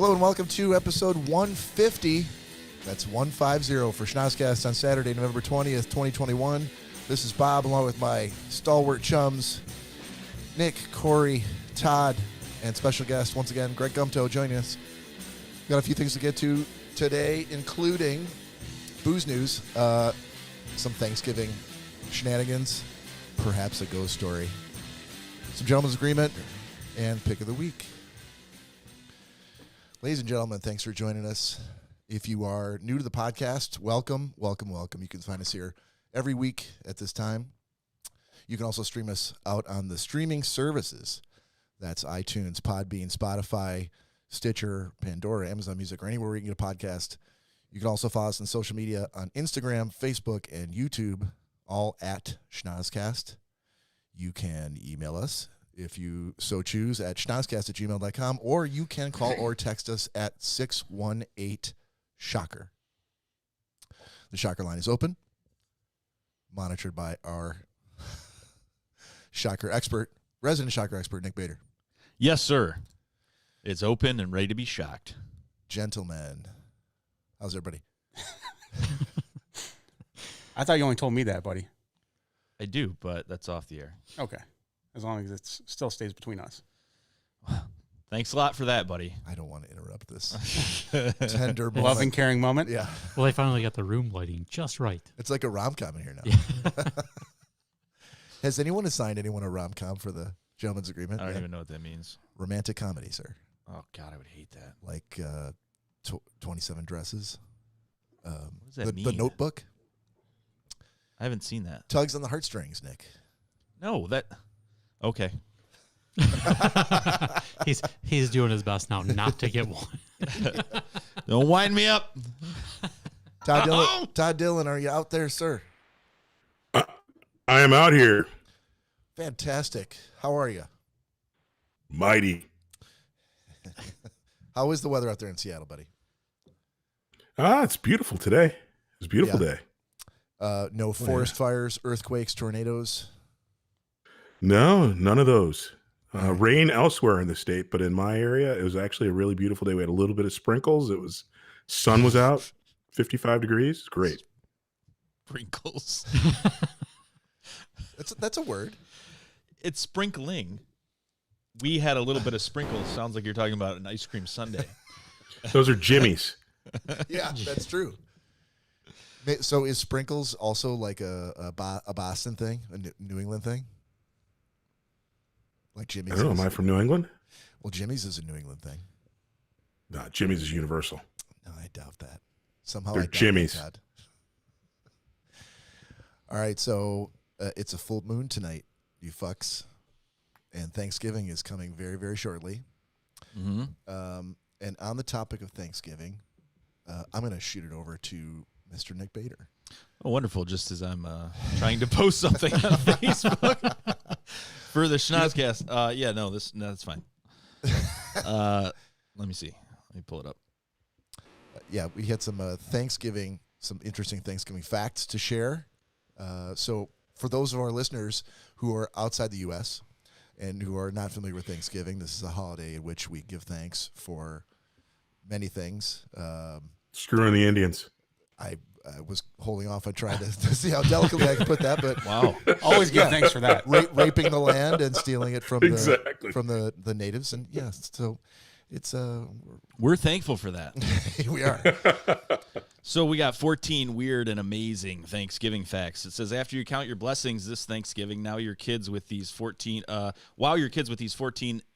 Hello and welcome to episode 150. That's 150 for Schnozcast on Saturday, November 20th, 2021. This is Bob along with my stalwart chums, Nick, Cory, Todd, and special guest, once again, Greg Gumto joining us. Got a few things to get to today, including booze news, some Thanksgiving shenanigans, perhaps a ghost story, some gentleman's agreement, and pick of the week. Ladies and gentlemen, thanks for joining us. If you are new to the podcast, welcome. You can find us here every week at this time. You can also stream us out on the streaming services. That's iTunes, Podbean, Spotify, Stitcher, Pandora, Amazon Music, or anywhere where you can get a podcast. You can also follow us on social media on Instagram, Facebook, and YouTube, all at Schnozcast. You can email us if you so choose, at schnozcast@gmail.com, or you can call or text us at 618-SHOCKER. The Shocker line is open, monitored by our Shocker expert, resident Shocker expert, Nick Bader. Yes, sir. It's open and ready to be shocked. Gentlemen, how's everybody? I thought you only told me that, buddy. I do, but that's off the air. Okay. As long as it still stays between us. Thanks a lot for that, buddy. I don't want to interrupt this tender moment. Love and caring moment. Yeah. Well, they finally got the room lighting just right. It's like a rom-com in here now. Yeah. Has anyone assigned anyone a rom-com for the gentleman's agreement? I don't even know what that means. Romantic comedy, sir. Oh, God, I would hate that. Like 27 Dresses. What does that mean? The Notebook. I haven't seen that. Tugs on the Heartstrings, Nick. No, that... Okay. He's doing his best now not to get one. Don't wind me up. Todd Dillon, are you out there, sir? I am out here. Fantastic. How are you? Mighty. How is the weather out there in Seattle, buddy? It's beautiful today. It's a beautiful day. No forest fires, earthquakes, tornadoes? No, none of those. Rain elsewhere in the state, but in my area, it was actually a really beautiful day. We had a little bit of sprinkles. Sun was out, 55 degrees. Great. Sprinkles. That's a word. It's sprinkling. We had a little bit of sprinkles. Sounds like you're talking about an ice cream sundae. Those are Jimmy's. Yeah, that's true. So is sprinkles also like a Boston thing, a New England thing? Like Jimmy's? I don't know. Am I from New England? Well, Jimmy's is a New England thing. No, Jimmy's is universal. No, I doubt that. Somehow They're I doubt Jimmy's. that. All right, so it's a full moon tonight, you fucks. And Thanksgiving is coming very, very shortly. Mm-hmm. And on the topic of Thanksgiving, I'm going to shoot it over to Mr. Nick Bader. Oh, wonderful. Just as I'm trying to post something on Facebook for the Schnozcast. That's fine. Let me see. Let me pull it up. We had some some interesting Thanksgiving facts to share. So for those of our listeners who are outside the U.S. and who are not familiar with Thanksgiving, this is a holiday in which we give thanks for many things. Screwing the Indians. I was holding off on trying to see how delicately I could put that, but wow, always give thanks for that. Raping the land and stealing it from Exactly. the natives, and yes, so it's we're thankful for that. We are. So we got 14 weird and amazing Thanksgiving facts. It says after you count your blessings this Thanksgiving, while your kids with these 14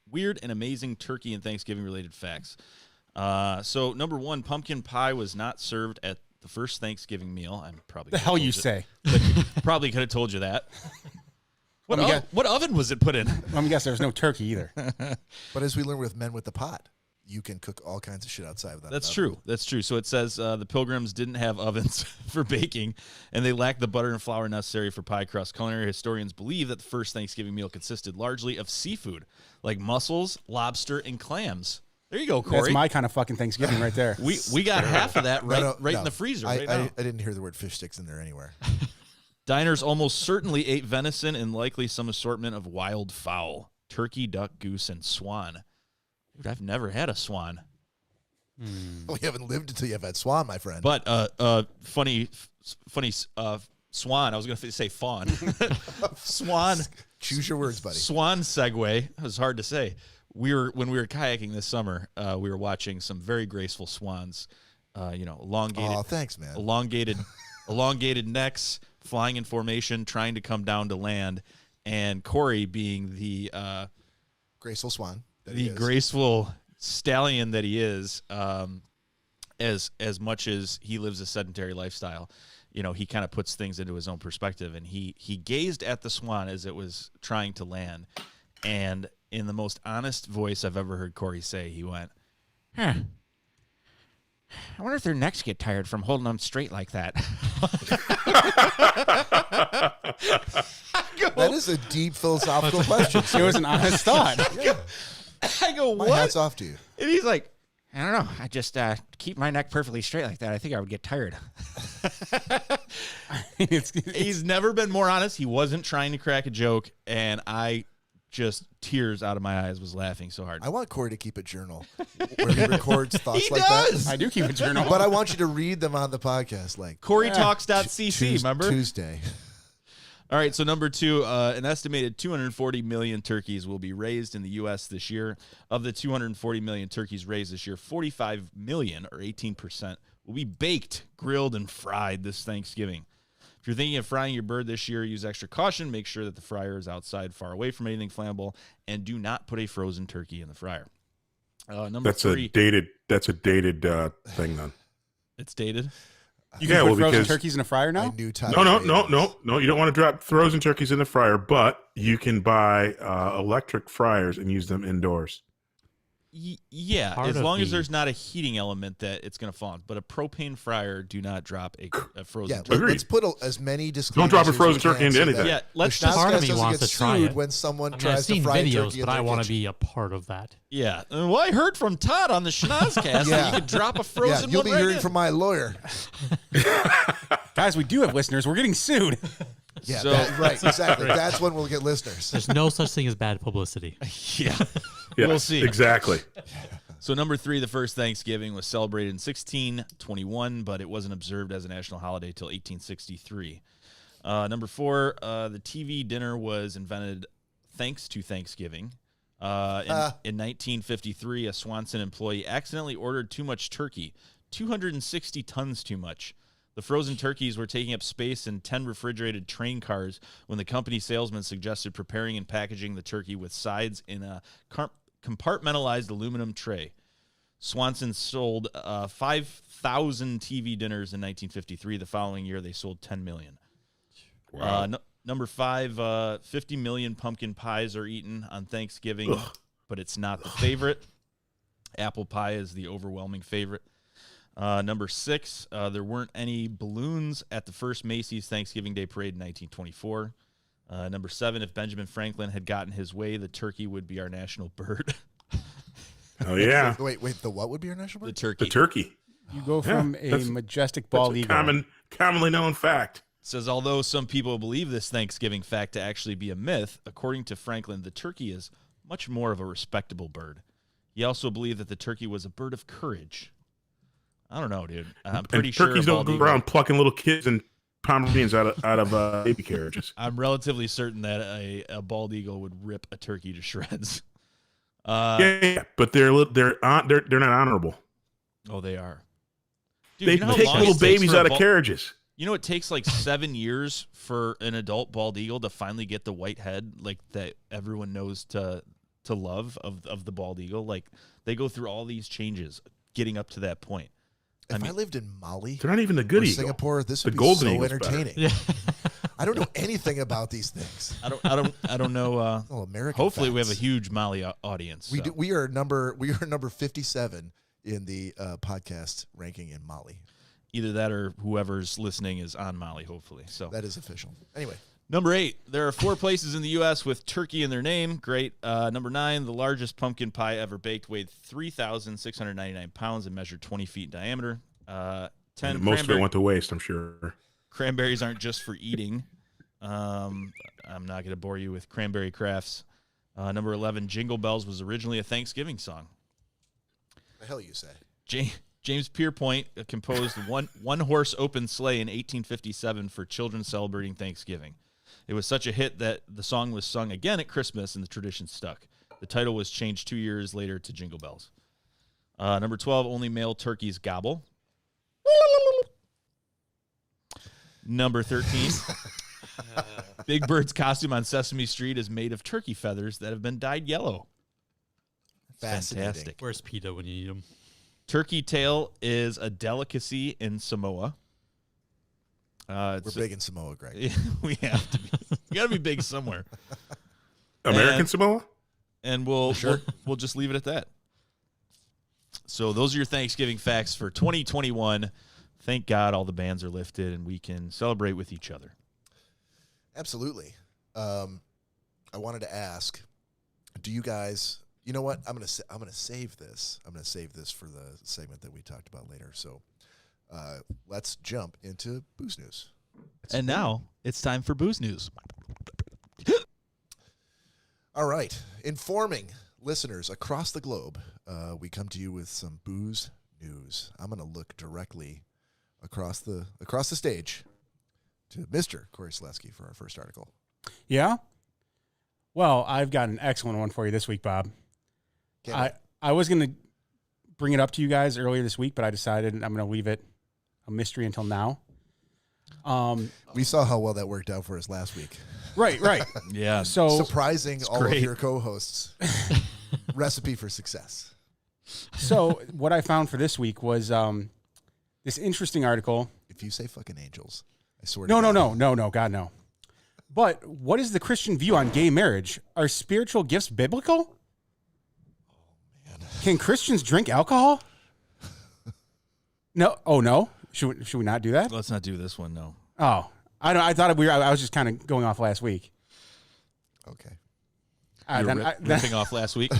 weird and amazing turkey and Thanksgiving related facts. So number one, pumpkin pie was not served at the first Thanksgiving meal. I'm probably The hell you say? Probably could have told you that. Let What oven was it put in? me guess there's no turkey either. But as we learn with Men with the Pot, you can cook all kinds of shit outside of that. That's true. That's true. So it says the Pilgrims didn't have ovens for baking, and they lacked the butter and flour necessary for pie crust. Culinary historians believe that the first Thanksgiving meal consisted largely of seafood, like mussels, lobster, and clams. There you go, Cory. That's my kind of fucking Thanksgiving right there. We got half of that right in the freezer right now. I didn't hear the word fish sticks in there anywhere. Diners almost certainly ate venison and likely some assortment of wild fowl, turkey, duck, goose, and swan. Dude, I've never had a swan. We haven't lived until you've had swan, my friend. But funny swan. I was going to say fawn. Swan. Choose your words, buddy. Swan segue. It was hard to say. When we were kayaking this summer, we were watching some very graceful swans. Elongated. Oh, thanks, man. Elongated necks, flying in formation, trying to come down to land, and Cory being the graceful swan. The graceful stallion that he is, as much as he lives a sedentary lifestyle, he kind of puts things into his own perspective, and he gazed at the swan as it was trying to land, and in the most honest voice I've ever heard Cory say, he went, "Huh. I wonder if their necks get tired from holding them straight like that." That is a deep philosophical question. It was an honest thought. Yeah. I go, what? My hat's off to you. And he's like, I don't know. I just keep my neck perfectly straight like that. I think I would get tired. He's never been more honest. He wasn't trying to crack a joke, and I just tears out of my eyes was laughing so hard. I want Cory to keep a journal where he records thoughts He like does. that. I do keep a journal. But I want you to read them on the podcast, like CoryTalks.cc, remember? Tuesday. All right, so number 2, an estimated 240 million turkeys will be raised in the U.S. this year. Of the 240 million turkeys raised this year, 45 million, or 18%, will be baked, grilled, and fried this Thanksgiving. If you're thinking of frying your bird this year, use extra caution. Make sure that the fryer is outside, far away from anything flammable, and do not put a frozen turkey in the fryer. Number 3. That's a dated thing then. It's dated? You can put frozen turkeys in a fryer now? I knew Todd. No. You don't want to drop frozen turkeys in the fryer, but you can buy electric fryers and use them indoors. Yeah, Part as of long as the- there's not a heating element that it's going to fall on. But a propane fryer, do not drop a frozen Yeah, turkey. Agreed. let's put as many disclaimers. Drop a as frozen we can turkey into so anything. that Yeah, let's the just- Part of Schnozcast me doesn't wants get to try sued it. when someone I've tries to seen fry videos, turkey in but I their want to kitchen. be a part of that. Yeah. Well, I heard from Todd on the Shenanigans Yeah. that you could drop a Yeah, frozen you'll one be right hearing in. from my lawyer. Guys, we do have listeners. We're getting sued. Yeah, So- right, exactly. That's when we'll get listeners. There's no such thing as bad publicity. Yeah. Yeah, We'll see. Exactly. So number 3, the first Thanksgiving was celebrated in 1621, but it wasn't observed as a national holiday till 1863. Number 4, the TV dinner was invented thanks to Thanksgiving. In 1953, a Swanson employee accidentally ordered too much turkey, 260 tons too much. The frozen turkeys were taking up space in 10 refrigerated train cars when the company salesman suggested preparing and packaging the turkey with sides in a compartmentalized aluminum tray. Swanson sold 5,000 TV dinners in 1953. The following year, they sold 10 million. Wow. Number 5, 50 million pumpkin pies are eaten on Thanksgiving, but it's not the favorite. Apple pie is the overwhelming favorite. Number 6, there weren't any balloons at the first Macy's Thanksgiving Day Parade in 1924. Number 7, if Benjamin Franklin had gotten his way, the turkey would be our national bird. Oh yeah, Wait, the what would be our national The bird? turkey. the turkey. You go from a that's- majestic That's bald a eagle. commonly known fact. Says, although some people believe this Thanksgiving fact to actually be a myth, according to Franklin, the turkey is much more of a respectable bird. He also believed that the turkey was a bird of courage. I don't know, dude. I'm pretty And sure turkeys a don't bald go eagle- around plucking little kids and Pomeranians out of baby carriages. I'm relatively certain that a bald eagle would rip a turkey to shreds. Yeah, but they're not honorable. Oh, they are. Dude, They you know how take long it little takes babies for a out of bald- carriages. You know, it takes like 7 years for an adult bald eagle to finally get the white head, like that everyone knows to love of the bald eagle. Like they go through all these changes getting up to that point. If I lived in Mali They're not even the or good eagle. Singapore, this The would be golden so eagle's better. entertaining. Yeah. I don't know anything about these things. I don't know. Oh, American. Hopefully, we have a facts. huge Mali audience. We so. do. We are number 57 in the podcast ranking in Mali. Either that or whoever's listening is on Mali. Hopefully, so That is official. Anyway, number 8. There are 4 places in the U.S. with turkey in their name. Great. Number 9. The largest pumpkin pie ever baked weighed 3,699 pounds and measured 20 feet in diameter. 10. And most of it went to waste, I'm sure. Cranberries aren't just for eating. I'm not going to bore you with cranberry crafts. Number 11, Jingle Bells was originally a Thanksgiving song. the hell you say? James Pierpoint composed one horse open sleigh in 1857 for children celebrating Thanksgiving. It was such a hit that the song was sung again at Christmas, and the tradition stuck. The title was changed 2 years later to Jingle Bells. Number 12, only male turkeys gobble. Number 13, Big Bird's costume on Sesame Street is made of turkey feathers that have been dyed yellow. Fascinating. Fantastic. Where's PETA when you need him? Turkey tail is a delicacy in Samoa. We're big in Samoa, Greg. We have to be. We got to be big somewhere. American Samoa? And we'll just leave it at that. So those are your Thanksgiving facts for 2021. Thank God all the bans are lifted and we can celebrate with each other. Absolutely. I wanted to ask, do you guys? You know what? I'm gonna save this. I'm gonna save this for the segment that we talked about later. So let's jump into booze news. And now it's time for booze news. All right, informing listeners across the globe, we come to you with some booze news. I'm gonna look directly across the stage to Mr. Cory Selesky for our first article. Yeah? Well, I've got an excellent one for you this week, Bob. I was going to bring it up to you guys earlier this week, but I decided I'm going to leave it a mystery until now. We saw how well that worked out for us last week. Right. Yeah. So Surprising all great. of your co-hosts. Recipe for success. So what I found for this week was this interesting article. If you say fucking angels, I swear No, to God. no, God, no. But what is the Christian view on gay marriage? Are spiritual gifts biblical? Can Christians drink alcohol? No. Oh, no? Should we not do that? Let's not do this one, no. Oh, I thought I was just kind of going off last week. Okay. You were ripping off last week.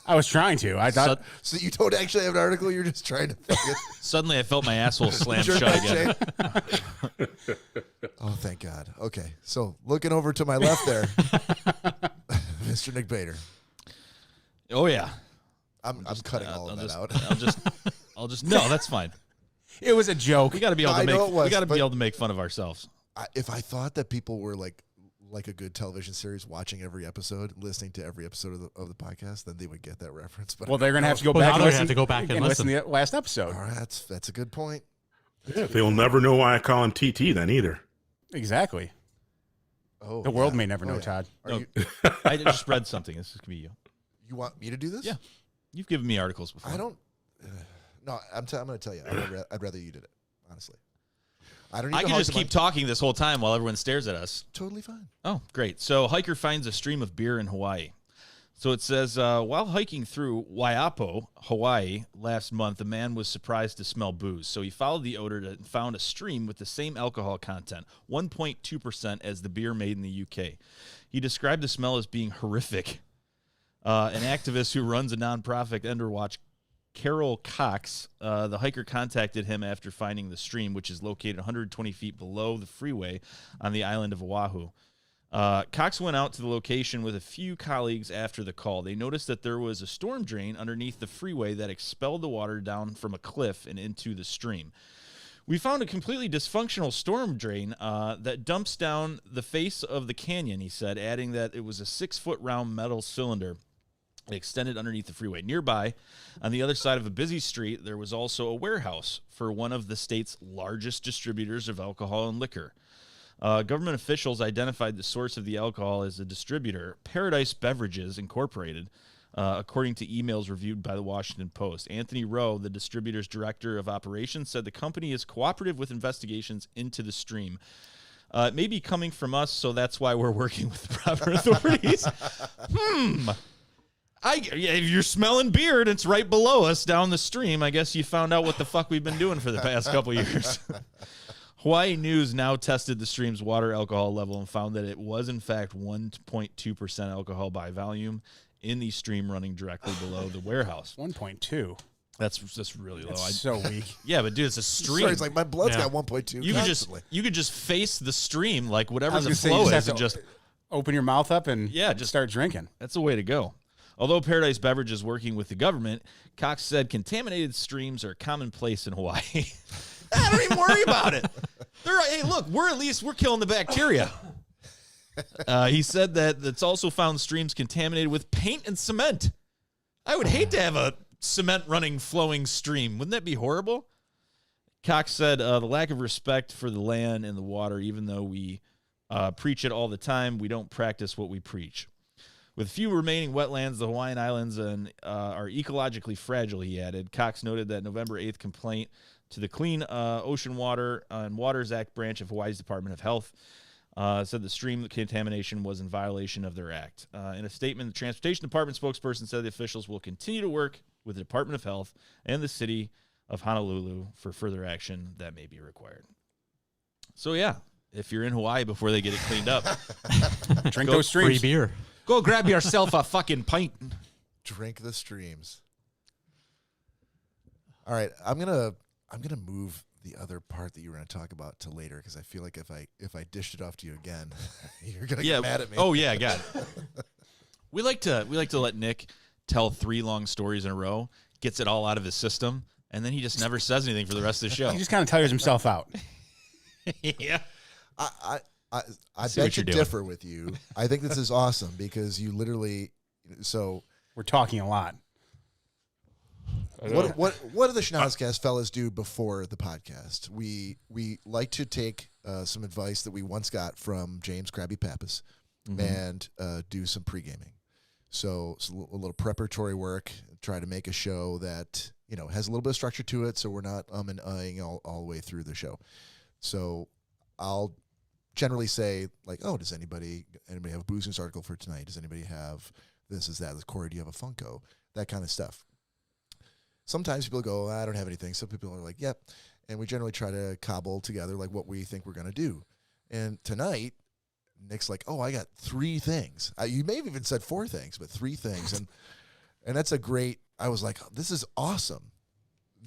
I was trying to. I thought. So you don't actually have an article? You're just trying to fucking Suddenly I felt my asshole slam Sure, shut again. Oh, thank God. Okay. So looking over to my left there, Mr. Nick Bader. Oh, yeah. I'm cutting all of that out. I'll just no, that's fine. It was a joke. We got to be able I know it was, we got to but- be able to make fun of ourselves. If I thought that people were like a good television series, watching every episode, listening to every episode of the podcast, then they would get that reference. But Well, they're going to have to go Well, back now and they're listen. gonna have to go back and listen. to the last episode. all right, that's a good point. Yeah, they'll never know why I call him TT then either. Exactly. Oh, The world yeah. may never Oh, know, yeah. Todd. Are No. you, I just read something. This could be you. you want me to do this? Yeah. You've given me articles before. I don't. No, I'm going to tell you. I'd rather you did it. Honestly, I don't. Need I to can hog just the keep mic. talking this whole time while everyone stares at us. Totally fine. Oh, great. So hiker finds a stream of beer in Hawaii. So it says, while hiking through Waiapo, Hawaii, last month, a man was surprised to smell booze. So he followed the odor and found a stream with the same alcohol content, 1.2% as the beer made in the UK. He described the smell as being horrific. An activist who runs a nonprofit Enderwatch, Carol Cox, the hiker contacted him after finding the stream, which is located 120 feet below the freeway on the island of Oahu. Cox went out to the location with a few colleagues after the call. They noticed that there was a storm drain underneath the freeway that expelled the water down from a cliff and into the stream. We found a completely dysfunctional storm drain that dumps down the face of the canyon, he said, adding that it was a 6-foot round metal cylinder extended underneath the freeway. Nearby, on the other side of a busy street, there was also a warehouse for one of the state's largest distributors of alcohol and liquor. Government officials identified the source of the alcohol as a distributor, Paradise Beverages Incorporated, according to emails reviewed by the Washington Post. Anthony Rowe, the distributor's director of operations, said the company is cooperative with investigations into the stream. It may be coming from us, so that's why we're working with the proper authorities. If you're smelling beer and it's right below us down the stream, I guess you found out what the fuck we've been doing for the past couple years. Hawaii News now tested the stream's water alcohol level and found that it was, in fact, 1.2% alcohol by volume in the stream running directly below the warehouse. 1.2. That's just really low. That's so weak. Yeah, but dude, it's a stream. Sorry, it's like my blood's Yeah. got 1.2. you constantly. could just face the stream like I whatever was the gonna say, you flow just is have and to just open your mouth up and Yeah, just- start drinking. that's the way to go. Although Paradise Beverage is working with the government, Cox said contaminated streams are commonplace in Hawaii. I don't even worry about it. Hey, look, we're killing the bacteria. He said that it's also found streams contaminated with paint and cement. I would hate to have a cement running, flowing stream. Wouldn't that be horrible? Cox said the lack of respect for the land and the water, even though we preach it all the time, we don't practice what we preach. With few remaining wetlands, the Hawaiian Islands are ecologically fragile, he added. Cox noted that November 8th complaint to the Clean Ocean Water and Waters Act branch of Hawaii's Department of Health said the stream contamination was in violation of their act. In a statement, the Transportation Department spokesperson said the officials will continue to work with the Department of Health and the city of Honolulu for further action that may be required. So, yeah, if you're in Hawaii before they get it cleaned up, drink those streams. Free beer. Go grab yourself a fucking pint. Drink the streams. All right, I'm gonna move the other part that you were gonna talk about to later because I feel like if I dished it off to you again, you're gonna get mad at me. Oh yeah, I got it. We like to let Nick tell 3 long stories in a row, gets it all out of his system, and then he just never says anything for the rest of the show. He just kind of tires himself out. Yeah. I beg to differ with you. I think this is awesome because you literally. So we're talking a lot. What do the Shenanigans fellas do before the podcast? We like to take some advice that we once got from James Krabby Pappas and do some pre-gaming. So it's a little preparatory work. Try to make a show that has a little bit of structure to it, so we're not and ahhing all the way through the show. So I'll generally say like, oh, does anybody have a Booze News article for tonight? Does anybody have this? Is that? Cory, do you have a Funko? That kind of stuff. Sometimes people go, I don't have anything. Some people are like, yep. And we generally try to cobble together like what we think we're going to do. And tonight, Nick's like, oh, I got 3 things. You may have even said 4 things, but 3 things. And that's a great, I was like, this is awesome.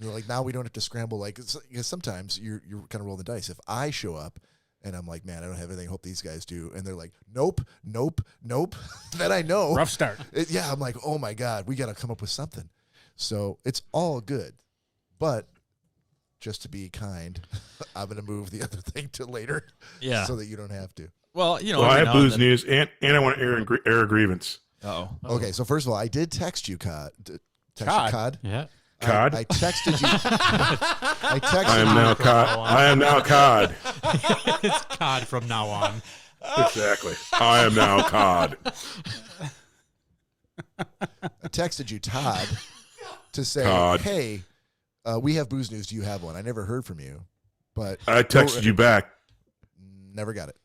Like now we don't have to scramble. Like, because sometimes you're kind of rolling the dice. If I show up and I'm like, man, I don't have anything. Hope these guys do. And they're like, nope. Then I know. Rough start. I'm like, oh my God, we got to come up with something. So it's all good. But just to be kind, I'm going to move the other thing to later so that you don't have to. Well, I have Booze News and I want to air a grievance. Uh-oh. Okay, so first of all, I did text you, Cod. Cod? Yeah. Cod? I texted you. I am now Cod. I am now Cod. It's Cod from now on. Exactly. I am now Cod. I texted you, Todd, to say, hey, we have Booze News. Do you have one? I never heard from you, but I texted you back. Never got it.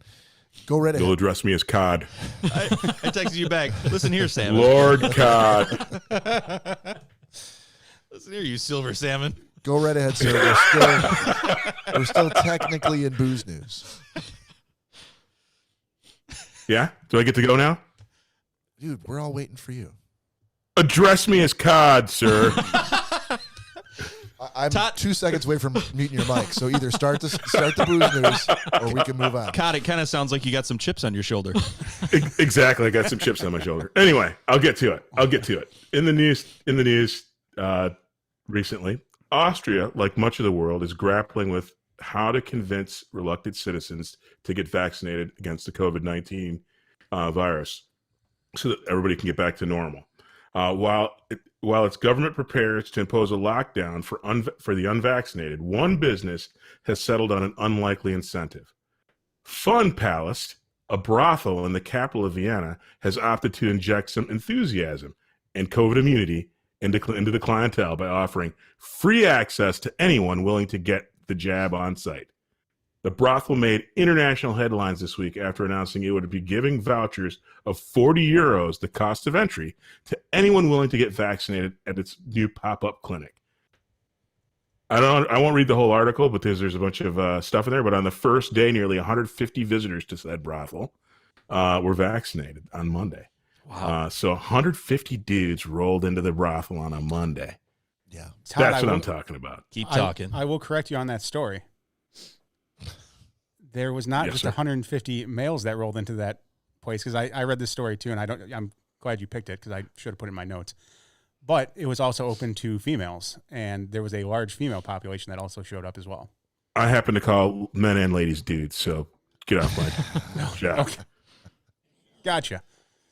Go right ahead. You'll address me as Cod. I texted you back. Listen here, Salmon. Lord Cod. Listen here, you silver salmon. Go right ahead, sir. We're still technically in Booze News. Yeah? Do I get to go now? Dude, we're all waiting for you. Address me as Cod, sir. I'm 2 seconds away from muting your mic, so either start the Booze News or we can move on. God, it kind of sounds like you got some chips on your shoulder. Exactly. I got some chips on my shoulder. Anyway, I'll get to it. In the news recently, Austria, like much of the world, is grappling with how to convince reluctant citizens to get vaccinated against the COVID-19 virus so that everybody can get back to normal. While its government prepares to impose a lockdown for the unvaccinated, one business has settled on an unlikely incentive. Fun Palace, a brothel in the capital of Vienna, has opted to inject some enthusiasm and COVID immunity into the clientele by offering free access to anyone willing to get the jab on site. The brothel made international headlines this week after announcing it would be giving vouchers of €40, the cost of entry, to anyone willing to get vaccinated at its new pop-up clinic. I won't read the whole article because there's a bunch of stuff in there, but on the first day, nearly 150 visitors to said brothel were vaccinated on Monday. Wow. So 150 dudes rolled into the brothel on a Monday. Yeah. That's what I'm talking about. Keep talking. I will correct you on that story. There was not just 150 males that rolled into that place because I read this story too, and I'm glad you picked it because I should have put it in my notes. But it was also open to females, and there was a large female population that also showed up as well. I happen to call men and ladies dudes, so get off my job. Okay. Gotcha.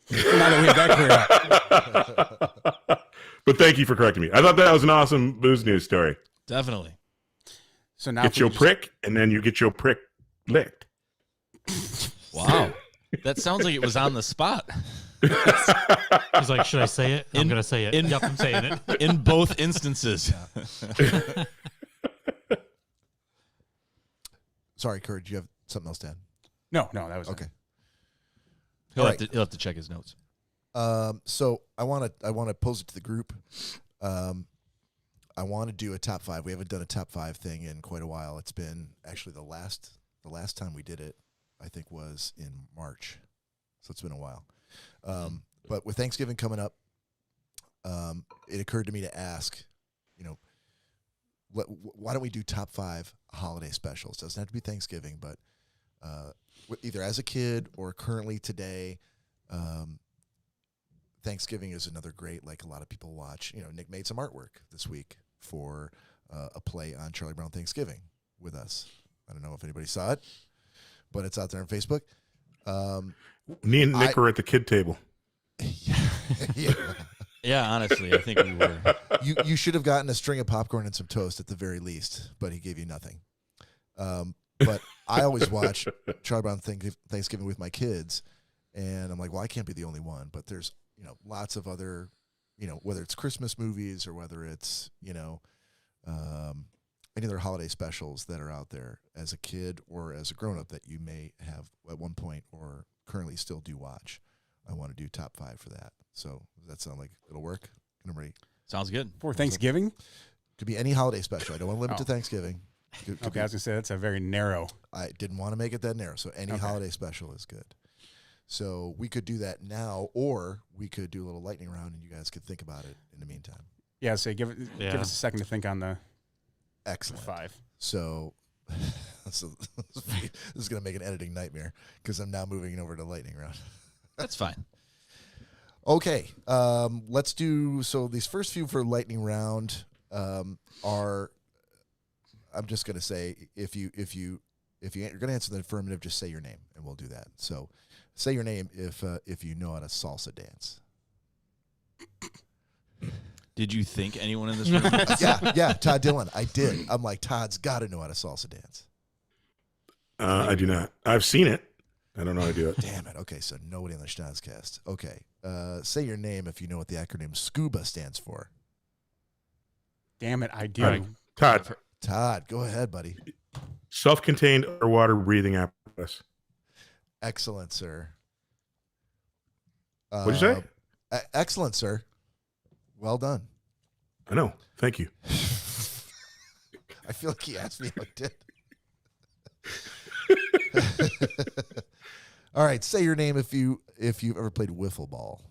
Now that we have that cleared up. But thank you for correcting me. I thought that was an awesome booze news story. Definitely. So now Get your prick, and then you get your prick licked. Wow. That sounds like it was on the spot. He's like, should I say it? I'm going to say it. Yep, I'm saying it. In both instances. Sorry, Cory, do you have something else to add? No, that was Okay. He'll have to check his notes. So I want to pose it to the group. I want to do a top 5. We haven't done a top 5 thing in quite a while. It's been actually the last time we did it, I think, was in March. So it's been a while. But with Thanksgiving coming up, it occurred to me to ask, why don't we do top 5 holiday specials? Doesn't have to be Thanksgiving, but either as a kid or currently today. Thanksgiving is another great, like a lot of people watch. Nick made some artwork this week for a play on Charlie Brown Thanksgiving with us. I don't know if anybody saw it, but it's out there on Facebook. Me and Nick were at the kid table. Yeah. Yeah, honestly, I think we were. You should have gotten a string of popcorn and some toast at the very least, but he gave you nothing. But I always watch Charlie Brown Thanksgiving with my kids, and I'm like, well, I can't be the only one. But there's lots of other, whether it's Christmas movies or whether it's any other holiday specials that are out there as a kid or as a grown up that you may have at one point or currently still do watch. I want to do top 5 for that. So does that sound like it'll work? Everybody Sounds good. For Thanksgiving? could be any holiday special. I don't want to limit to Oh. Thanksgiving. Could Okay, I was going to say that's a very narrow. I didn't want to make it that narrow, so any Okay. holiday special is good. So we could do that now, or we could do a little lightning round, and you guys could think about it in the meantime. Yeah, so give us a second to think on the Excellent. 5. So, this is going to make an editing nightmare because I'm now moving over to lightning round. That's fine. Okay, let's do. So these first few for lightning round are. I'm just going to say if you're going to answer the affirmative, just say your name, and we'll do that. So, say your name if you know how to salsa dance. Did you think anyone in this room? Yeah, Todd Dillon. I did. I'm like, Todd's got to know how to salsa dance. I do not. I've seen it. I don't know how to do it. Damn it. Okay, so nobody on the Schnozcast. Okay. Say your name if you know what the acronym SCUBA stands for. Damn it, I do. Right. Todd, Todd, go ahead, buddy. self-contained underwater breathing apparatus. Excellent, sir. What'd you say? Excellent, sir. Well done. I know. Thank you. I feel like he asked me how I did. All right, say your name if you've ever played wiffle ball.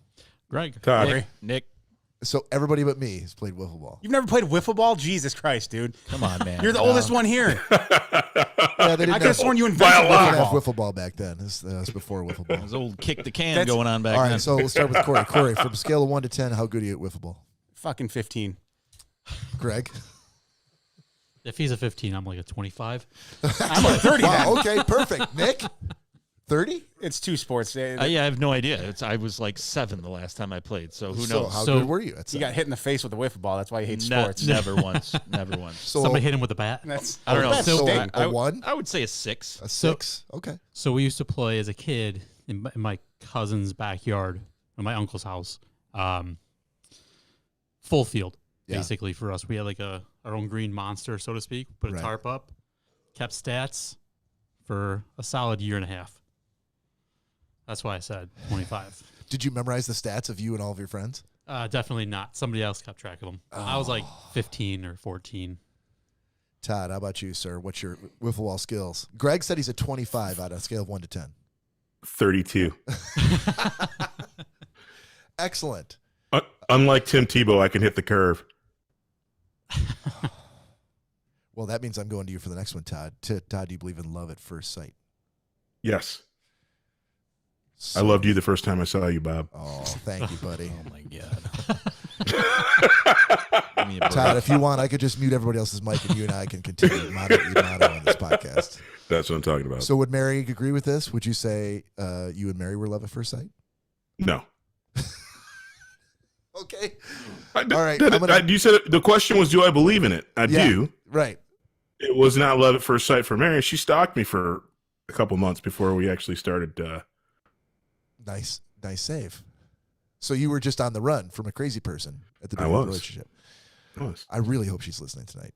Greg. Todd. Nick, So everybody but me has played wiffle ball. You've never played wiffle ball? Jesus Christ, dude. come on, man. You're the oldest one here. Yeah, they I could have sworn you invented They didn't have wiffle ball. wiffle ball back then. This was before wiffle ball. There's old kick the can That's- going on back All then. right, so we'll start with Cory. Cory, from a scale of 1 to 10, how good are you at wiffle ball? Fucking 15. Greg? If he's a 15, I'm like a 25. I'm a 30 now. Wow, okay, perfect. Nick? 30? It's two sports. Yeah, I have no idea. I was like 7 the last time I played, so who So knows? how So- good were you at You got hit in the face with a wiffle ball. That's why you hate sports. Never once. Never once. So, Somebody hit him with a bat. That's I don't know. That's so steak. a 1? I would say a 6. A 6? Okay. So we used to play as a kid in my cousin's backyard, in my uncle's house. Full field, Yeah. basically, for us. We had like our own green monster, so to speak. Put a Right. tarp up, kept stats for a solid year and a half. That's why I said 25. Did you memorize the stats of you and all of your friends? Definitely not. Somebody else kept track of them. I was like 15 or 14. Todd, how about you, sir? What's your wiffle ball skills? Greg said he's a 25 out of a scale of 1 to 10. 32. Excellent. Unlike Tim Tebow, I can hit the curve. Well, that means I'm going to you for the next one, Todd. Todd, do you believe in love at first sight? Yes. I loved you the first time I saw you, Bob. Oh, thank you, buddy. Oh my god. Todd, if you want, I could just mute everybody else's mic and you and I can continue moderating on this podcast. That's what I'm talking about. So would Mary agree with this? Would you say you and Mary were love at first sight? No. Okay. All right. You said the question was, do I believe in it? I do. Right. It was not love at first sight for Mary. She stalked me for a couple months before we actually started. Nice save. So you were just on the run from a crazy person at the beginning of the relationship. I really hope she's listening tonight.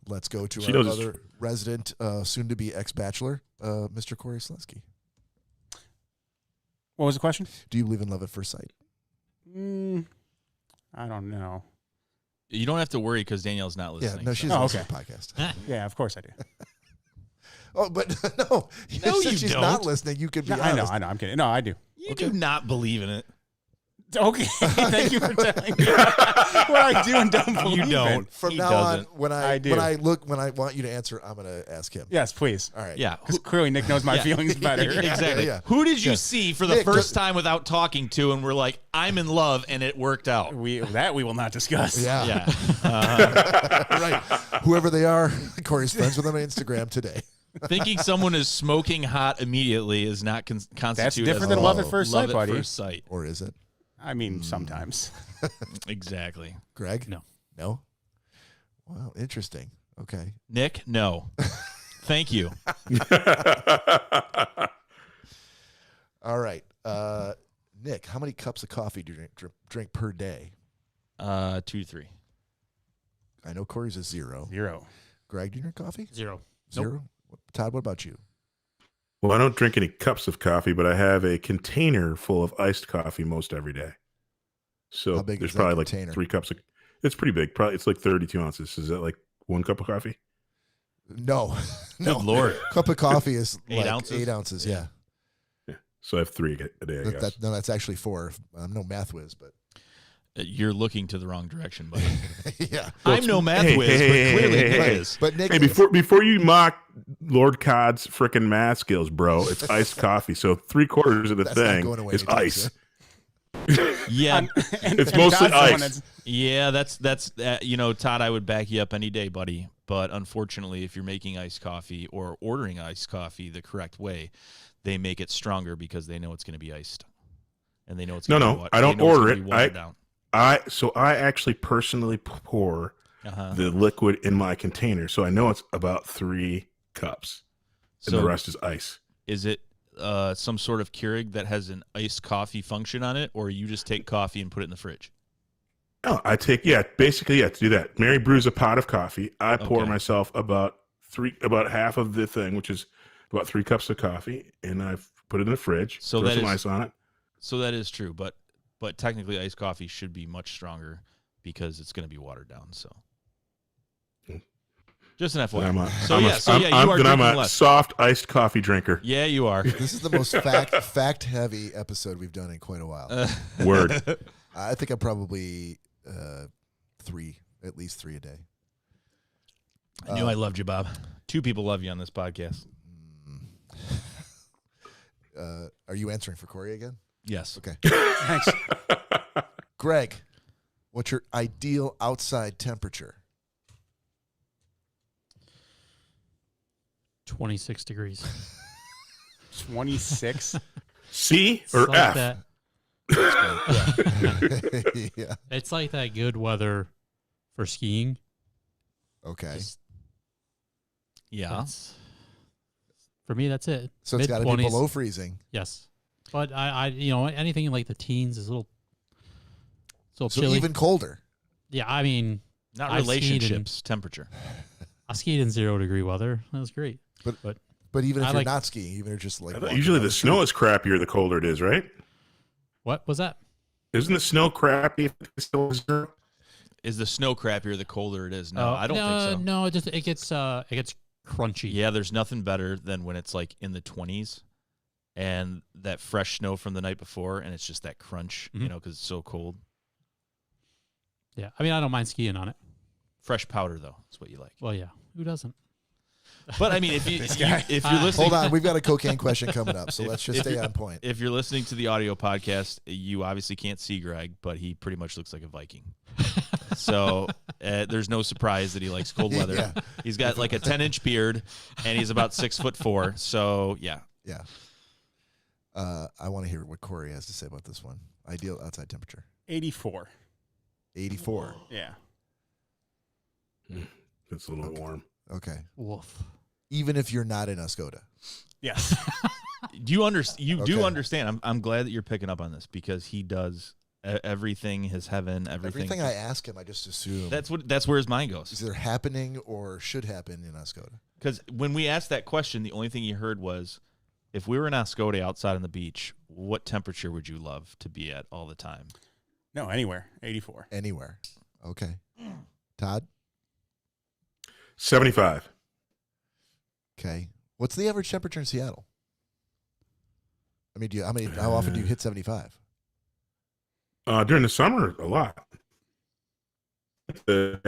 Let's go to our other resident, soon-to-be ex-bachelor, Mr. Cory Slesky. What was the question? Do you believe in love at first sight? I don't know. You don't have to worry because Danielle's not listening. Yeah, no, she's listening to the podcast. Yeah, of course I do. Oh, but no, you said she's not listening. You could be honest. I know. I'm kidding. No, I do. You do not believe in it. Okay, thank you for telling me what I do and don't believe You don't. in. From He now doesn't. on, when I want you to answer, I'm going to ask him. Yes, please. All right. Yeah. Because clearly Nick knows my feelings better. Exactly. Yeah. Who did you see for the Nick, first time without talking to and we're like, I'm in love, and it worked out? We will not discuss. Yeah. Yeah. Right. Whoever they are, Cory's friends with them on Instagram today. Thinking someone is smoking hot immediately is not constitute That's different as than love at first sight, buddy. Love at first sight. Or is it? I mean, sometimes. Exactly. Greg? No. No? Wow, interesting. Okay. Nick, no. Thank you. All right. Nick, how many cups of coffee do you drink per day? 2 to 3. I know Cory's a 0. 0. Greg, do you drink coffee? 0. 0? Todd, what about you? Well, I don't drink any cups of coffee, but I have a container full of iced coffee most every day. So How big there's is that probably container? like 3 cups of. It's pretty big. Probably it's like 32 ounces. Is that like 1 cup of coffee? No. No. Good Lord. Cup of coffee is 8 like ounces? 8 ounces, yeah. Yeah. So I have 3 a day. I guess. No, that's actually 4. I'm no math whiz, but You're looking to the wrong direction, buddy. yeah. I'm no math whiz, but clearly Nick is. But Nick, Hey, before you mock Lord Cod's freaking math skills, bro, it's iced coffee. So 3/4 of the That's not thing going away is anytime ice. soon. Yeah. It's mostly ice. Yeah, that's Todd, I would back you up any day, buddy. But unfortunately, if you're making iced coffee or ordering iced coffee the correct way, they make it stronger because they know it's going to be iced, and they know it's gonna be I don't they know it's order gonna be it. watered down. I actually personally pour the liquid in my container, so I know it's about 3 cups, and the rest is ice. Is it some sort of Keurig that has an iced coffee function on it, or you just take coffee and put it in the fridge? Oh, I take to do that. Mary brews a pot of coffee. I pour myself about half of the thing, which is about 3 cups of coffee, and I put it in the fridge. So throw that some is- ice on it. So that is true, but technically iced coffee should be much stronger because it's going to be watered down. So just an FYI. I'm a soft iced coffee drinker. Yeah, you are. This is the most fact heavy episode we've done in quite a while. Word. I think I'm probably 3, at least 3 a day. I knew I loved you, Bob. 2 people love you on this podcast. Are you answering for Cory again? Yes. Okay. Thanks. Greg, what's your ideal outside temperature? 26 degrees. 26. C It's or like F? that. Yeah. It's like that good weather for skiing. Okay. Just- Yeah. that's- for me, that's it. So it's got to be Mid-20s. below freezing. Yes, but I anything like the teens is a little So chilly. even colder. Yeah, I mean, Not I've skied relationships, temperature. I skied in 0-degree weather. That was great. But even if I you're like- not skiing, even if you're just like I thought walking usually down the snow is crappier the colder it is, right? What was that? Isn't the snow crappy if it's still 0? Is the snow crappier the colder it is? No, I don't think so. No, it gets crunchy. Yeah, there's nothing better than when it's like in the 20s and that fresh snow from the night before, and it's just that crunch, Mhm. because it's so cold. Yeah. I mean, I don't mind skiing on it. Fresh powder, though, is what you like. Well, yeah. Who doesn't? But I mean, if you're listening, hold on, we've got a cocaine question coming up, so let's just stay on point. If you're listening to the audio podcast, you obviously can't see Greg, but he pretty much looks like a Viking. So there's no surprise that he likes cold weather. Yeah. He's got like a 10-inch beard, and he's about 6'4". So yeah. Yeah. I want to hear what Cory has to say about this one. Ideal outside temperature. 84. 84. Yeah. It's a little warm. Okay. Woof. Even if you're not in Oscoda. Yes. Do you understand? Do Okay. understand? I'm glad that you're picking up on this because he does everything. His heaven, everything. Everything I ask him, I just assume That's where his mind goes. is either happening or should happen in Oscoda. Because when we asked that question, the only thing he heard was, if we were in Oscoda outside on the beach, what temperature would you love to be at all the time? No, anywhere. 84. Anywhere. Okay. Todd? 75. Okay. What's the average temperature in Seattle? I mean, how often do you hit 75? During the summer, a lot. The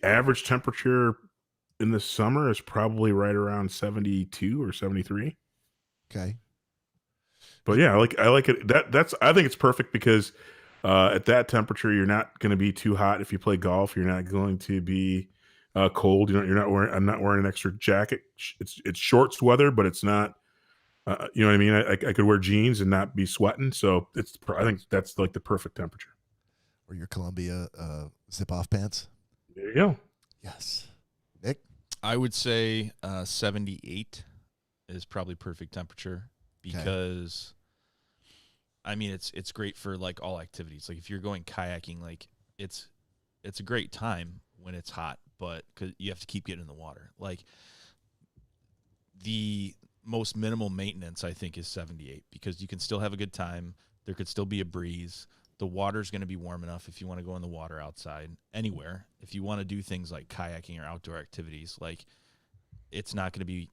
average temperature in the summer is probably right around 72 or 73. Okay. But yeah, I like it. I think it's perfect because at that temperature, you're not going to be too hot. If you play golf, you're not going to be cold. I'm not wearing an extra jacket. It's shorts weather, but it's not. You know what I mean? I could wear jeans and not be sweating. So I think that's like the perfect temperature. Or your Columbia zip-off pants? There you go. Yes. Nick? I would say 78 is probably perfect temperature because, I mean, it's great for like all activities. Like if you're going kayaking, like it's a great time when it's hot, but because you have to keep getting in the water. Like the most minimal maintenance, I think, is 78 because you can still have a good time. There could still be a breeze. The water's going to be warm enough if you want to go in the water outside anywhere. If you want to do things like kayaking or outdoor activities, like it's not going to be,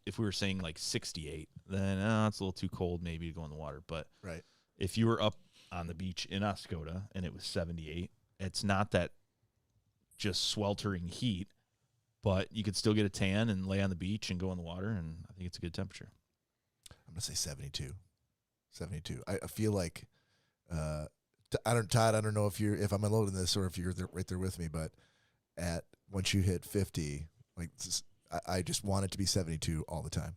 if we were saying like 68, then it's a little too cold maybe to go in the water. But Right. if you were up on the beach in Oscoda and it was 78, it's not that just sweltering heat, but you could still get a tan and lay on the beach and go in the water, and I think it's a good temperature. I'm going to say 72. 72. I feel like, Todd, I don't know if I'm alone in this or if you're right there with me, but once you hit 50, like I just want it to be 72 all the time.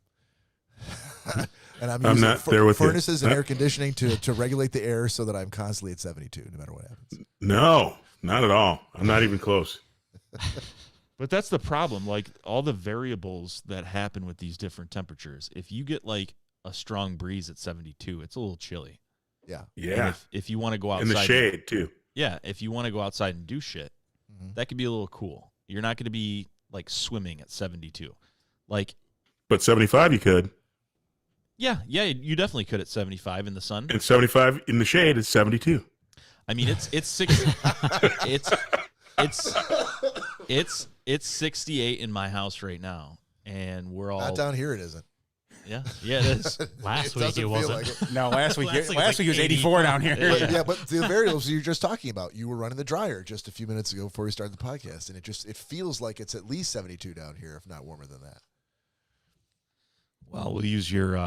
And I'm using not there with you. furnaces and air conditioning to regulate the air so that I'm constantly at 72 no matter what happens. No, not at all. I'm not even close. But that's the problem. Like all the variables that happen with these different temperatures. If you get like a strong breeze at 72, it's a little chilly. Yeah. Yeah. If you want to go outside In the shade too. Yeah. If you want to go outside and do shit, Mm-hmm. that could be a little cool. You're not going to be like swimming at 72. Like, But 75 you could. yeah, you definitely could at 75 in the sun. And 75 in the shade is 72. I mean, it's 60. It's 68 in my house right now, and we're all Not down here, it isn't. Yeah, it is. Last It week doesn't it feel wasn't. like it. No, last week Last week it was 84 down here. But the variables you're just talking about, you were running the dryer just a few minutes ago before we started the podcast, and it feels like it's at least 72 down here, if not warmer than that. Well, we'll use your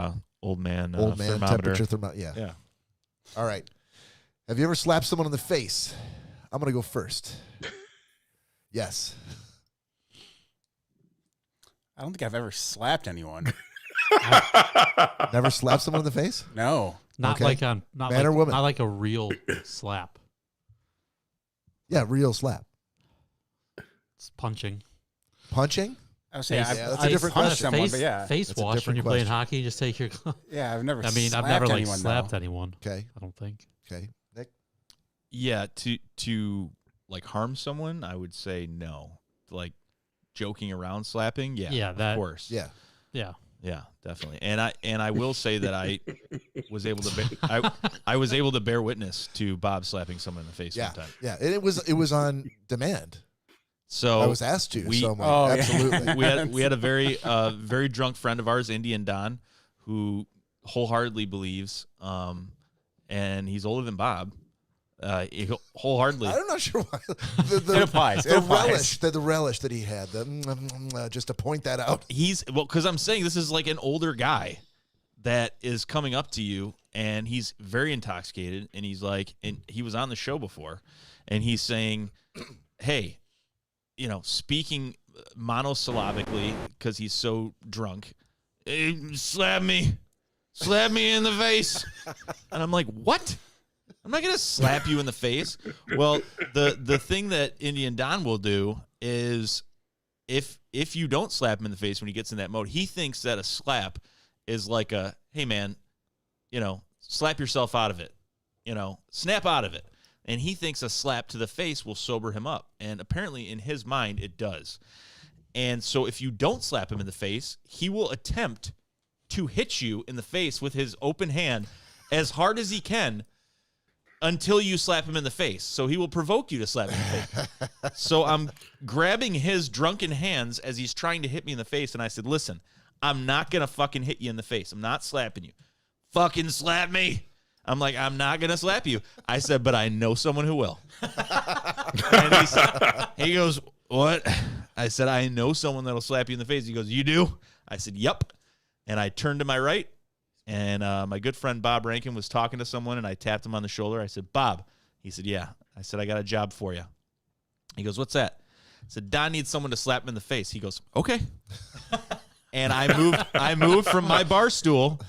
old man thermometer. temperature thermometer. Yeah. Yeah. All right. Have you ever slapped someone in the face? I'm going to go first. Yes. I don't think I've ever slapped anyone. Never slapped someone in the face? No. Not Okay. like not Man like or woman? not like a real slap. Yeah, real slap. It's punching. Punching? I was saying, Face- that's a I've different punched question. someone, Face, but yeah. face That's a wash when different you're playing question. hockey. You just take your. Yeah, I've never I mean, I've slapped never like anyone, slapped though. anyone. Okay. I don't think. Okay. Nick? Yeah, to like harm someone, I would say no. Like joking around slapping, yeah, that- of course. Yeah. Yeah. Yeah, definitely. And I will say that I was able to I was able to bear witness to Bob slapping someone in the face Yeah. one time. Yeah. And it was on demand. So I was asked to. So I'm like, Oh, yeah. absolutely. we had a very drunk friend of ours, Indian Don, who wholeheartedly believes, and he's older than Bob, Wholeheartedly. I'm not sure why. It applies. The relish that he had. Just to point that out. Because I'm saying this is like an older guy that is coming up to you, and he's very intoxicated, and he's like, and he was on the show before, and he's saying, hey, speaking monosyllabically because he's so drunk, hey, slap me in the face. And I'm like, what? I'm not going to slap you in the face. Well, the thing that Indian Don will do is if you don't slap him in the face when he gets in that mode, he thinks that a slap is like a, hey, man, slap yourself out of it, snap out of it. And he thinks a slap to the face will sober him up. And apparently in his mind, it does. And so if you don't slap him in the face, he will attempt to hit you in the face with his open hand as hard as he can until you slap him in the face. So he will provoke you to slap him in the face. So I'm grabbing his drunken hands as he's trying to hit me in the face. And I said, listen, I'm not going to fucking hit you in the face. I'm not slapping you. Fucking slap me. I'm like, I'm not going to slap you. I said, but I know someone who will. And he goes, what? I said, I know someone that'll slap you in the face. He goes, you do? I said, yep. And I turned to my right, and my good friend Bob Rankin was talking to someone, and I tapped him on the shoulder. I said, Bob. He said, yeah. I said, I got a job for you. He goes, what's that? I said, Don needs someone to slap him in the face. He goes, okay. And I moved from my bar stool.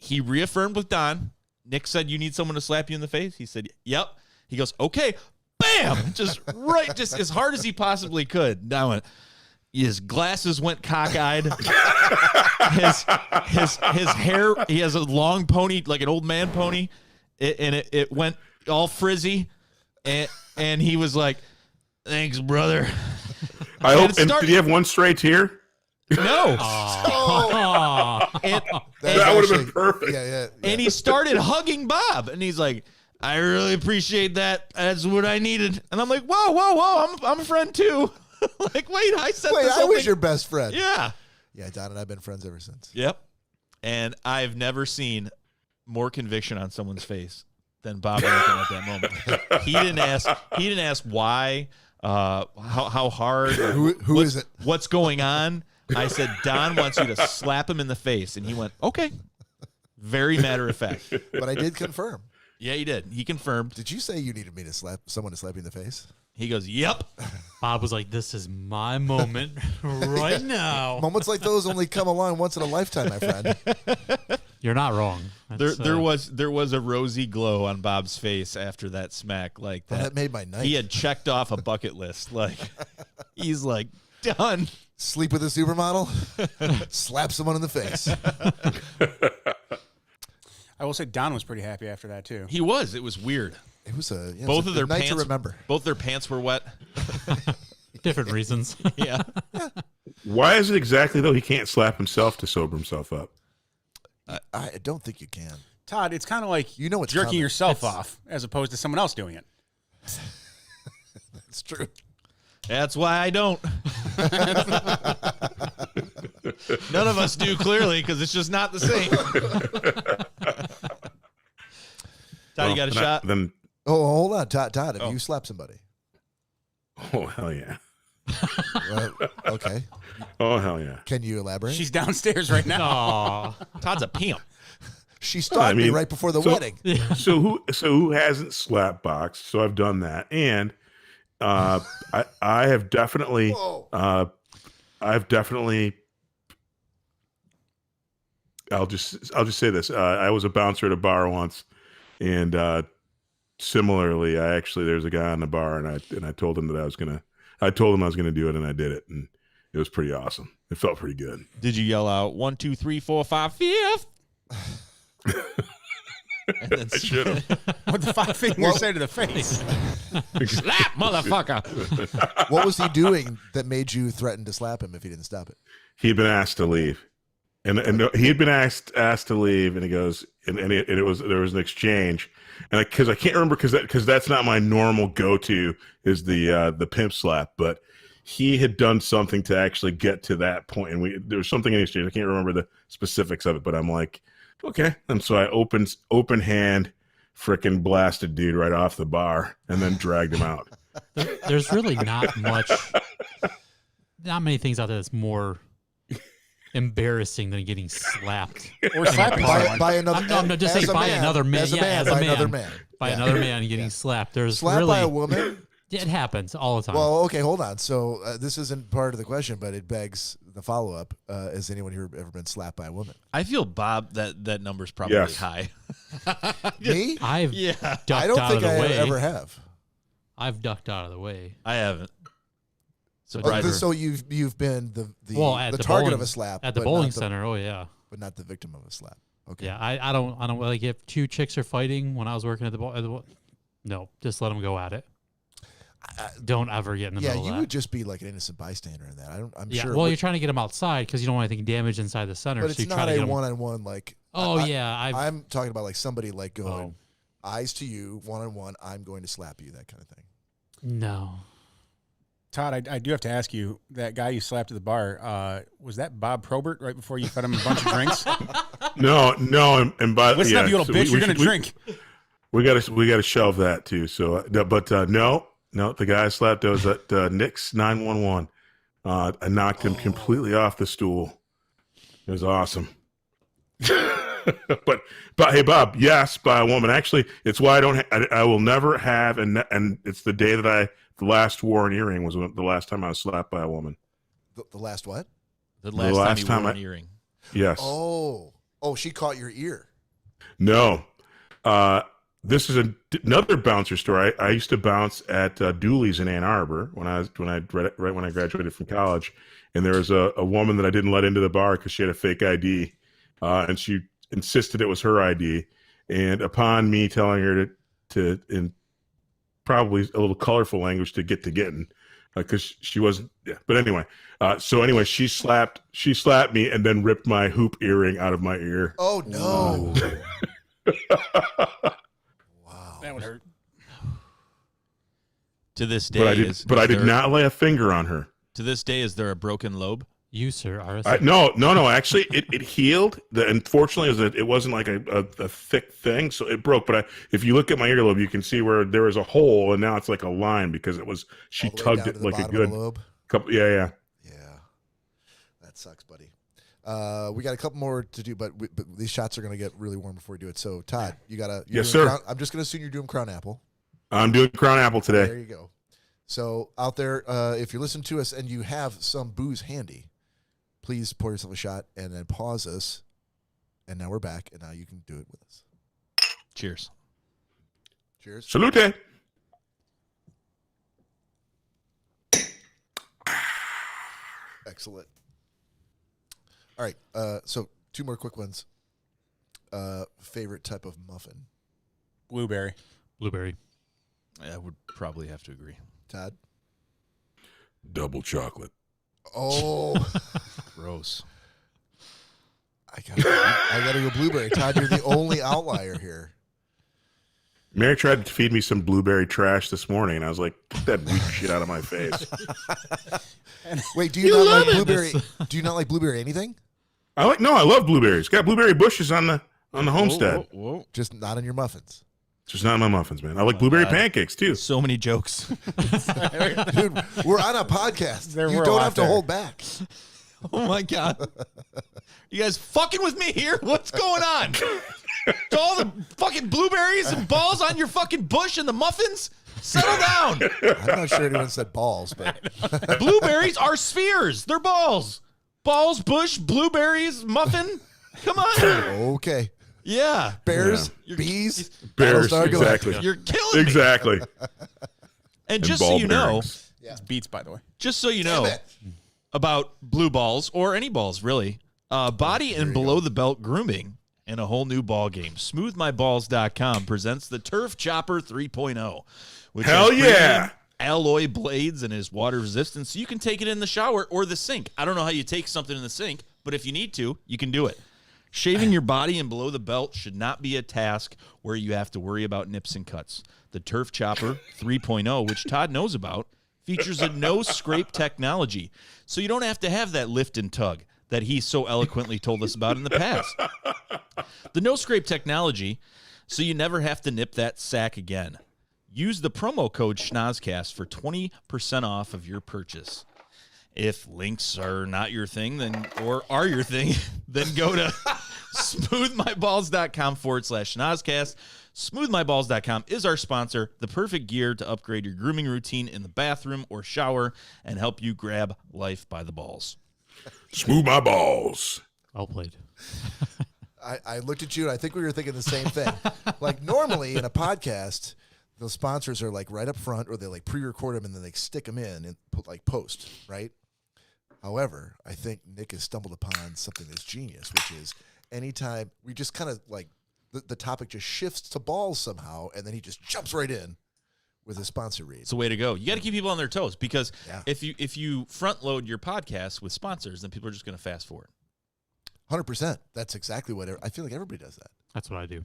He reaffirmed with Don. Nick said, you need someone to slap you in the face? He said, yep. He goes, okay. Bam! Just as hard as he possibly could. Now, his glasses went cockeyed. His hair, he has a long pony, like an old man pony, it went all frizzy. And he was like, thanks, brother. I hope. And did he have one stray tear? No. That would have been perfect. Yeah. And he started hugging Bob, and he's like, I really appreciate that. That's what I needed. And I'm like, whoa, I'm a friend too. Like, wait, I was your best friend. Yeah. Yeah, Don and I have been friends ever since. Yep. And I've never seen more conviction on someone's face than Bob Rankin at that moment. He didn't ask why, how hard. Who is it? What's going on? I said, Don wants you to slap him in the face. And he went, okay. Very matter of fact. But I did confirm. Yeah, he did. He confirmed. Did you say you needed me to slap someone to slap you in the face? He goes, yep. Bob was like, this is my moment right now. Moments like those only come along once in a lifetime, my friend. You're not wrong. There was a rosy glow on Bob's face after that smack. Like that. Well, that made my night. He had checked off a bucket list. Like, he's like, done. Sleep with a supermodel, slap someone in the face. I will say Don was pretty happy after that too. He was. It was weird. It was a both of their night pants to remember. Both their pants were wet. Different reasons. Yeah. Why is it exactly though he can't slap himself to sober himself up? I don't think you can. Todd, it's kind of like it's jerking coming. yourself off as opposed to someone else doing it. That's true. That's why I don't. None of us do, clearly, because it's just not the same. Todd, you got a shot? Hold on. Todd, have you slapped somebody? Oh, hell yeah. Okay. Oh, hell yeah. Can you elaborate? She's downstairs right now. Todd's a pimp. She stalked me right before the wedding. So who hasn't slap boxed? So I've done that. And I have definitely I'll just say this. I was a bouncer at a bar once, and similarly, there's a guy in the bar, and I told him that I was gonna do it, and I did it, and it was pretty awesome. It felt pretty good. Did you yell out 1, 2, 3, 4, 5, 5th? And then I should have. What the 5 fingers say to the face? Slap, motherfucker. What was he doing that made you threaten to slap him if he didn't stop it? He'd been asked to leave, and he had been asked to leave, and he goes, and there was an exchange, and because I can't remember because that's not my normal go-to is the pimp slap, but he had done something to actually get to that point, and there was something in exchange. I can't remember the specifics of it, but I'm like, okay, and so I open hand frickin' blasted dude right off the bar and then dragged him out. There's really not many things out there that's more embarrassing than getting slapped Or slapped by another. I'm just saying by another man. As a man, by another man. By another man getting slapped. There's Slapped really by a woman. It happens all the time. Well, okay, hold on. So this isn't part of the question, but it begs the follow-up. Has anyone here ever been slapped by a woman? I feel, Bob, that number's probably high. Me? I've ducked I don't out think of the I way. ever have. I've ducked out of the way. I haven't. So you've been the target bowling, of a slap at the but bowling not the- center. Oh yeah. but not the victim of a slap. Okay. Yeah, I don't like if two chicks are fighting when I was working at the no, just let them go at it. Don't ever get in the middle of you that. would just be like an innocent bystander in that. I'm yeah, sure. well, you're trying to get them outside because you don't want anything damaged inside the center. but so it's you try not to a get 'em- one-on-one like. Oh yeah, I'm talking about like somebody like going Oh. eyes to you, one-on-one. I'm going to slap you, that kind of thing. no. Todd, I do have to ask you, that guy you slapped at the bar, was that Bob Probert right before you fed him a bunch of drinks? No, and by Listen up, you little bitch, you're going to drink. We got to shelve that too. So, but no, the guy I slapped was at Nick's 911. I knocked him completely off the stool. It was awesome. but hey, Bob, yes, by a woman. Actually, it's why I will never have, and it's the day that the last wore an earring was the last time I was slapped by a woman. The last what? The last time you wore an earring. Yes. Oh, she caught your ear. No. This is another bouncer story. I used to bounce at Dooley's in Ann Arbor when I graduated from college, and there was a woman that I didn't let into the bar because she had a fake ID, and she insisted it was her ID. And upon me telling her to in probably a little colorful language to getting, because she wasn't. Yeah. But anyway, she slapped me and then ripped my hoop earring out of my ear. Oh no. That would hurt. To this day, I did not lay a finger on her. To this day, is there a broken lobe? You, sir, are No. Actually, it healed. Unfortunately, it wasn't like a thick thing, so it broke. But if you look at my earlobe, you can see where there was a hole, and now it's like a line because she tugged it like a good couple. Yeah. That sucks, buddy. We got a couple more to do, but these shots are going to get really warm before we do it. So, Todd, you got to. Yes, sir. I'm just going to assume you're doing Crown Apple. I'm doing Crown Apple today. There you go. So, out there, if you're listening to us and you have some booze handy, please pour yourself a shot and then pause us. And now we're back, and now you can do it with us. Cheers. Cheers. Salute. Excellent. All right. So, two more quick ones. Favorite type of muffin? Blueberry. I would probably have to agree. Todd? Double chocolate. Oh. Gross. I gotta go blueberry. Todd, you're the only outlier here. Mary tried to feed me some blueberry trash this morning, and I was like, get that weak shit out of my face. Wait, do you not like blueberry? Do you not like blueberry anything? I love blueberries. Got blueberry bushes on the homestead. Whoa. Just not in your muffins. Just not in my muffins, man. I like blueberry pancakes too. So many jokes. Dude, we're on a podcast. There You were a don't lot have to there. hold back. Oh my God. You guys fucking with me here? What's going on? To all the fucking blueberries and balls on your fucking bush and the muffins? Settle down. I'm not sure anyone said balls, but Blueberries are spheres. They're balls. Balls, bush, blueberries, muffin. Come on. okay. Yeah. Bears, Yeah. bees, Bears, Battlestar Galactica. exactly. You're killing me. Exactly. And just ball so you know, bearings. It's Beats, by the way. just so you Damn know it. about blue balls or any balls, really, body and below the belt grooming and a whole new ball game. SmoothMyBalls.com presents the Turf Chopper 3.0, which Hell has yeah. premium alloy blades and is water resistant, so you can take it in the shower or the sink. I don't know how you take something in the sink, but if you need to, you can do it. Shaving your body and below the belt should not be a task where you have to worry about nips and cuts. The Turf Chopper 3.0, which Todd knows about, features a no-scrape technology, so you don't have to have that lift and tug that he so eloquently told us about in the past. The no-scrape technology so you never have to nip that sack again. Use the promo code Schnozcast for 20% off of your purchase. If links are not your thing, or are your thing, then go to smoothmyballs.com/Schnozcast. Smoothmyballs.com is our sponsor, the perfect gear to upgrade your grooming routine in the bathroom or shower and help you grab life by the balls. Smooth my balls. Well played. I looked at you, and I think we were thinking the same thing. Like, normally in a podcast, the sponsors are like right up front, or they like pre-record them and then they stick them in and put like post, right? However, I think Nick has stumbled upon something that's genius, which is anytime we just kind of like the topic just shifts to balls somehow, and then he just jumps right in with a sponsor read. It's a way to go. You got to keep people on their toes, because Yeah. if you front load your podcast with sponsors, then people are just going to fast forward. 100%. That's exactly what I feel like everybody does that. That's what I do.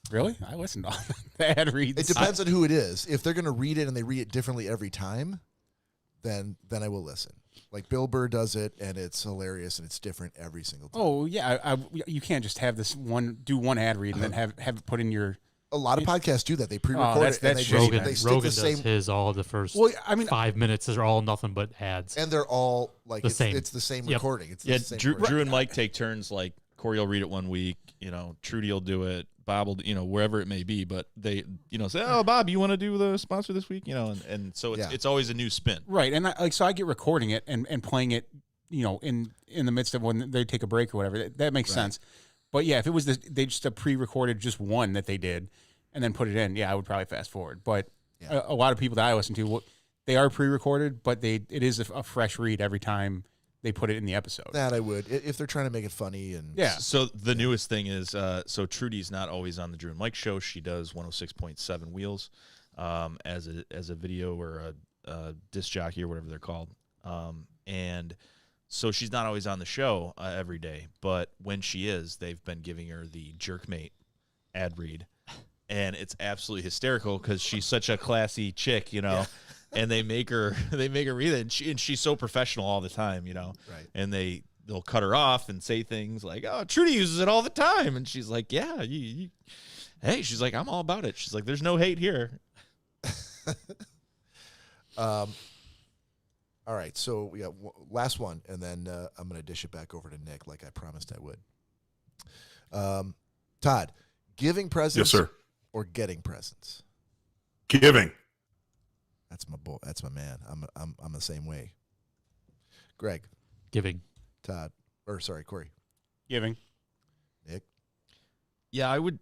Really? I listen to all the ad reads. It depends on who it is. If they're going to read it and they read it differently every time, then I will listen. Like Bill Burr does it, and it's hilarious, and it's different every single time. Oh yeah, you can't just have this one ad read and then have it put in your. A lot of podcasts do that. They pre-record that's- it, and that's they, shitty, just, man. they stick Rogan the does same. his all the first Well, I mean, 5 minutes are all nothing but ads. And they're all like The it's, same. it's the same Yep. recording. It's Yeah, the same Drew recording. and Mike take turns. Like Cory will read it one week, Trudy will do it, Bob will, wherever it may be. But they, say, "Oh, Bob, you want to do the sponsor this week?" And so it's always a new spin. right, and so I get recording it and playing it, in the midst of when they take a break or whatever. That makes sense. But yeah, if it was they just pre-recorded just one that they did and then put it in, I would probably fast forward. But a lot of people that I listen to, they are pre-recorded, but it is a fresh read every time they put it in the episode. That I would, if they're trying to make it funny. And Yeah. So the newest thing is, so Trudy's not always on the Drew and Mike show. She does 106.7 Wheels as a video or a disc jockey or whatever they're called. And so she's not always on the show every day. But when she is, they've been giving her the Jerkmate ad read. And it's absolutely hysterical because she's such a classy chick, and they make her read it, and she's so professional all the time, Right. And they'll cut her off and say things like, "Oh, Trudy uses it all the time," and she's like, "Yeah, hey," she's like, "I'm all about it." She's like, "There's no hate here." All right, so we got last one, and then I'm going to dish it back over to Nick, like I promised I would. Todd, giving presents, Yes, sir. or getting presents? Giving. That's my boy. That's my man. I'm the same way. Greg, Giving. Todd, Cory, Giving. Nick. Yeah, I would.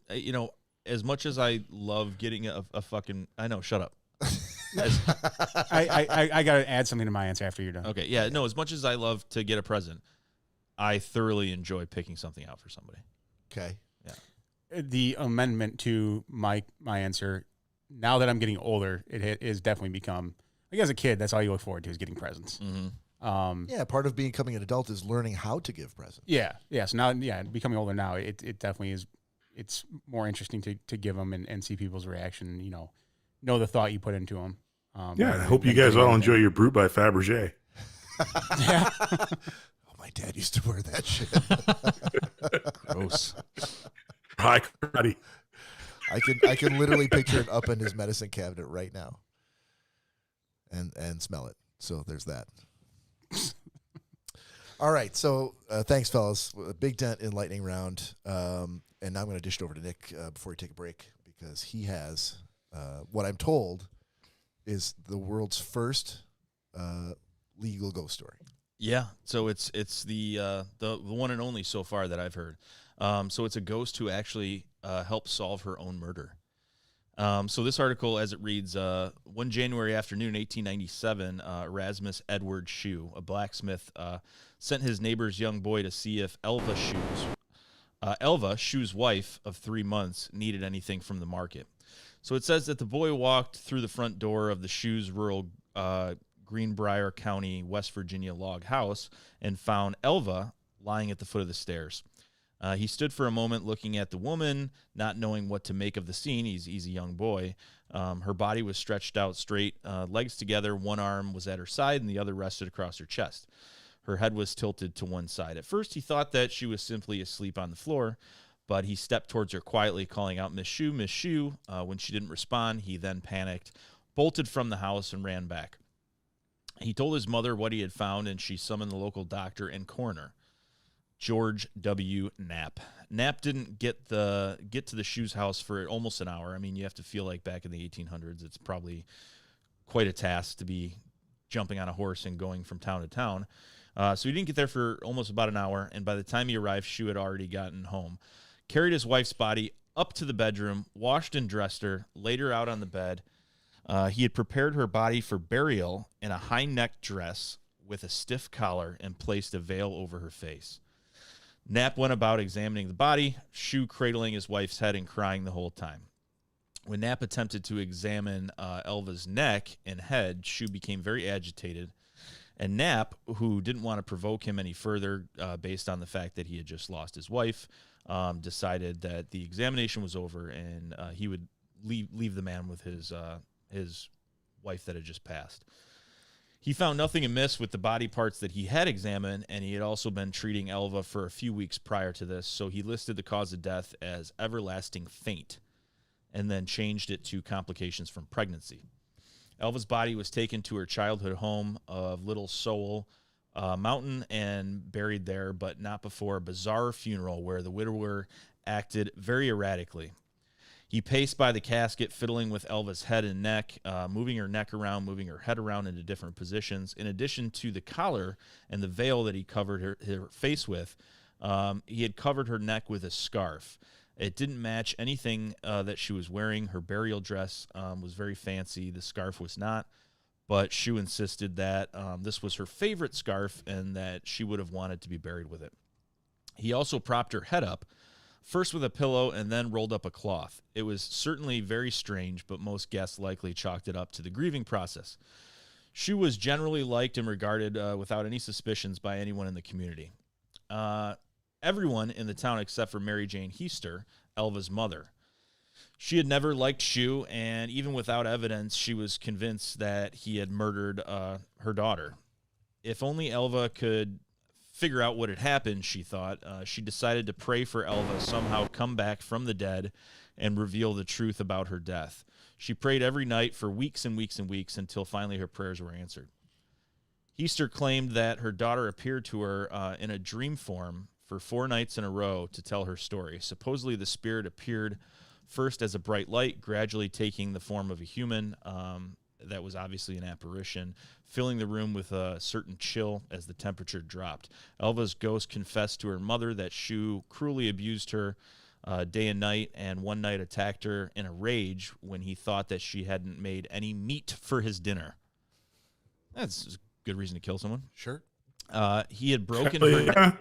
As much as I love getting a fucking, I know. Shut up. I got to add something to my answer after you're done. Okay, yeah, no. As much as I love to get a present, I thoroughly enjoy picking something out for somebody. Okay. The amendment to my answer, now that I'm getting older, it has definitely become, like as a kid, that's all you look forward to is getting presents. Mm-hmm. Yeah, part of becoming an adult is learning how to give presents. Yeah. So now, becoming older now, it definitely is. It's more interesting to give them and see people's reaction. Know the thought you put into them. I hope you guys all enjoy your Brute by Fabergé. Yeah. Oh, my dad used to wear that shit. Gross. High karate. I can literally picture it up in his medicine cabinet right now, and smell it. So there's that. All right, so thanks, fellas. A big dent in lightning round, and now I'm going to dish it over to Nick before we take a break, because he has what I'm told is the world's first legal ghost story. Yeah, so it's the one and only so far that I've heard. So it's a ghost who actually helped solve her own murder. So this article, as it reads, one January afternoon, 1897, Erasmus Edward Shue, a blacksmith, sent his neighbor's young boy to see if Elva, Shue's wife of 3 months, needed anything from the market. So it says that the boy walked through the front door of the Shue's rural Greenbrier County, West Virginia log house and found Elva lying at the foot of the stairs. He stood for a moment looking at the woman, not knowing what to make of the scene. He's a young boy. Her body was stretched out straight, legs together. One arm was at her side and the other rested across her chest. Her head was tilted to one side. At first, he thought that she was simply asleep on the floor, but he stepped towards her quietly, calling out, Miss Shue, Miss Shue. When she didn't respond, he then panicked, bolted from the house, and ran back. He told his mother what he had found, and she summoned the local doctor and coroner, George W. Knapp. Knapp didn't get to the Shue's house for almost an hour. I mean, you have to feel like back in the 1800s, it's probably quite a task to be jumping on a horse and going from town to town. So he didn't get there for almost about an hour, and by the time he arrived, Shue had already gotten home. Carried his wife's body up to the bedroom, washed and dressed her, laid her out on the bed. He had prepared her body for burial in a high-necked dress with a stiff collar and placed a veil over her face. Knapp went about examining the body, Shue cradling his wife's head and crying the whole time. When Knapp attempted to examine Elva's neck and head, Shue became very agitated. And Knapp, who didn't want to provoke him any further based on the fact that he had just lost his wife, decided that the examination was over and he would leave the man with his wife that had just passed. He found nothing amiss with the body parts that he had examined, and he had also been treating Elva for a few weeks prior to this, so he listed the cause of death as everlasting faint and then changed it to complications from pregnancy. Elva's body was taken to her childhood home of Little Soul Mountain and buried there, but not before a bizarre funeral where the widower acted very erratically. He paced by the casket, fiddling with Elva's head and neck, moving her neck around, moving her head around into different positions. In addition to the collar and the veil that he covered her face with, he had covered her neck with a scarf. It didn't match anything that she was wearing. Her burial dress was very fancy. The scarf was not, but Shue insisted that this was her favorite scarf and that she would have wanted to be buried with it. He also propped her head up, first with a pillow and then rolled up a cloth. It was certainly very strange, but most guests likely chalked it up to the grieving process. Shue was generally liked and regarded without any suspicions by anyone in the community. Everyone in the town except for Mary Jane Heister, Elva's mother. She had never liked Shue, and even without evidence, she was convinced that he had murdered her daughter. If only Elva could figure out what had happened, she thought. She decided to pray for Elva somehow come back from the dead and reveal the truth about her death. She prayed every night for weeks and weeks and weeks until finally her prayers were answered. Heister claimed that her daughter appeared to her in a dream form for 4 nights in a row to tell her story. Supposedly the spirit appeared first as a bright light, gradually taking the form of a human. That was obviously an apparition, filling the room with a certain chill as the temperature dropped. Elva's ghost confessed to her mother that Shue cruelly abused her day and night, and one night attacked her in a rage when he thought that she hadn't made any meat for his dinner. That's a good reason to kill someone. Sure. He had broken her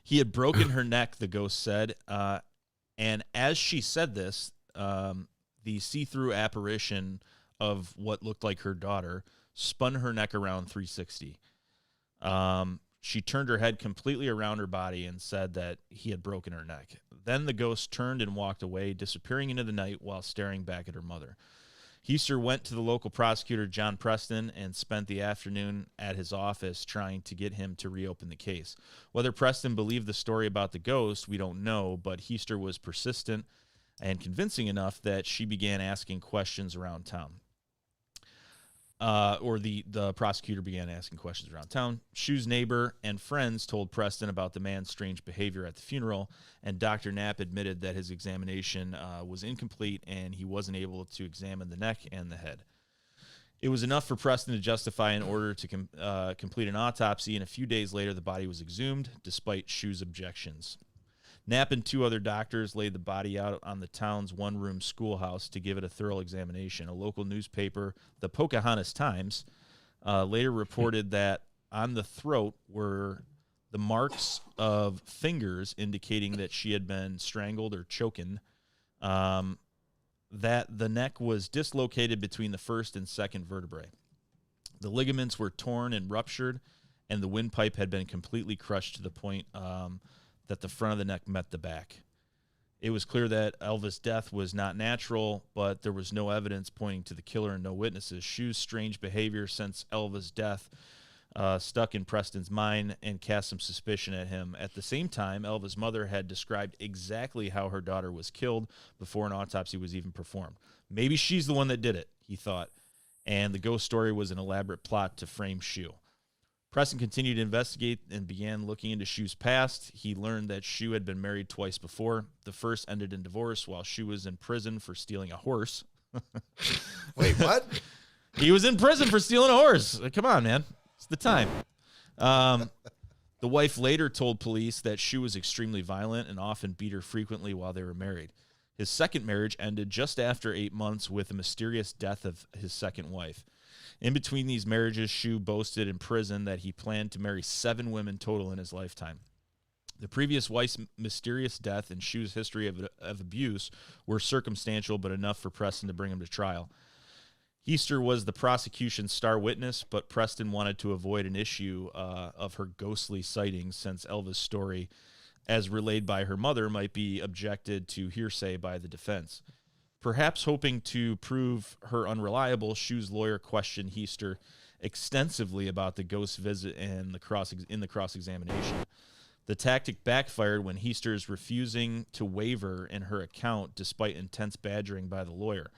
He had broken her neck, the ghost said, and as she said this, the see-through apparition of what looked like her daughter spun her neck around 360. She turned her head completely around her body and said that he had broken her neck. Then the ghost turned and walked away, disappearing into the night while staring back at her mother. Heister went to the local prosecutor, John Preston, and spent the afternoon at his office trying to get him to reopen the case. Whether Preston believed the story about the ghost, we don't know, but Heister was persistent and convincing enough that she began asking questions around town. The prosecutor began asking questions around town. Shue's neighbor and friends told Preston about the man's strange behavior at the funeral, and Dr. Knapp admitted that his examination was incomplete and he wasn't able to examine the neck and the head. It was enough for Preston to justify an order to complete an autopsy, and a few days later the body was exhumed, despite Shue's objections. Knapp and 2 other doctors laid the body out on the town's one-room schoolhouse to give it a thorough examination. A local newspaper, the Pocahontas Times, later reported that on the throat were the marks of fingers indicating that she had been strangled or choken, that the neck was dislocated between the first and second vertebrae. The ligaments were torn and ruptured, and the windpipe had been completely crushed to the point that the front of the neck met the back. It was clear that Elva's death was not natural, but there was no evidence pointing to the killer and no witnesses. Shue's strange behavior since Elva's death stuck in Preston's mind and cast some suspicion at him. At the same time, Elva's mother had described exactly how her daughter was killed before an autopsy was even performed. Maybe she's the one that did it, he thought, and the ghost story was an elaborate plot to frame Shu. Preston continued to investigate and began looking into Shu's past. He learned that Shu had been married twice before. The first ended in divorce while Shu was in prison for stealing a horse. Wait, what? He was in prison for stealing a horse. Come on, man. It's the time. The wife later told police that Shu was extremely violent and often beat her frequently while they were married. His second marriage ended just after 8 months with the mysterious death of his second wife. In between these marriages, Shu boasted in prison that he planned to marry 7 women total in his lifetime. The previous wife's mysterious death and Shu's history of abuse were circumstantial, but enough for Preston to bring him to trial. Heister was the prosecution's star witness, but Preston wanted to avoid an issue of her ghostly sightings since Elva's story, as relayed by her mother, might be objected to hearsay by the defense. Perhaps hoping to prove her unreliable, Shu's lawyer questioned Heister extensively about the ghost visit and in the cross-examination. The tactic backfired when Heister's refusing to waver in her account despite intense badgering by the lawyer.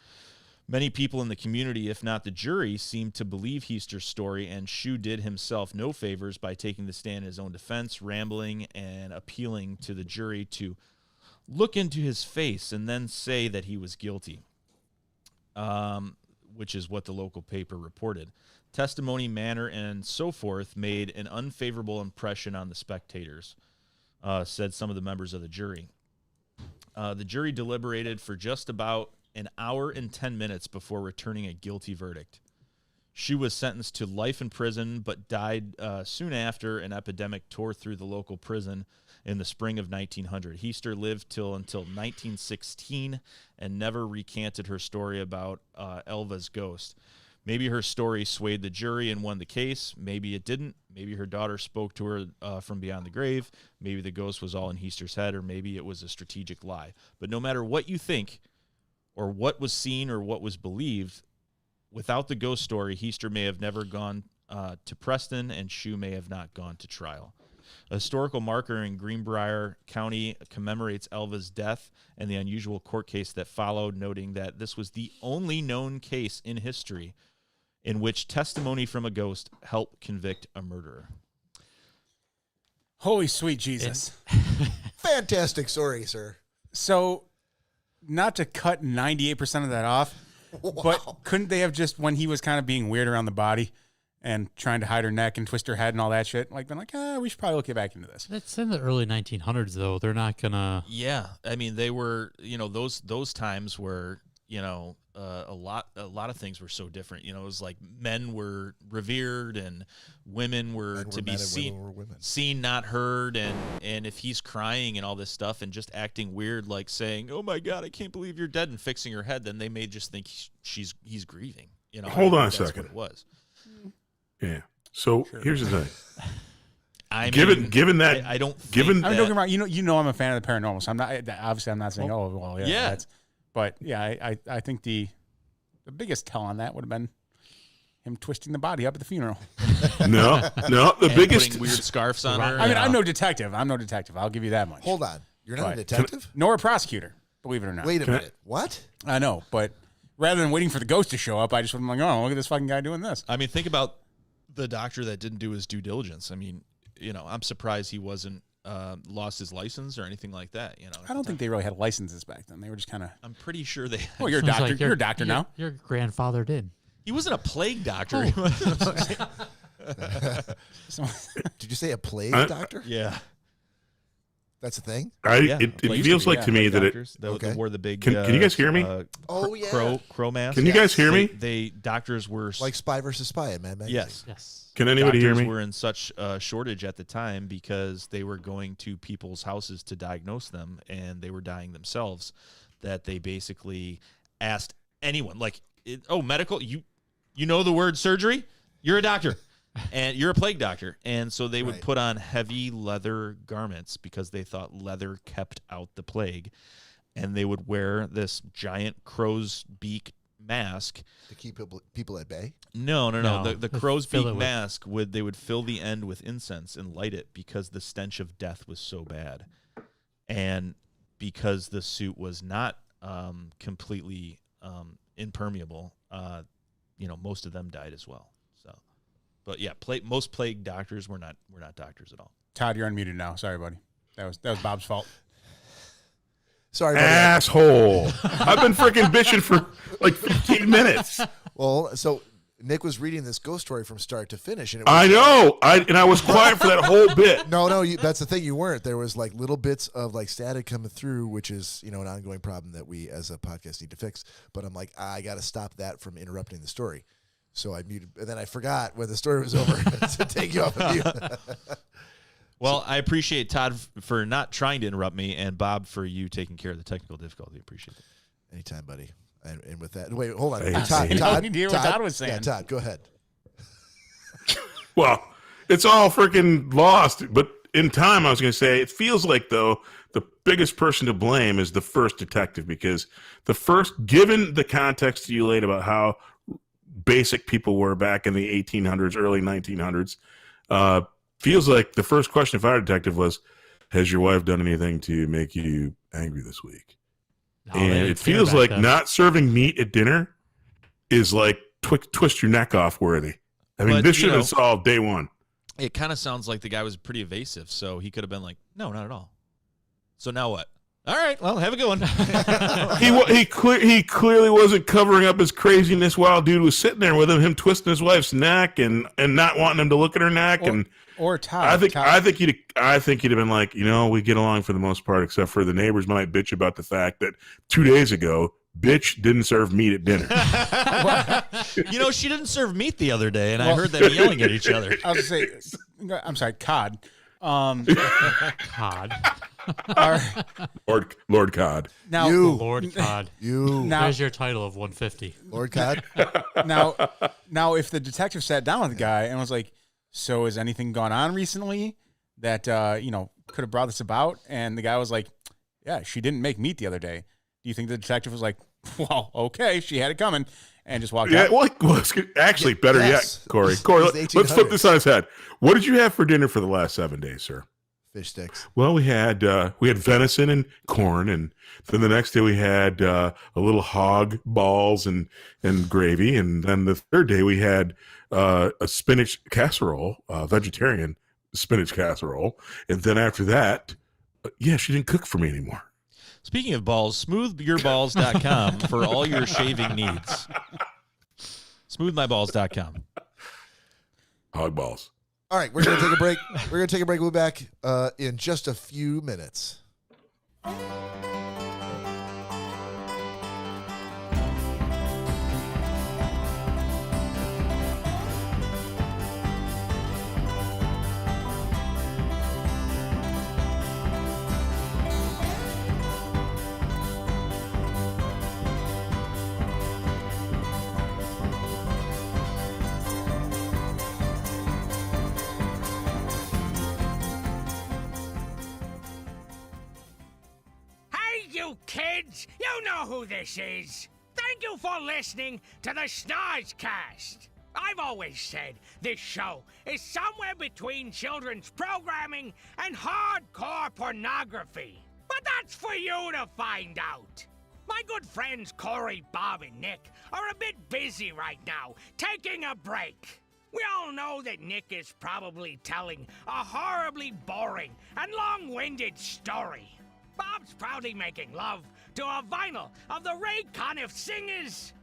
Many people in the community, if not the jury, seemed to believe Heister's story, and Shu did himself no favors by taking the stand in his own defense, rambling and appealing to the jury to look into his face and then say that he was guilty, which is what the local paper reported. Testimony, manner, and so forth made an unfavorable impression on the spectators, said some of the members of the jury. The jury deliberated for just about an hour and 10 minutes before returning a guilty verdict. She was sentenced to life in prison, but died soon after an epidemic tore through the local prison in the spring of 1900. Heister lived until 1916 and never recanted her story about Elva's ghost. Maybe her story swayed the jury and won the case. Maybe it didn't. Maybe her daughter spoke to her from beyond the grave. Maybe the ghost was all in Heister's head, or maybe it was a strategic lie. But no matter what you think, or what was seen, or what was believed, without the ghost story, Heister may have never gone to Preston, and Shu may have not gone to trial. A historical marker in Greenbrier County commemorates Elva's death and the unusual court case that followed, noting that this was the only known case in history in which testimony from a ghost helped convict a murderer. Holy sweet Jesus. Fantastic story, sir. So, not to cut 98% of that off, but couldn't they have just, when he was kind of being weird around the body and trying to hide her neck and twist her head and all that shit, like been like, we should probably get back into this. That's in the early 1900s, though. They're not gonna. Yeah, I mean, they were, those times were, a lot of things were so different. It was like men were revered and women were to be seen, not heard. And if he's crying and all this stuff and just acting weird, like saying, "Oh my God, I can't believe you're dead," and fixing her head, then they may just think he's grieving. Hold on a second. What it was. Yeah. So here's the thing. Given that, I don't. Given I'm talking about, I'm a fan of the paranormal, so I'm not. Obviously, I'm not saying, yeah. That's, but yeah, I think the biggest tell on that would have been him twisting the body up at the funeral. No, the biggest putting weird scarves on her. I mean, I'm no detective. I'll give you that much. Hold on, you're not a detective, nor a prosecutor. Believe it or not. Wait a minute. What? I know, but rather than waiting for the ghost to show up, I just would have been like, oh, look at this fucking guy doing this. I mean, think about the doctor that didn't do his due diligence. I mean, I'm surprised he wasn't lost his license or anything like that. I don't think they really had licenses back then. They were just kind of. I'm pretty sure they. Well, you're a doctor. Like you're a doctor now. Your grandfather did. He wasn't a plague doctor. Did you say a plague doctor? Yeah. That's a thing? It feels like to me that it wore the big. Can you guys hear me? Crow mask. Can you guys hear me? Doctors were like Spy versus Spy in Mad Magazine. Yes. Can anybody hear me? Doctors were in such a shortage at the time because they were going to people's houses to diagnose them, and they were dying themselves. That they basically asked anyone, medical. You know the word surgery? You're a doctor. And you're a plague doctor. And so they would put on heavy leather garments because they thought leather kept out the plague. And they would wear this giant crow's beak mask to keep people at bay. No. No, The crow's fill beak it with- mask they would fill the end with incense and light it because the stench of death was so bad, and because the suit was not completely impermeable. Most of them died as well. So, but yeah, most plague doctors were not doctors at all. Todd, you're unmuted now. Sorry, buddy. That was Bob's fault. Sorry, buddy. Asshole. I've been freaking bitching for like 15 minutes. Well, so Nick was reading this ghost story from start to finish, and it was, I know. I was quiet for that whole bit. No, that's the thing. You weren't. There was like little bits of like static coming through, which is an ongoing problem that we as a podcast need to fix. But I'm like, I got to stop that from interrupting the story. So I muted, and then I forgot when the story was over to take you off of mute. Well, I appreciate Todd for not trying to interrupt me, and Bob for you taking care of the technical difficulty. Appreciate it. Anytime, buddy. And with that, wait, hold on. Hey, Todd, you don't need to hear what Todd was saying. Yeah, Todd, go ahead. Well, it's all freaking lost. But in time, I was going to say, it feels like, though, the biggest person to blame is the first detective, because given the context you laid about how basic people were back in the 1800s, early 1900s, feels like the first question of fire detective was, has your wife done anything to make you angry this week? No, they And didn't it care feels back like then. not serving meat at dinner is like twist your neck off worthy. I mean, But, this you should have know- been solved day one. It kind of sounds like the guy was pretty evasive, so he could have been like, no, not at all. So now what? All right, well, have a good one. He clearly wasn't covering up his craziness while dude was sitting there with him twisting his wife's neck and not wanting him to look at her neck. Or Todd. I think he'd have been like, we get along for the most part, except for the neighbors might bitch about the fact that 2 days ago, bitch didn't serve meat at dinner. She didn't serve meat the other day, and I heard them yelling at each other. I was going to say, I'm sorry, Cod. Cod. Lord Cod. Now, Lord Cod. Now- There's your title of 150. Lord Cod. now, if the detective sat down with the guy and was like, so has anything gone on recently that, could have brought this about? And the guy was like, yeah, she didn't make meat the other day. Do you think the detective was like, well, okay, she had it coming, and just walked out? Well, actually, better Yes. yet, Cory. It's the Let's flip 1800s. this on its head. What did you have for dinner for the last 7 days, sir? Fish sticks. Well, we had venison and corn, and then the next day we had a little hog balls and gravy, and then the third day we had a spinach casserole, vegetarian spinach casserole, and then after that, she didn't cook for me anymore. Speaking of balls, smoothyourballs.com for all your shaving needs. Smoothmyballs.com. Hog balls. All right, we're going to take a break. We're going to take a break. We'll be back in just a few minutes. Hey, you kids! You know who this is. Thank you for listening to the Snozcast. I've always said this show is somewhere between children's programming and hardcore pornography. But that's for you to find out. My good friends Cory, Bob, and Nick are a bit busy right now, taking a break. We all know that Nick is probably telling a horribly boring and long-winded story. Bob's proudly making love to a vinyl of the Ray Conniff Singers.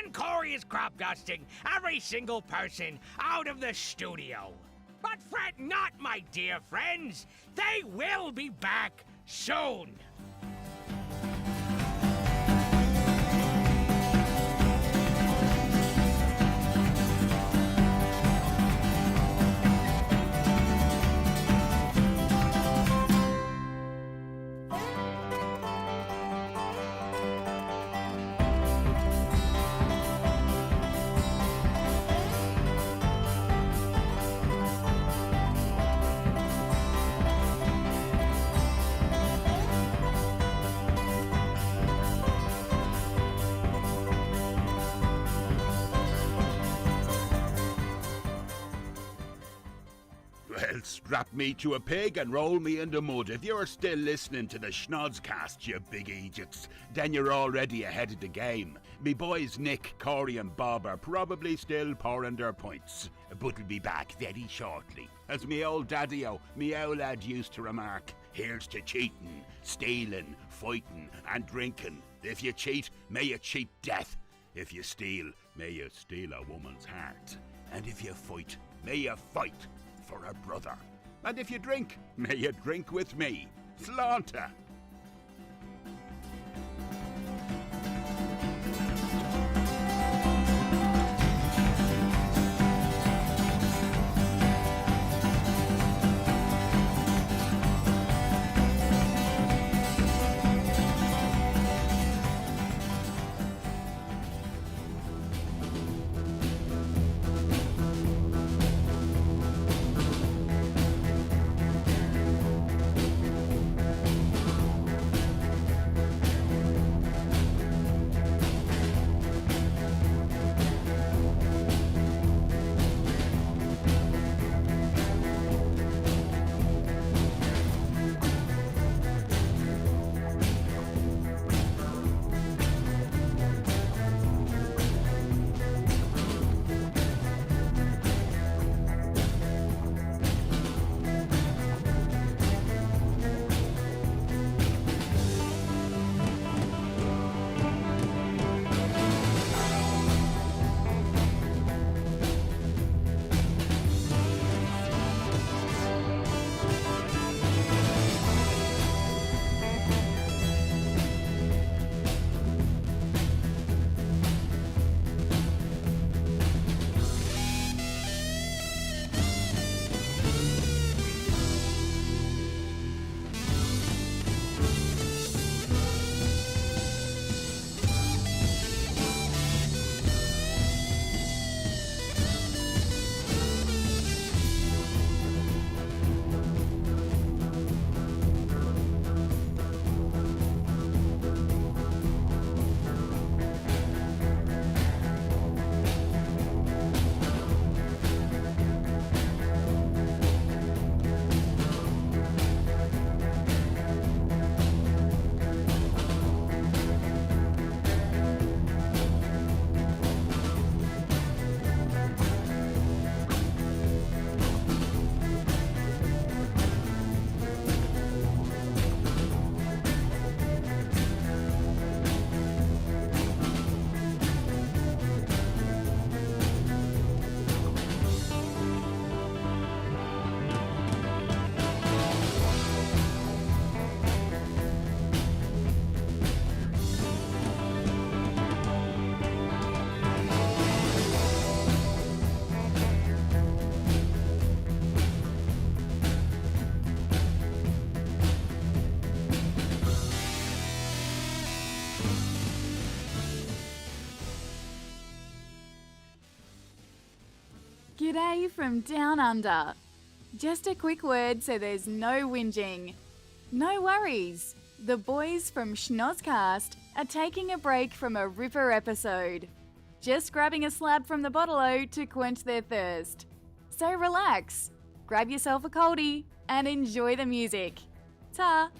And Cory is crop dusting every single person out of the studio. But fret not, my dear friends. They will be back soon. strap me to a pig and roll me in the mud. If you're still listening to the Schnozzcast, you big Egypts, then you're already ahead of the game. Me boys Nick, Cory and Bob are probably still pouring their pints, but we'll be back very shortly. As me old daddy-o, me old lad used to remark, here's to cheating, stealing, fighting and drinking. If you cheat, may you cheat death. If you steal, may you steal a woman's heart. And if you fight, may you fight for a brother. And if you drink, may you drink with me. Slanta. G'day from down under. Just a quick word so there's no whinging. No worries, the boys from Schnozzcast are taking a break from a ripper episode. Just grabbing a slab from the bottle-o to quench their thirst. So relax, grab yourself a coldie and enjoy the music. Ta!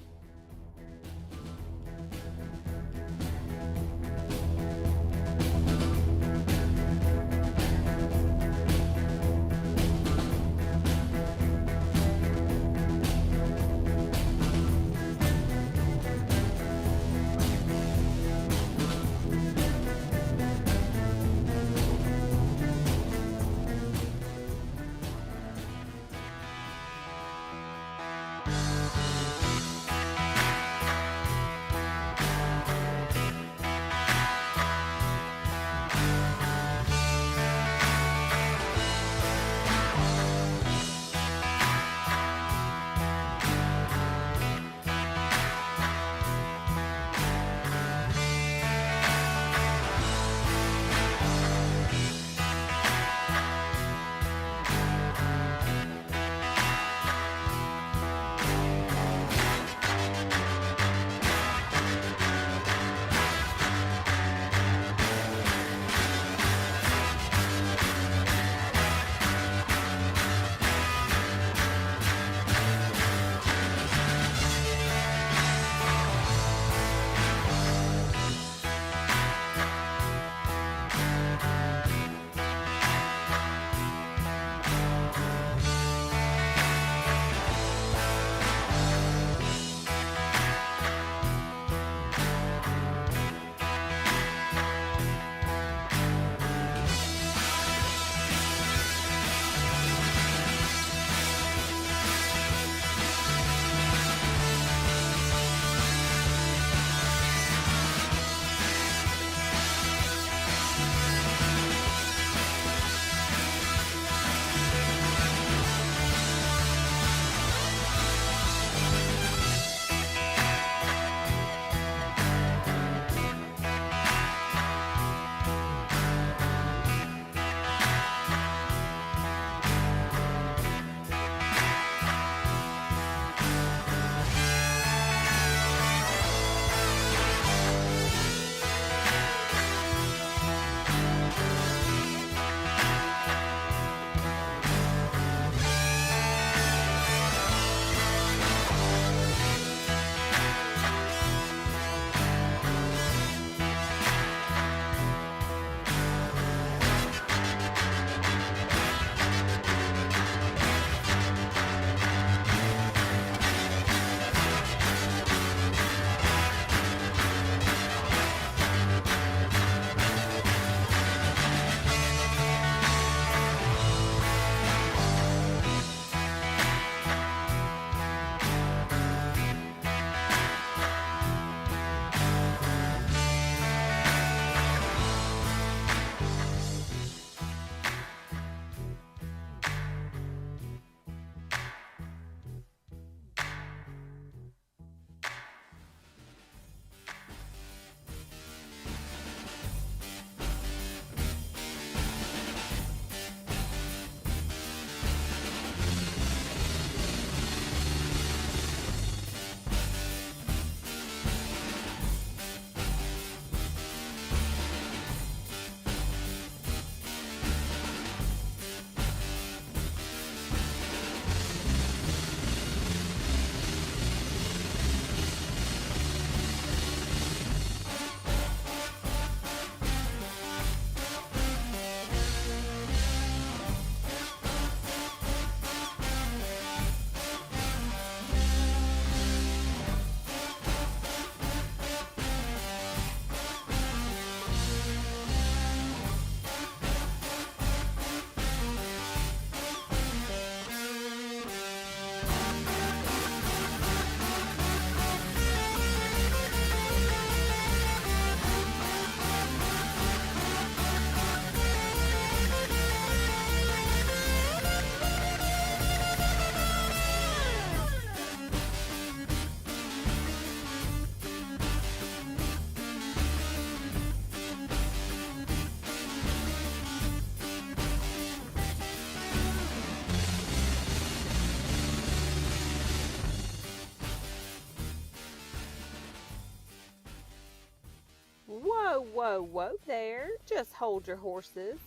Whoa there. Just hold your horses.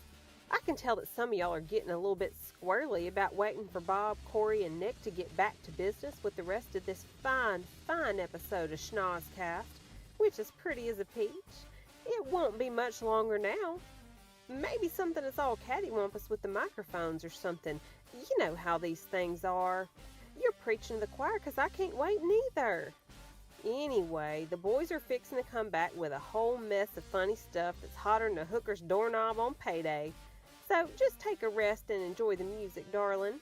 I can tell that some of y'all are getting a little bit squirrely about waiting for Bob, Cory, and Nick to get back to business with the rest of this fine episode of Schnozcast, which is pretty as a peach. It won't be much longer now. Maybe something that's all cattywampus with the microphones or something. You know how these things are. You're preaching to the choir because I can't wait neither. Anyway, the boys are fixing to come back with a whole mess of funny stuff that's hotter than a hooker's doorknob on payday. So just take a rest and enjoy the music, darling.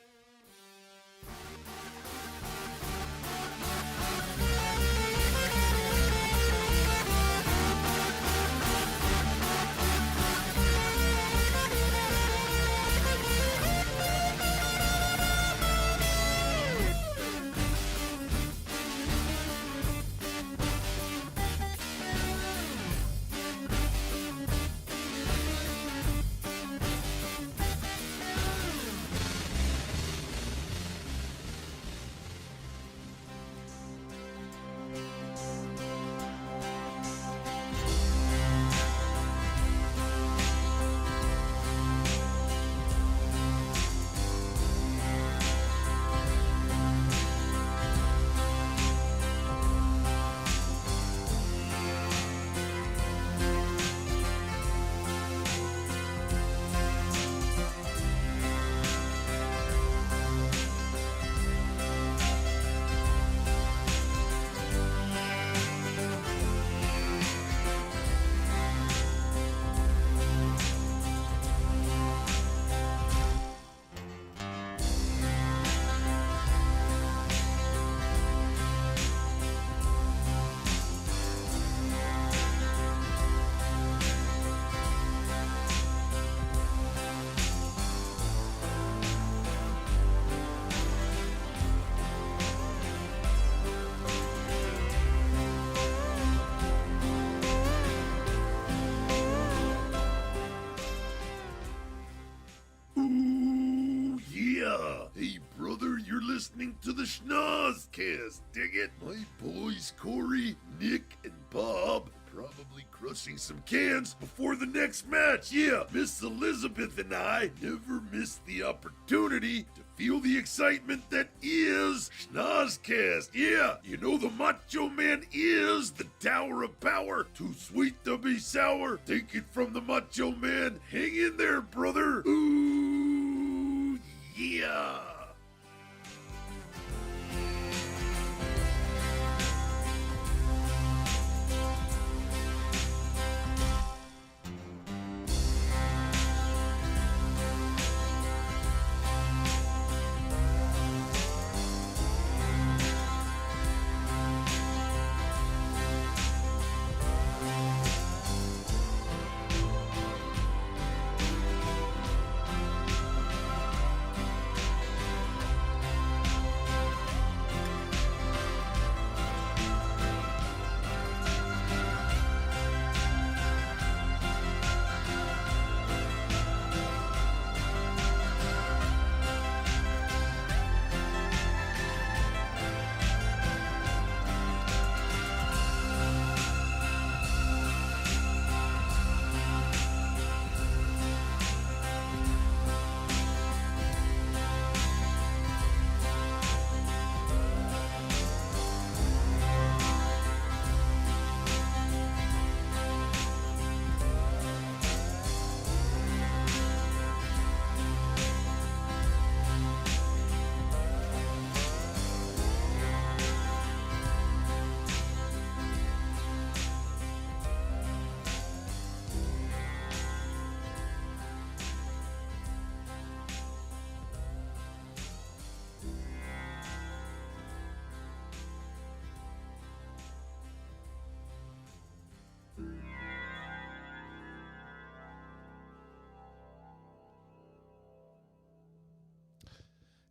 Listening to the Schnozcast, dig it? My boys Cory, Nick, and Bob probably crushing some cans before the next match. Yeah, Miss Elizabeth and I never miss the opportunity to feel the excitement that is Schnozcast. Yeah, you know the Macho Man is the Tower of Power. Too sweet to be sour. Take it from the Macho Man. Hang in there, brother. Ooh, yeah.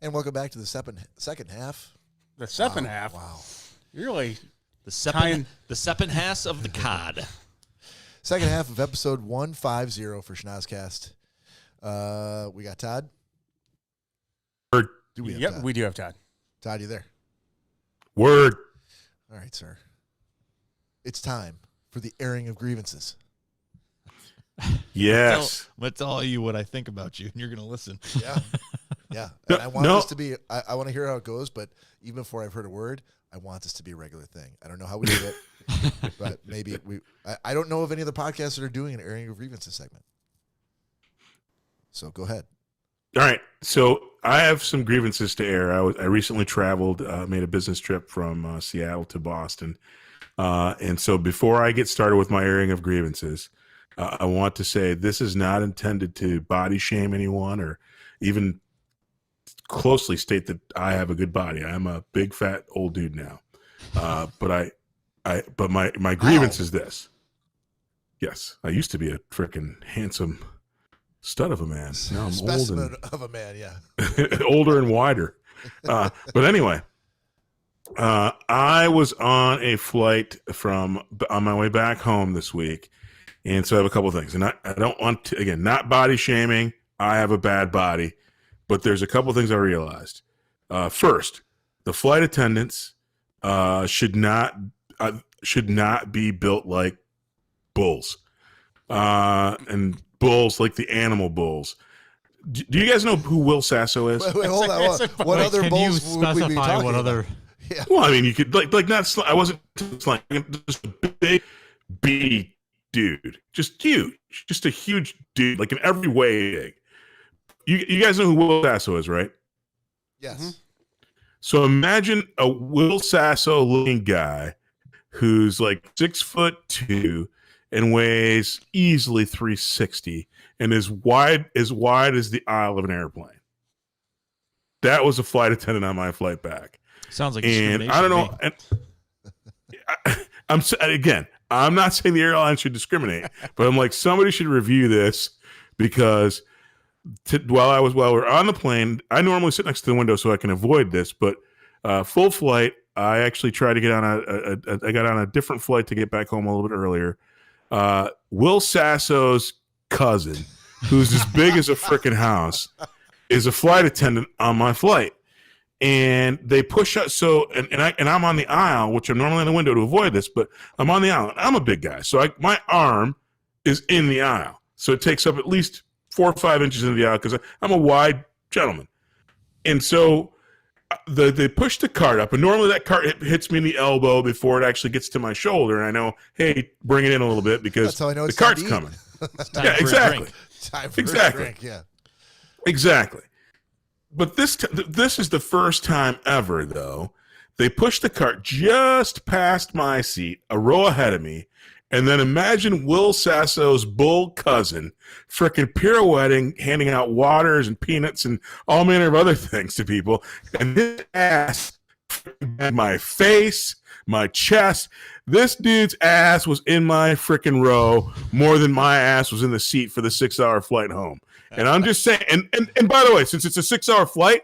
And welcome back to the second half. The second half? Wow. Really? The second half of the cod. Second half of episode 150 for Schnozcast. We got Todd. Word. Do we have Yep, Todd? we do have Todd. Todd, you there? Word. All right, sir. It's time for the airing of grievances. Yes. I'm gonna tell you what I think about you, and you're gonna listen. Yeah. Yeah. And I want this to be, I want to hear how it goes, but even before I've heard a word, I want this to be a regular thing. I don't know how we do it, but maybe I don't know of any other podcasts that are doing an airing of grievances segment. So go ahead. All right. So I have some grievances to air. I recently traveled, made a business trip from Seattle to Boston. And so before I get started with my airing of grievances, I want to say this is not intended to body shame anyone or even closely state that I have a good body. I'm a big fat old dude now. But my grievance is this. Yes, I used to be a freaking handsome stud of a man. Now I'm Specimen of a man, yeah. Older and wider. But anyway, I was on a flight on my way back home this week. And so I have a couple of things. And I don't want to, again, not body shaming. I have a bad body. But there's a couple of things I realized. First, the flight attendants should not be built like bulls. And bulls like the animal bulls. Do you guys know who Will Sasso is? Wait, hold on. What other can bulls you would we be specify talking what about? other? Yeah. Well, I mean, you could like not. I wasn't like just a big, beady dude, just huge, just a huge dude, like in every way big. You guys know who Will Sasso is, right? Yes. Mm-hmm. So imagine a Will Sasso looking guy who's like 6'2" and weighs easily 360 and is wide as the aisle of an airplane. That was a flight attendant on my flight back. Sounds like And I don't know. And I'm not saying the airline should discriminate, but I'm like, somebody should review this because while we're on the plane, I normally sit next to the window so I can avoid this, but full flight, I actually tried to get on I got on a different flight to get back home a little bit earlier. Will Sasso's cousin, who's as big as a freaking house, is a flight attendant on my flight. And they push us. So, and I'm on the aisle, which I'm normally in the window to avoid this, but I'm on the aisle. I'm a big guy. So my arm is in the aisle. So it takes up at least 4 or 5 inches into the aisle because I'm a wide gentleman. And so they push the cart up. And normally that cart hits me in the elbow before it actually gets to my shoulder. And I know, hey, bring it in a little bit because That's how I know the it's cart's time to eat. coming. Yeah, exactly. Time for Exactly. a drink, yeah. Exactly. But this is the first time ever, though. They pushed the cart just past my seat, a row ahead of me, and then imagine Will Sasso's bull cousin frickin' pirouetting, handing out waters and peanuts and all manner of other things to people. And his ass had my face, my chest. This dude's ass was in my frickin' row more than my ass was in the seat for the 6-hour flight home. And I'm just saying, and by the way, since it's a 6-hour flight,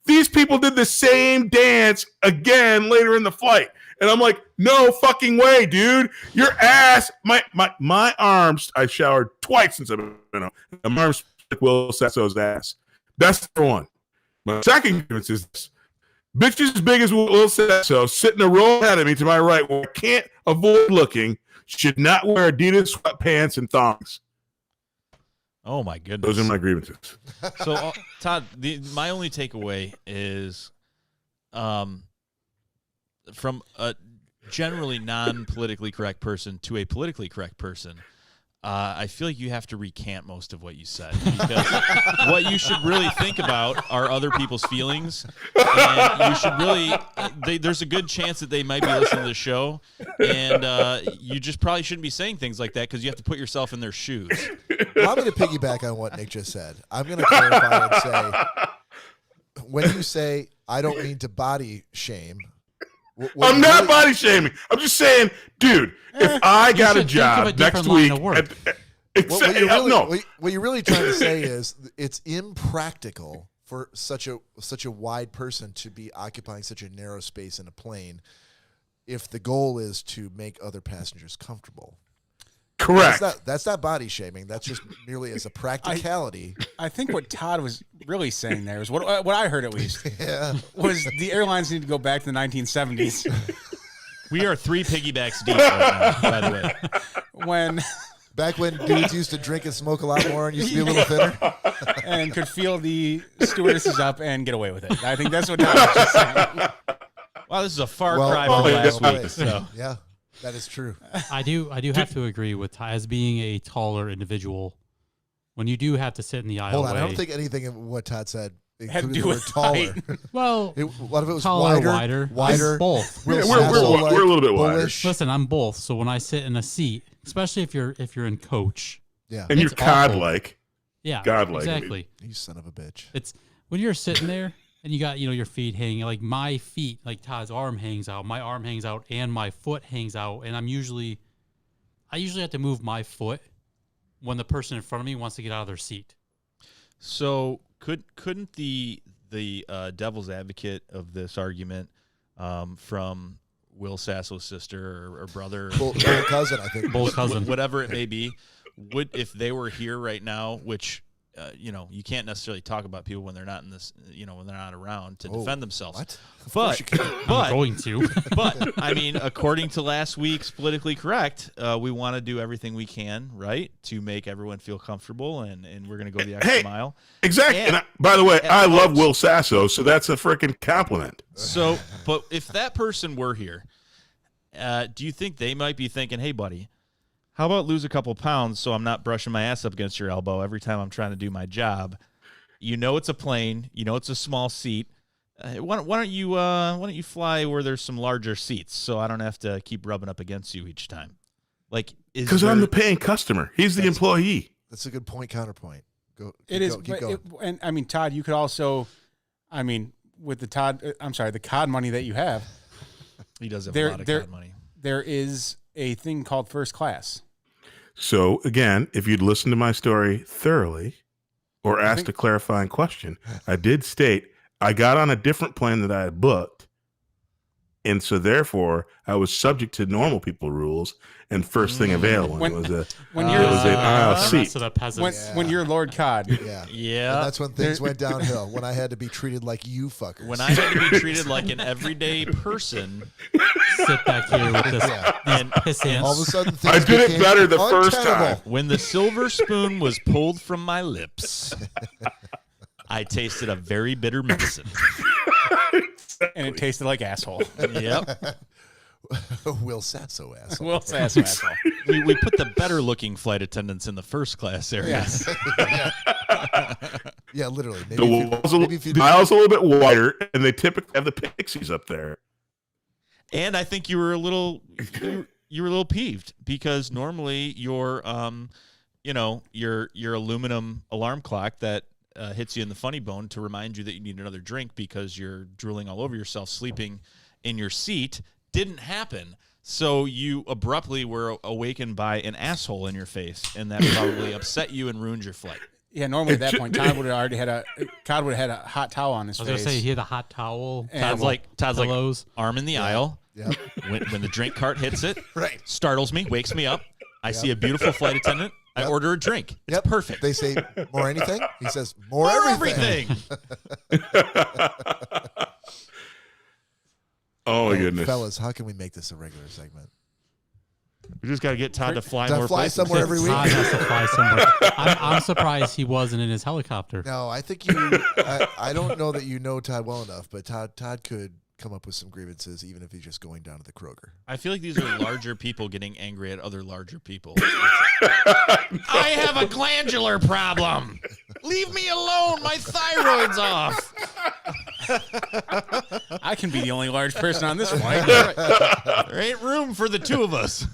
these people did the same dance again later in the flight. And I'm like, no fucking way, dude. Your ass, my arms, I showered twice since I've been home. My arms like Will Sasso's ass. That's the one. My second difference is this. Bitches as big as Will Sasso sitting a row ahead of me to my right where I can't avoid looking should not wear Adidas sweatpants and thongs. Oh my goodness. Those are my grievances. So, Todd, my only takeaway is from a generally non-politically correct person to a politically correct person, I feel like you have to recant most of what you said. Because what you should really think about are other people's feelings. And you should really, there's a good chance that they might be listening to the show. And you just probably shouldn't be saying things like that because you have to put yourself in their shoes. Well, I'm going to piggyback on what Nick just said. I'm going to clarify and say, when you say, I don't mean to body shame. I'm not body shaming. I'm just saying, dude, if I got a job next week. What you're really trying to say is it's impractical for such a wide person to be occupying such a narrow space in a plane if the goal is to make other passengers comfortable. Correct. That's not body shaming. That's just merely as a practicality. I think what Todd was really saying there is what I heard at least was the airlines need to go back to the 1970s. We are 3 piggybacks deep right now, by the way. Back when dudes used to drink and smoke a lot more and used to be a little thinner. And could feel the stewardesses up and get away with it. I think that's what Todd was just saying. Wow, this is a far cry from last week. So. Yeah, that is true. I do have to agree with Ty, as being a taller individual. When you do have to sit in the aisle, Hold on, I don't think anything of what Todd said Had to included do the word with taller. Well, A lot of it was taller, wider. I'm both. Yeah, we're a little bit wider. bullish. Listen, I'm both. So when I sit in a seat, especially if you're in coach, Yeah, And you're It's awful. godlike. yeah, Godlike, exactly. you son of a bitch. It's when you're sitting there and you got your feet hanging, like my feet, like Todd's arm hangs out, my arm hangs out, and my foot hangs out, and I usually have to move my foot when the person in front of me wants to get out of their seat. So couldn't the devil's advocate of this argument from Will Sasso's sister or brother, Bull cousin, I think. Bull cousin. whatever it may be, would, if they were here right now, which you can't necessarily talk about people when they're not in this, when they're not around to defend themselves. What? Of But course you can. I'm going to. but I mean, according to last week's Politically Correct, we want to do everything we can, right, to make everyone feel comfortable, and we're going to go the extra mile. Exactly. And- By the way, I love folks- Will Sasso, so that's a freaking compliment. So, but if that person were here, do you think they might be thinking, "Hey, buddy, how about lose a couple pounds so I'm not brushing my ass up against your elbow every time I'm trying to do my job? It's a plane. It's a small seat. Why don't you fly where there's some larger seats so I don't have to keep rubbing up against you each time? Like, Because I'm the paying customer. He's the employee. That's a good point. Counterpoint. Keep going. And I mean, Todd, you could also, with the the COD money that you have, He does have a lot of COD money. There is a thing called first class. So, again, if you'd listened to my story thoroughly or asked a clarifying question, I did state I got on a different plane that I had booked. And so, therefore, I was subject to normal people rules. And first thing available When was an you're aisle seat. When you're Lord COD. Yeah. Yeah. And that's when things went downhill, when I had to be treated like you fuckers. When I had to be treated like an everyday person. Sit back here with this and piss ants. All of a sudden, things I did it became better the first untenable. time. When the silver spoon was pulled from my lips, I tasted a very bitter medicine. And it tasted like asshole. Yep. Will Sasso asshole. Will Sasso asshole. We put the better looking flight attendants in the first class area. Yes. Yeah, literally. The aisle's a little bit wider, and they typically have the pixies up there. And I think you were a little peeved because normally your aluminum alarm clock that hits you in the funny bone to remind you that you need another drink because you're drooling all over yourself sleeping in your seat didn't happen. So you abruptly were awakened by an asshole in your face, and that probably upset you and ruined your flight. Yeah, normally at that point, Todd would have already had a hot towel on his face. I was gonna say he had a hot towel. Todd's like arm in the aisle. Yep. When the drink cart hits it, Right. startles me, wakes me up. I see a beautiful flight attendant. I order a drink. It's Yep. perfect. They say, more anything? He says, more everything. Oh, my goodness. Fellas, how can we make this a regular segment? We just got to get Todd to fly To more fly places. somewhere every week? Todd has to fly somewhere. I'm surprised he wasn't in his helicopter. No, I think I don't know that you know Todd well enough, but Todd could come up with some grievances even if he's just going down to the Kroger. I feel like these are larger people getting angry at other larger people. I have a glandular problem. Leave me alone. My thyroid's off. I can be the only large person on this flight. There ain't room for the two of us.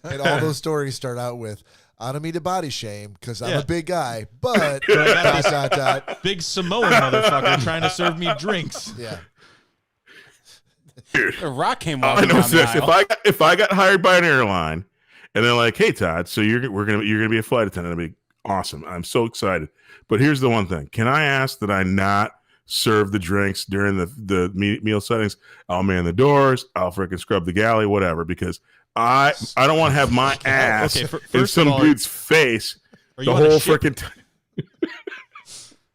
And all those stories start out with, I don't mean to body shame because I'm Yeah. a big guy, but dot. Big Samoan motherfucker trying to serve me drinks. Yeah. A rock came I walking know down the this. aisle. If I got hired by an airline and they're like, "Hey Todd, so you're gonna be a flight attendant," I'd be awesome. I'm so excited. But here's the one thing: can I ask that I not serve the drinks during the meal settings? I'll man the doors. I'll freaking scrub the galley, whatever, because I don't want to have my ass Okay, in first some of all, dude's face Are you the on a whole ship? freaking time.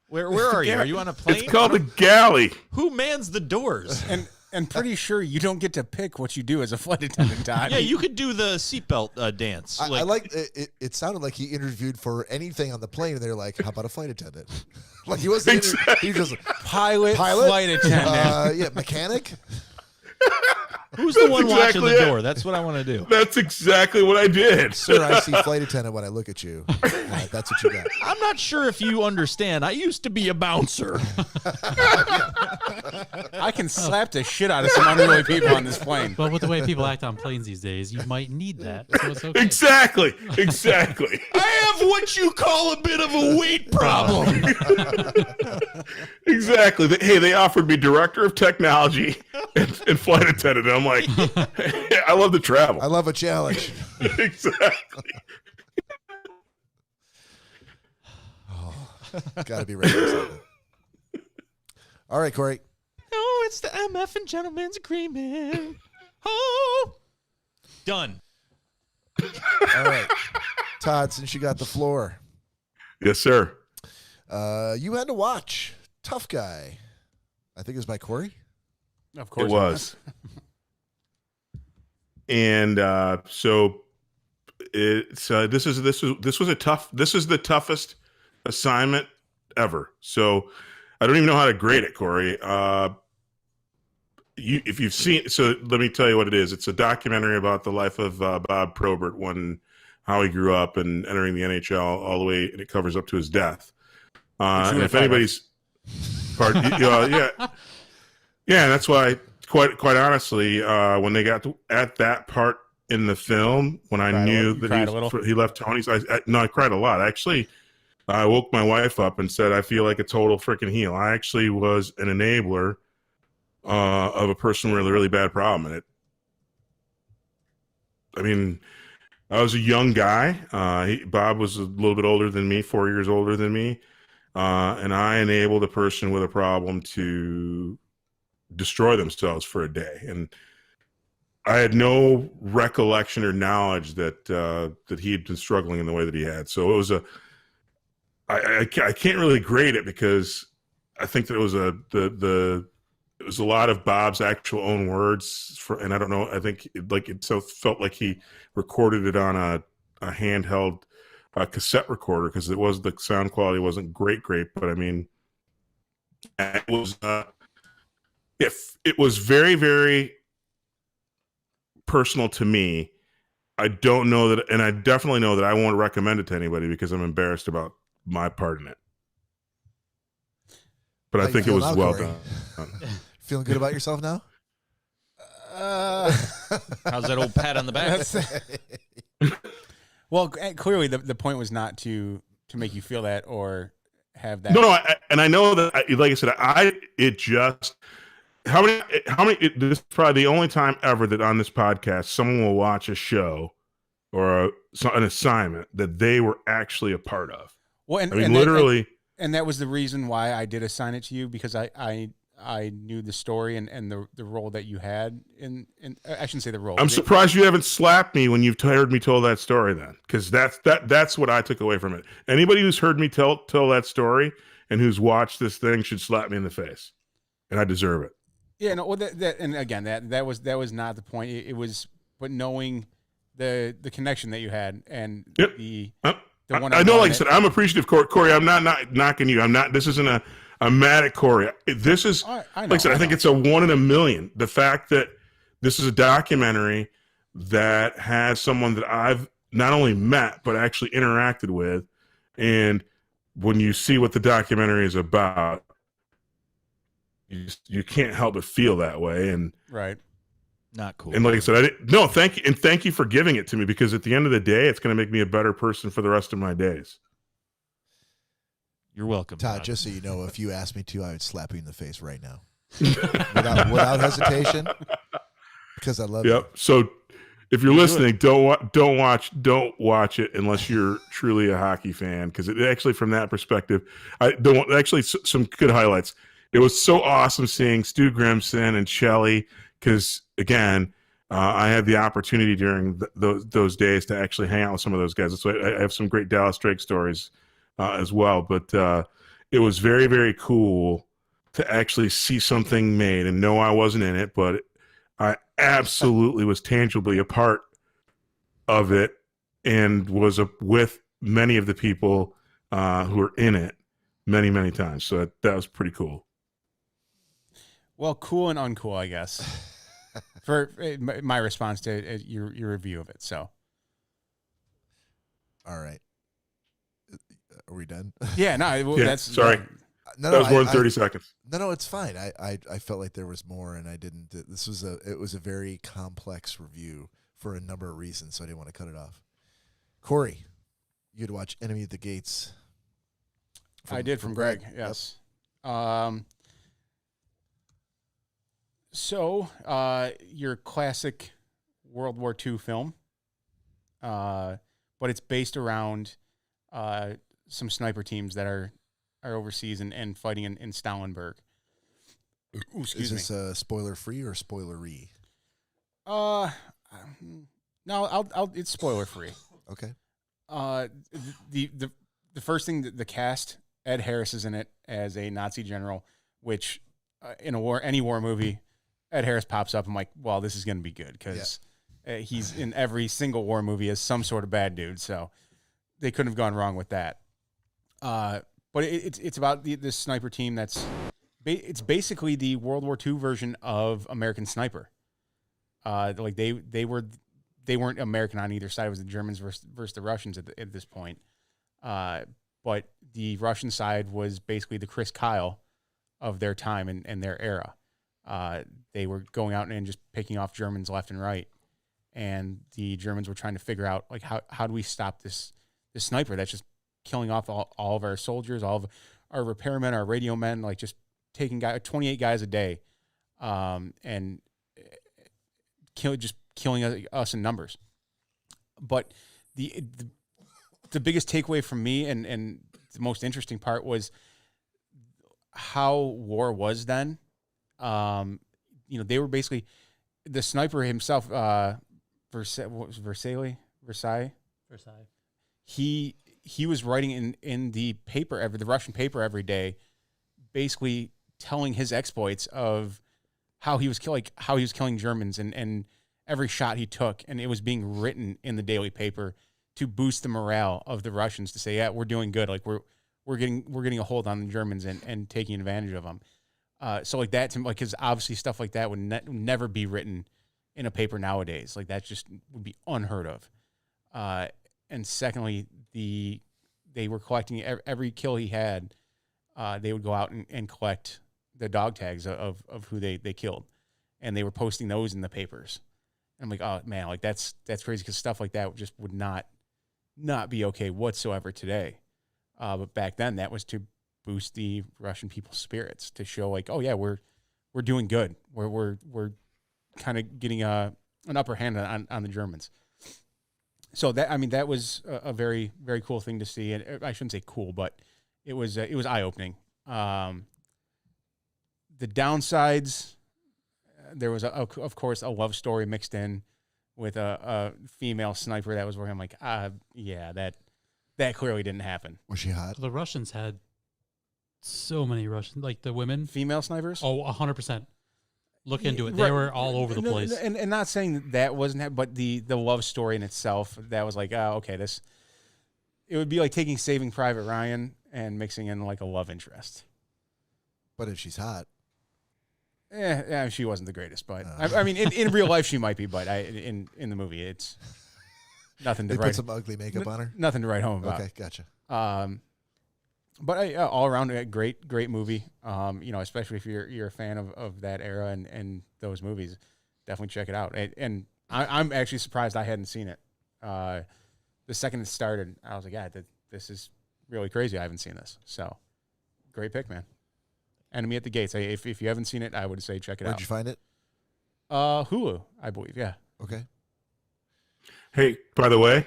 Where are you? Are you on a plane? It's called the galley. Who mans the doors? And And pretty sure you don't get to pick what you do as a flight attendant, Todd. Yeah, you could do the seatbelt dance. I like it. It sounded like he interviewed for anything on the plane, and they're like, "How about a flight attendant?" Like he wasn't. He was just pilot, flight attendant. Yeah, mechanic. Who's the one watching the door? That's what I want to do. That's exactly what I did. Sir, I see flight attendant when I look at you. That's what you got. I'm not sure if you understand. I used to be a bouncer. I can slap the shit out of some unruly people on this plane. But with the way people act on planes these days, you might need that. So it's okay. Exactly. I have what you call a bit of a weight problem. Exactly. They offered me director of technology and flight attendant. And I'm like, I love to travel. I love a challenge. Exactly. Got to be ready for something. All right, Cory. Oh, it's the MF and Gentleman's Agreement. Oh, done. All right, Todd. Since you got the floor, Yes, sir. you had to watch Tough Guy. I think it was by Cory. Of course It was. And so it's this is the toughest assignment ever. So I don't even know how to grade it, Cory. If you've seen, so let me tell you what it is. It's a documentary about the life of Bob Probert, how he grew up and entering the NHL all the way, and it covers up to his death. And if anybody's yeah, that's why. Quite honestly, when they got at that part in the film, when I knew that he left Tony's, I cried a lot. Actually, I woke my wife up and said, I feel like a total freaking heel. I actually was an enabler of a person with a really bad problem. And I was a young guy. Bob was a little bit older than me, 4 years older than me. And I enabled a person with a problem to destroy themselves for a day. And I had no recollection or knowledge that he had been struggling in the way that he had. So it was I can't really grade it because I think that it was it was a lot of Bob's actual own words and I don't know, I think it felt like he recorded it on a handheld cassette recorder because the sound quality wasn't great, but I mean, it was it was very, very personal to me. I don't know that, and I definitely know that I won't recommend it to anybody because I'm embarrassed about my part in it. But I think it was well done. Feeling good about yourself now? How's that old pat on the back? Well, clearly the point was not to make you feel that or have that. No, and I know that, like I said, how many, this is probably the only time ever that on this podcast, someone will watch a show or an assignment that they were actually a part of. Well, literally. And that was the reason why I did assign it to you, because I knew the story and the role that you had in I shouldn't say the role. I'm surprised you haven't slapped me when you've heard me tell that story then, because that's what I took away from it. Anybody who's heard me tell that story and who's watched this thing should slap me in the face, and I deserve it. Yeah, no. Well, and again, that was not the point. It was, but knowing the connection that you had and the one. I know, like I said, I'm appreciative, Cory. I'm not knocking you. I'm not. This isn't a mad at Cory. This is, like I said, I think it's a 1 in a million. The fact that this is a documentary that has someone that I've not only met but actually interacted with, and when you see what the documentary is about, you can't help but feel that way. And right. Not cool. And like I said, thank you for giving it to me, because at the end of the day, it's going to make me a better person for the rest of my days. You're welcome, Todd. Just so you know, if you asked me to, I would slap you in the face right now, without hesitation, because I love you. Yep. So if you're listening, don't watch it unless you're truly a hockey fan, because it actually, from that perspective, some good highlights. It was so awesome seeing Stu Grimson and Shelley, because again, I had the opportunity during those days to actually hang out with some of those guys. So I have some great Dallas Drake stories as well. But it was very, very cool to actually see something made. And no, I wasn't in it, but I absolutely was tangibly a part of it and was with many of the people who were in it many, many times. So that was pretty cool. Well, cool and uncool, I guess, for my response to your review of it. So, all right, are we done? Yeah, no, yeah, that's sorry. No, that was more than 30 seconds. No, it's fine. I felt like there was more, and I didn't. It was a very complex review for a number of reasons, so I didn't want to cut it off. Cory, you had to watch Enemy at the Gates. I did from Greg. Yes. Yep. So your classic World War II film, but it's based around some sniper teams that are overseas and fighting in Stalingrad. Ooh, excuse me. Is this spoiler free or spoilery? No, it's spoiler free. Okay. The first thing, the cast, Ed Harris is in it as a Nazi general, which in any war movie, Ed Harris pops up. I'm like, well, this is going to be good because he's in every single war movie as some sort of bad dude. So they couldn't have gone wrong with that. But it's about this sniper team that's it's basically the World War II version of American Sniper. Like they weren't American on either side. It was the Germans versus the Russians at this point. But the Russian side was basically the Chris Kyle of their time and their era. They were going out and just picking off Germans left and right. And the Germans were trying to figure out, like, how do we stop this sniper that's just killing off all of our soldiers, all of our repairmen, our radio men, like just taking 28 guys a day, and killing us in numbers. But the biggest takeaway from me and the most interesting part was how war was then. They were basically the sniper himself, Versailles. He was writing in the paper, the Russian paper every day, basically telling his exploits of how he was killing Germans and every shot he took, and it was being written in the daily paper to boost the morale of the Russians, to say, yeah, we're doing good, like we're getting a hold on the Germans and taking advantage of them. So like that, because obviously stuff like that would never be written in a paper nowadays. Like that just would be unheard of. And secondly, they were collecting every kill he had. They would go out and collect the dog tags of who they killed, and they were posting those in the papers. And I'm like, oh man, like that's crazy, because stuff like that just would not be okay whatsoever today. But back then, that was to boost the Russision people's spirits, to show like, oh yeah, we're doing good. We're kind of getting an upper hand on the Germans. So that was a very, very cool thing to see. And I shouldn't say cool, but it was eye-opening. The downsides, there was of course a love story mixed in with a female sniper that was working. I'm like, yeah, that clearly didn't happen. Was she hot? The Russians had so many Russians, like the women. Female snipers? Oh, 100%. Look into it. They were all over the place. And not saying that wasn't, but the love story in itself, that was like, okay, it would be like taking Saving Private Ryan and mixing in like a love interest. But if she's hot. Yeah, she wasn't the greatest, but I mean, in real life she might be, but in the movie it's nothing to write. They put some ugly makeup on her? Nothing to write home about. Okay, gotcha. But all around a great movie. Especially if you're a fan of that era and those movies, definitely check it out. And I'm actually surprised I hadn't seen it. The second it started, I was like, yeah, this is really crazy. I haven't seen this. So great pick, man. Enemy at the Gates. If you haven't seen it, I would say check it out. Where'd you find it? Hulu, I believe. Yeah. Okay. Hey, by the way,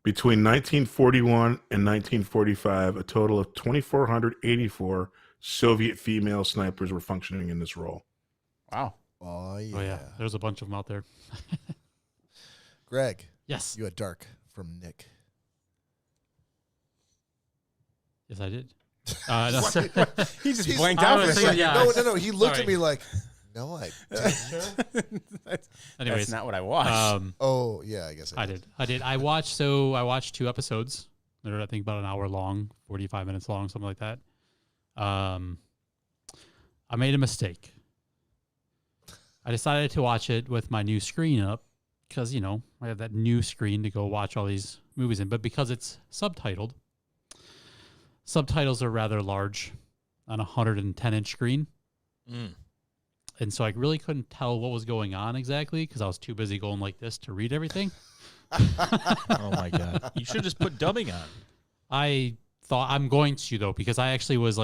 between 1941 and 1945, a total of 2,484 Soviet female snipers were functioning in this role. Wow. Oh, yeah. Oh, yeah. There's a bunch of them out there. Greg. Yes. You had Dark from Nick. Yes, I did. He just blanked out for a second. No. He looked at me like, no, I didn't. That's not what I watched. Oh, yeah, I guess I did. I watched 2 episodes. They're, I think, about an hour long, 45 minutes long, something like that. I made a mistake. I decided to watch it with my new screen up because, I have that new screen to go watch all these movies in. But because it's subtitled, subtitles are rather large on a 110-inch screen. And so I really couldn't tell what was going on exactly because I was too busy going like this to read everything. Oh, my God. You should just put dubbing on. I thought I'm going to, though, because I actually was,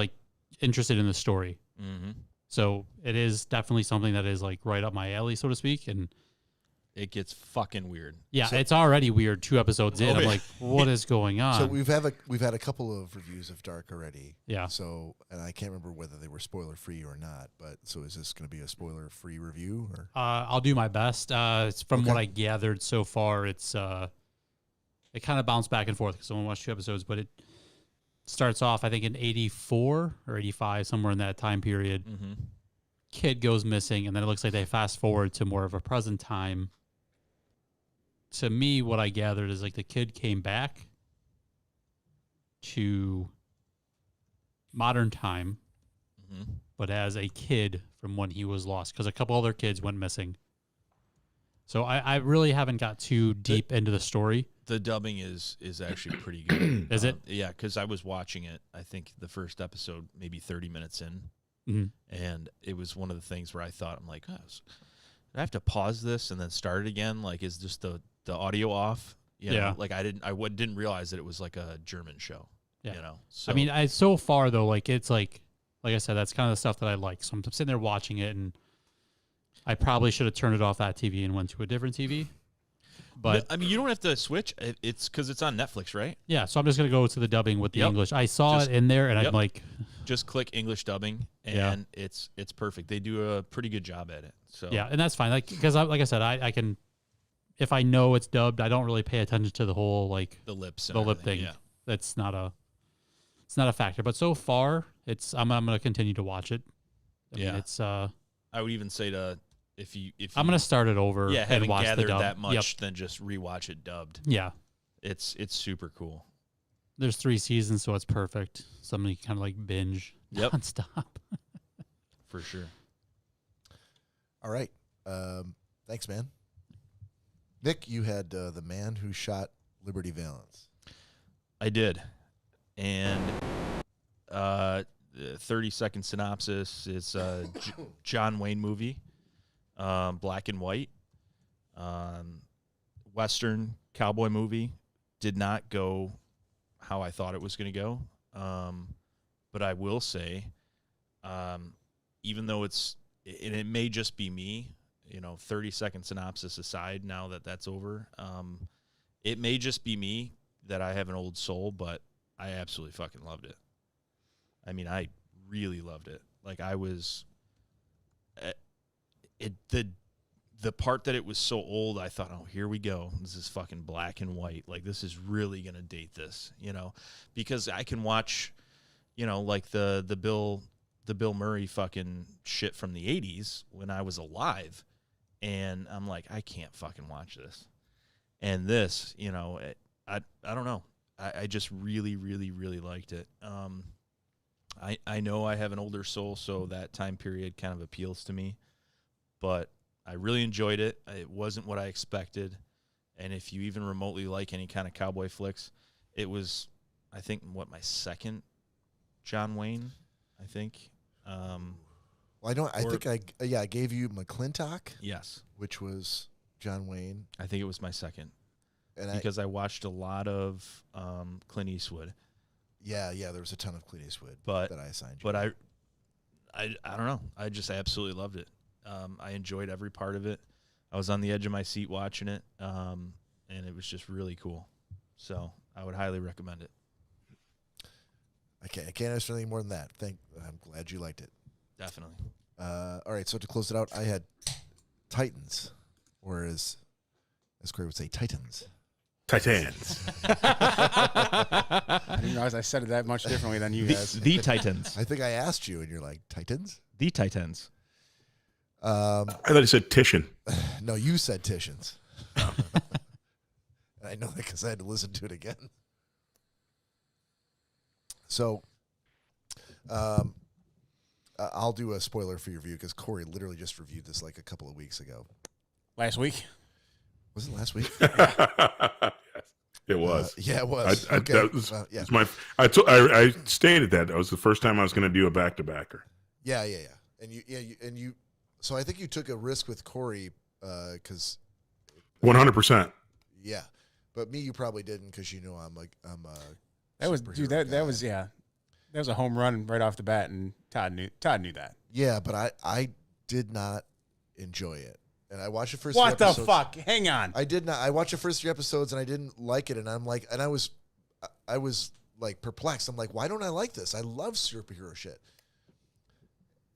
interested in the story. Mm-hmm. So it is definitely something that is, right up my alley, so to speak. And it gets fucking weird. Yeah, it's already weird 2 episodes in. I'm like, what is going on? So we've had a couple of reviews of Dark already. Yeah. So, and I can't remember whether they were spoiler free or not. But so is this going to be a spoiler free review? Or I'll do my best. It's from what I gathered so far. It's it kind of bounced back and forth because I only watched 2 episodes, but it starts off I think in 84 or 85, somewhere in that time period. Mm-hmm. Kid goes missing, and then it looks like they fast forward to more of a present time. To me, what I gathered is the kid came back to modern time, but as a kid from when he was lost, because a couple other kids went missing. So I really haven't got too deep into the story. The dubbing is actually pretty good. Is it? Yeah, because I was watching it, I think the first episode, maybe 30 minutes in. And it was one of the things where I thought, I'm like, did I have to pause this and then start it again? Is just the audio off? You know? I didn't realize that it was like a German show. Yeah. So, I mean, so far though, it's like I said, that's kind of the stuff that I like. So I'm sitting there watching it, and I probably should have turned it off that TV and went to a different TV. But I mean, you don't have to switch. It's because it's on Netflix, right? Yeah, so I'm just gonna go to the dubbing with the English. I saw it in there, and I'm like, just click English dubbing, and it's perfect. They do a pretty good job at it. So yeah, and that's fine. Because like I said, I can, if I know it's dubbed, I don't really pay attention to the whole the lips, the lip thing. Yeah. That's not a factor. But so far, I'm gonna continue to watch it. I mean, it's I would even say if you I'm gonna start it over. Yeah, and having watch gathered the dub. that much, then just rewatch it dubbed. Yeah, it's super cool. There's 3 seasons, so it's perfect. Somebody kind of binge nonstop. For sure. All right, thanks, man. Nick, you had The Man Who Shot Liberty Valance. I did, and 30-second synopsis. It's a John Wayne movie. Black and white, Western cowboy movie. Did not go how I thought it was going to go. But I will say, even though it may just be me, 30-second synopsis aside, now that that's over, it may just be me that I have an old soul, but I absolutely fucking loved it. I mean, I really loved it. I was... The part that it was so old, I thought, oh, here we go. This is fucking black and white. This is really gonna date this, because I can watch, the Bill Murray fucking shit from the 80s when I was alive, and I'm like, I can't fucking watch this. And this, I don't know. I just really, really, really liked it. I know I have an older soul, so that time period kind of appeals to me. But I really enjoyed it. It wasn't what I expected. And if you even remotely like any kind of cowboy flicks, it was, I think, my second John Wayne, I think. Well, I gave you McClintock. Yes. Which was John Wayne. I think it was my second. Because I watched a lot of Clint Eastwood. Yeah, there was a ton of Clint Eastwood that I assigned you. But I don't know. I just absolutely loved it. I enjoyed every part of it. I was on the edge of my seat watching it, and it was just really cool. So I would highly recommend it. I can't ask for anything more than that. I'm glad you liked it. Definitely. All right, so to close it out, I had Titans, or as Cory would say, Titans. Titans. I didn't realize I said it that much differently than you guys. The Titans. I think I asked you, and you're like, Titans? The Titans. I thought he said Titian. No, you said Titians. And I know that because I had to listen to it again. So, I'll do a spoiler for your review because Cory literally just reviewed this like a couple of weeks ago. Last week? Was it last week? It was. Yeah, it was. Okay. That was, yeah. it's I stated that was the first time I was going to do a back-to-backer. Yeah. And you. So I think you took a risk with Cory because 100%. Yeah, but me, you probably didn't because you know I'm that was dude. That was that was a home run right off the bat, and Todd knew that. Yeah, but I did not enjoy it, and I watched the first. What 3 the episodes. fuck? Hang on. I did not. I watched the first 3 episodes, and I didn't like it, and I'm like, and I was like perplexed. I'm like, why don't I like this? I love superhero shit,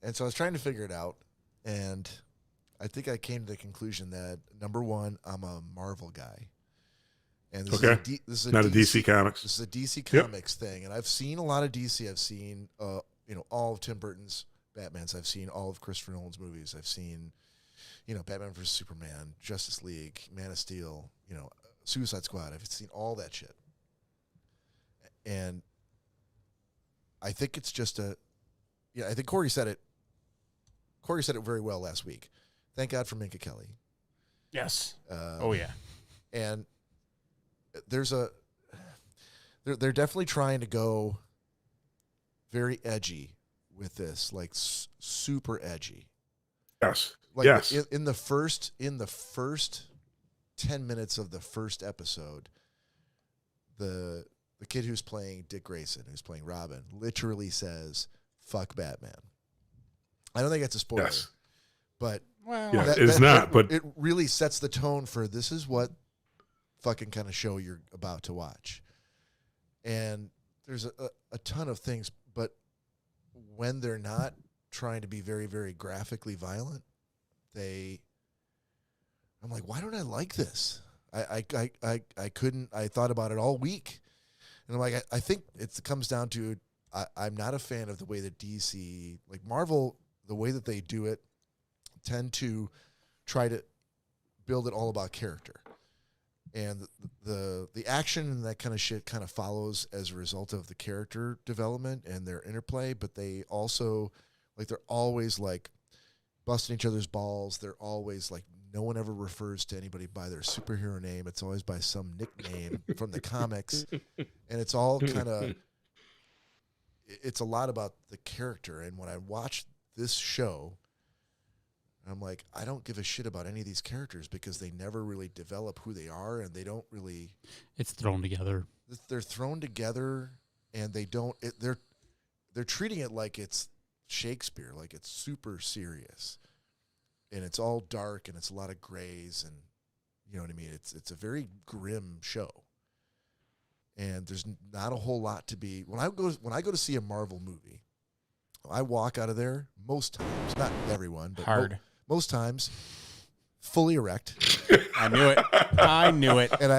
and so I was trying to figure it out, and I think I came to the conclusion that number one, I'm a Marvel guy. And this is not a DC Comics. This is a DC Comics thing, and I've seen a lot of DC. I've seen, all of Tim Burton's Batmans. I've seen all of Christopher Nolan's movies. I've seen, Batman vs Superman, Justice League, Man of Steel, Suicide Squad. I've seen all that shit, and I think it's just I think Cory said it. Cory said it very well last week. Thank God for Minka Kelly. Yes. Oh yeah. And they're definitely trying to go very edgy with this, like super edgy. Yes. Like yes. In the first 10 minutes of the first episode, the kid who's playing Dick Grayson, who's playing Robin, literally says, "Fuck Batman." I don't think that's a spoiler. Yes. But it's not. But it really sets the tone for this is what fucking kind of show you're about to watch. And there's a ton of things, but when they're not trying to be very, very graphically violent, I'm like, why don't I like this? I couldn't. I thought about it all week, and I'm like, I think it comes down to I'm not a fan of the way that DC, like Marvel, the way that they do it, tend to try to build it all about character. And the action and that kind of shit kind of follows as a result of the character development and their interplay, but they also, like, they're always, like, busting each other's balls. They're always, like, no one ever refers to anybody by their superhero name. It's always by some nickname from the comics. And it's all kind of, it's a lot about the character. And when I watch this show, I'm like, I don't give a shit about any of these characters because they never really develop who they are, and they don't really. It's thrown together. They're thrown together, and they don't. They're treating it like it's Shakespeare, like it's super serious, and it's all dark, and it's a lot of grays, and you know what I mean. It's a very grim show, and there's not a whole lot to be. When I go to see a Marvel movie, I walk out of there most times, not everyone, but hard. Most times, fully erect. I knew it. And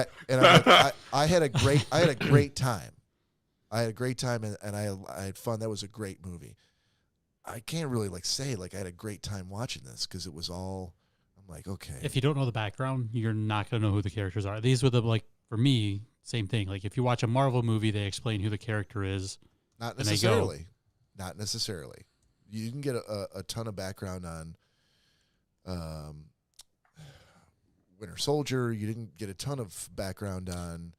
I had a great time. I had a great time, and I had fun. That was a great movie. I can't really say I had a great time watching this because it was all. I'm like, okay. If you don't know the background, you're not gonna know who the characters are. These were for me, same thing. Like if you watch a Marvel movie, they explain who the character is. Not necessarily. Not necessarily. You can get a ton of background on Winter Soldier. You didn't get a ton of background on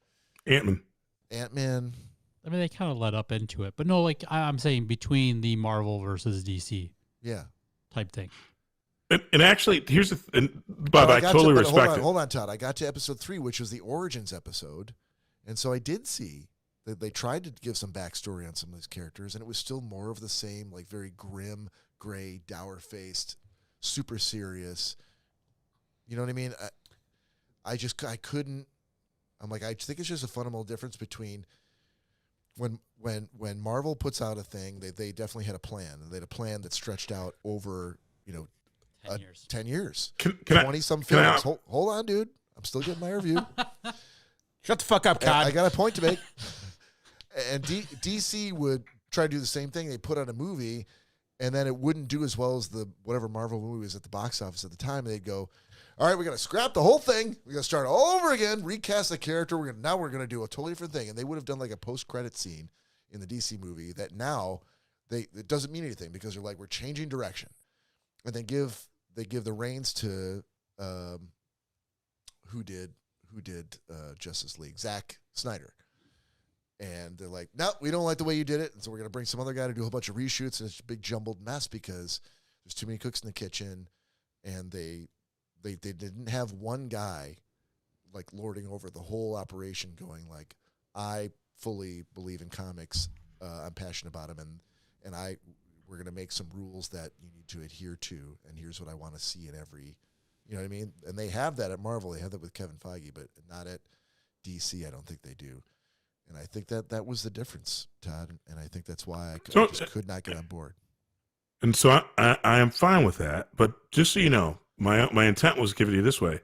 Ant-Man. I mean, they kind of led up into it. But no, I'm saying between the Marvel versus DC type thing. And actually, here's Bob, I totally respect it. Hold on, Todd. I got to episode 3, which was the Origins episode. And so I did see that they tried to give some backstory on some of these characters, and it was still more of the same, like very grim, gray, dour-faced, super serious. You know what I mean? I couldn't. I'm like, I think it's just a fundamental difference between when Marvel puts out a thing, they definitely had a plan. They had a plan that stretched out over 10 years. 20-some films. Hold on, dude. I'm still getting my review. Shut the fuck up, Todd. I got a point to make. And DC would try to do the same thing. They put on a movie, and then it wouldn't do as well as the whatever Marvel movie was at the box office at the time. They'd go, all right, we're going to scrap the whole thing. We're going to start all over again, recast the character. Now we're going to do a totally different thing. And they would have done like a post-credit scene in the DC movie that now it doesn't mean anything because they're like, we're changing direction. And then they give the reins to who did Justice League? Zack Snyder. And they're like, no, we don't like the way you did it. And so we're going to bring some other guy to do a whole bunch of reshoots. And it's a big jumbled mess because there's too many cooks in the kitchen. And they didn't have one guy like lording over the whole operation going like, I fully believe in comics. I'm passionate about them. And we're going to make some rules that you need to adhere to. And here's what I want to see in every, you know what I mean? And they have that at Marvel. They have that with Kevin Feige, but not at DC. I don't think they do. And I think that was the difference, Todd. And I think that's why I just could not get on board. And so I am fine with that. But just so you know, my intent was given to you this way.